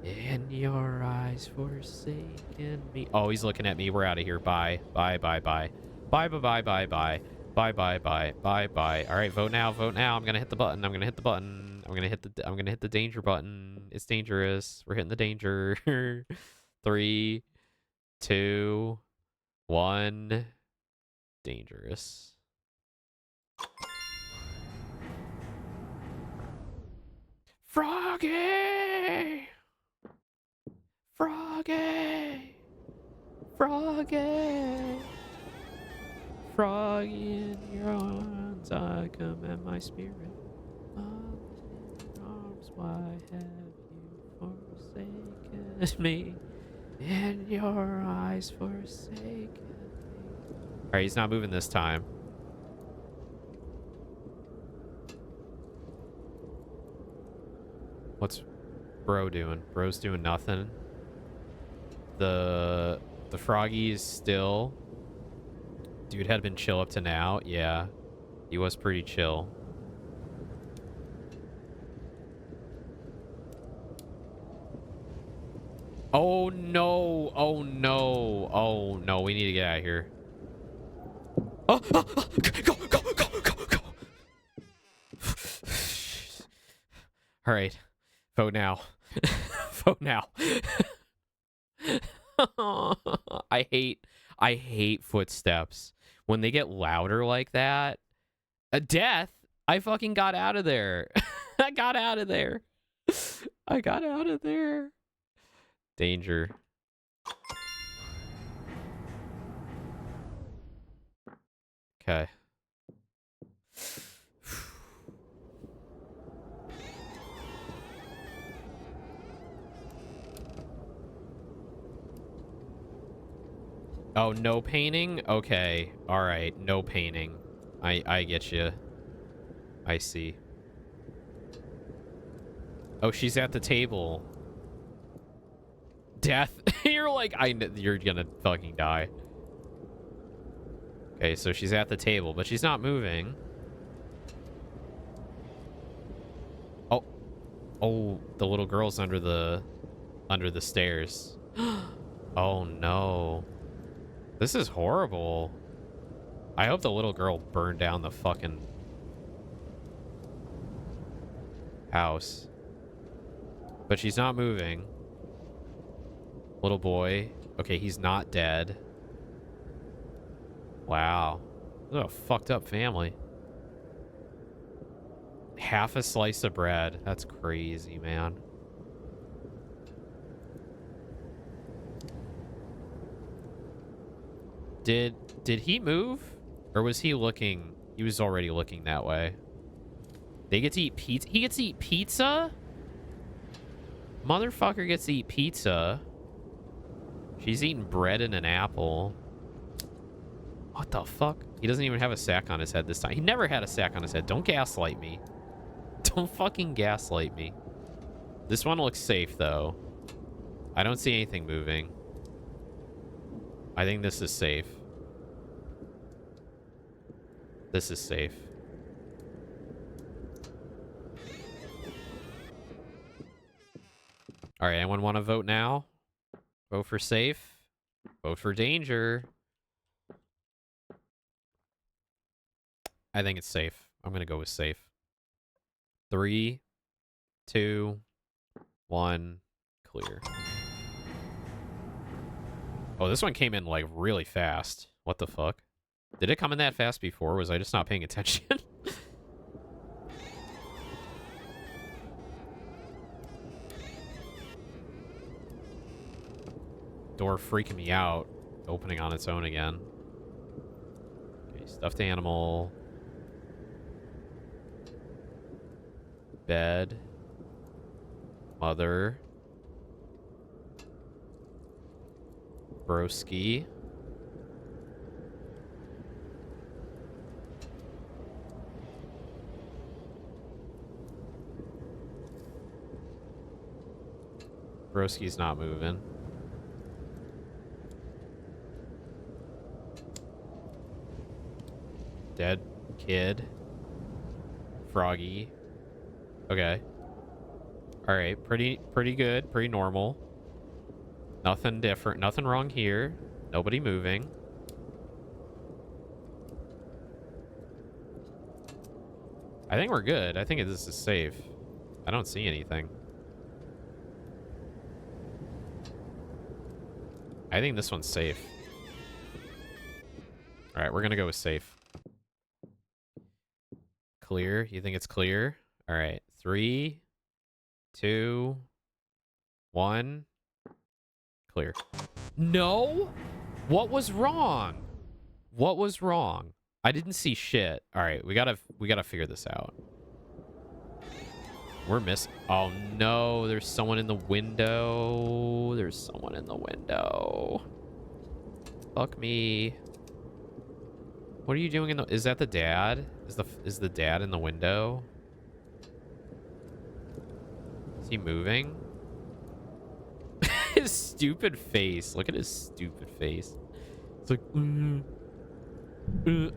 In your eyes, forsaken me. Oh, he's looking at me. We're out of here. Bye. Bye, bye, bye. Bye, bye, bye, bye, bye. Bye, bye, bye, bye, bye. All right, vote now, vote now. I'm gonna hit the button. I'm gonna hit the button. I'm gonna hit the danger button. It's dangerous. We're hitting the danger. 3, 2, 1. Dangerous. Froggy! Froggy! Froggy! Froggy in your arms, I commend my spirit. In your arms, why have you forsaken me? In your eyes, forsaken me. Alright, he's not moving this time. What's bro doing? Bro's doing nothing. The froggy is still. Dude had been chill up to now. Yeah, he was pretty chill. Oh no! Oh no! Oh no! We need to get out of here. Oh! Go! Go! Go! Go! Go! Go! All right, vote now. Vote now. I hate footsteps when they get louder like that. A death. I fucking got out of there. I got out of there. I got out of there. Danger. Okay. Oh, no painting? Okay. All right. No painting. I get you. I see. Oh, she's at the table. Death. You're like, you're gonna fucking die. Okay, so she's at the table, but she's not moving. Oh. Oh, the little girl's under the stairs. Oh no. This is horrible. I hope the little girl burned down the fucking house. But she's not moving. Little boy. Okay, he's not dead. Wow. What a fucked up family. Half a slice of bread. That's crazy, man. Did he move? Or was he looking? He was already looking that way. They get to eat pizza? He gets to eat pizza? Motherfucker gets to eat pizza. She's eating bread and an apple. What the fuck? He doesn't even have a sack on his head this time. He never had a sack on his head. Don't gaslight me. Don't fucking gaslight me. This one looks safe, though. I don't see anything moving. I think this is safe. This is safe. All right, anyone want to vote now? Vote for safe. Vote for danger. I think it's safe. I'm going to go with safe. 3, 2, 1, clear. Oh, this one came in like really fast. What the fuck? Did it come in that fast before? Was I just not paying attention? Door freaking me out. opening on its own again. Okay, stuffed animal. Bed. Mother. Broski. Broski's not moving. Dead kid. Froggy. Okay. All right, pretty good, pretty normal. Nothing different, nothing wrong here. Nobody moving. I think we're good. I think this is safe. I don't see anything. I think this one's safe. All right, we're gonna go with safe. Clear. You think it's clear? All right. 3, 2, 1. Clear. No? What was wrong? What was wrong? I didn't see shit. All right, we gotta figure this out. We're missing. Oh no, there's someone in the window. There's someone in the window. Fuck me. What are you doing in the? Is that the dad? Is the dad in the window? Is he moving? His stupid face. Look at his stupid face. It's like,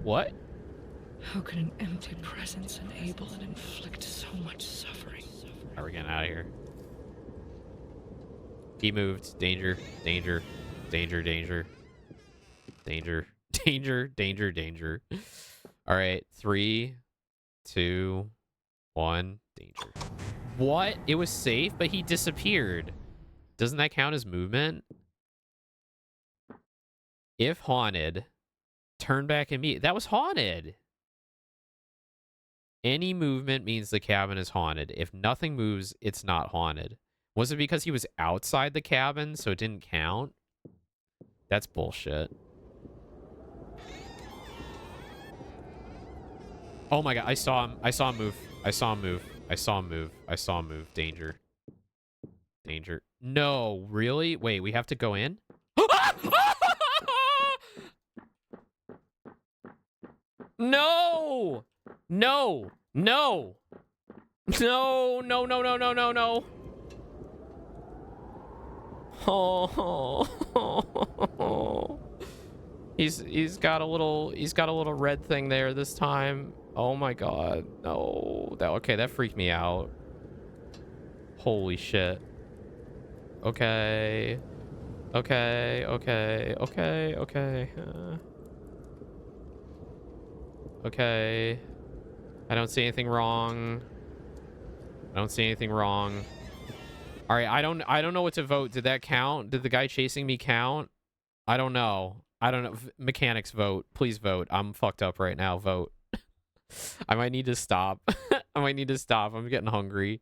what? How can an empty presence enable and inflict so much suffering? How are we getting out of here? He moved. Danger. Danger. Danger. Danger. Danger. Danger. Danger. Danger. All right. 3, 2, 1. Danger. What? It was safe, but he disappeared. Doesn't that count as movement? If haunted, turn back and meet. That was haunted. Any movement means the cabin is haunted. If nothing moves, it's not haunted. Was it because he was outside the cabin, so it didn't count? That's bullshit. Oh my god, I saw him. I saw him move. I saw him move. I saw him move. I saw him move. Danger. Danger. No, really? Wait, we have to go in? No! No! No! No, no, no, no, no, no, no. Oh. He's got a little red thing there this time. Oh my god. No. That freaked me out. Holy shit. Okay. Okay. Okay. Okay. Okay. Okay. I don't see anything wrong. I don't see anything wrong. All right, I don't know what to vote. Did that count? Did the guy chasing me count? I don't know. I don't know. Mechanics, vote. Please vote. I'm fucked up right now. Vote. I might need to stop. I might need to stop. I'm getting hungry.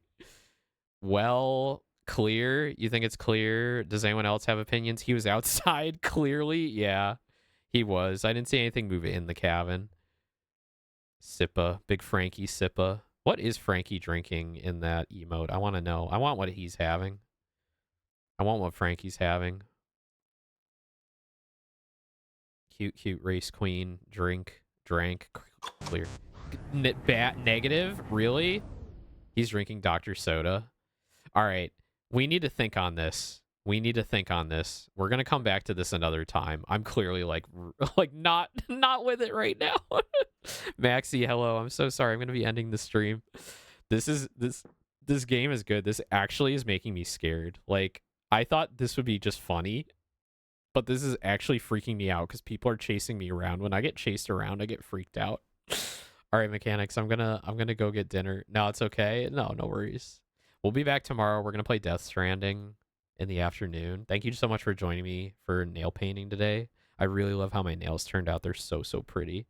Well, clear. You think it's clear? Does anyone else have opinions? He was outside, clearly. Yeah, he was. I didn't see anything move in the cabin. Sippa. Big Frankie Sippa. What is Frankie drinking in that emote? I want to know. I want what he's having. I want what Frankie's having. Cute race queen. Drank. Clear. Negative? Really? He's drinking Dr. Soda. All right. We need to think on this. We're going to come back to this another time. I'm clearly like not with it right now. Maxie, hello. I'm so sorry. I'm going to be ending the stream. This game is good. This actually is making me scared. Like, I thought this would be just funny, but this is actually freaking me out because people are chasing me around. When I get chased around, I get freaked out. All right, mechanics, I'm gonna go get dinner. No, it's okay. No worries. We'll be back tomorrow. We're gonna play Death Stranding in the afternoon. Thank you so much for joining me for nail painting today. I really love how my nails turned out. They're so pretty.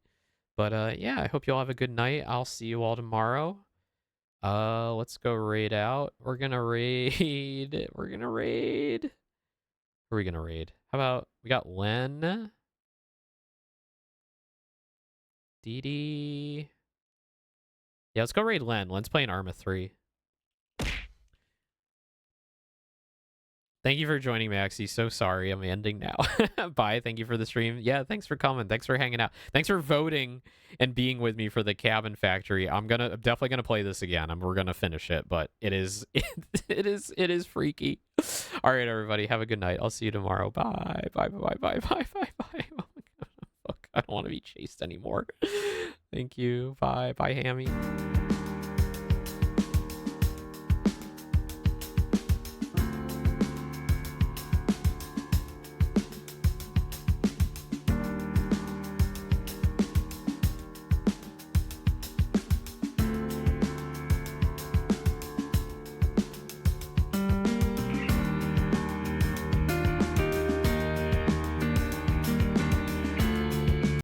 But yeah, I hope you all have a good night. I'll see you all tomorrow. Let's go raid out. We're gonna raid. Who are we gonna raid? How about We got Len. Dee Dee. Yeah, let's go raid Len. Len's playing Arma 3. Thank you for joining, Maxie. So sorry. I'm ending now. Bye. Thank you for the stream. Yeah, thanks for coming. Thanks for hanging out. Thanks for voting and being with me for the Cabin Factory. I'm definitely gonna play this again. We're gonna finish it, but it is freaky. All right, everybody. Have a good night. I'll see you tomorrow. Bye. Bye. Bye. Bye. Bye. Bye. Bye. Oh my god. Fuck. I don't want to be chased anymore. Thank you. Bye. Bye, Hammy.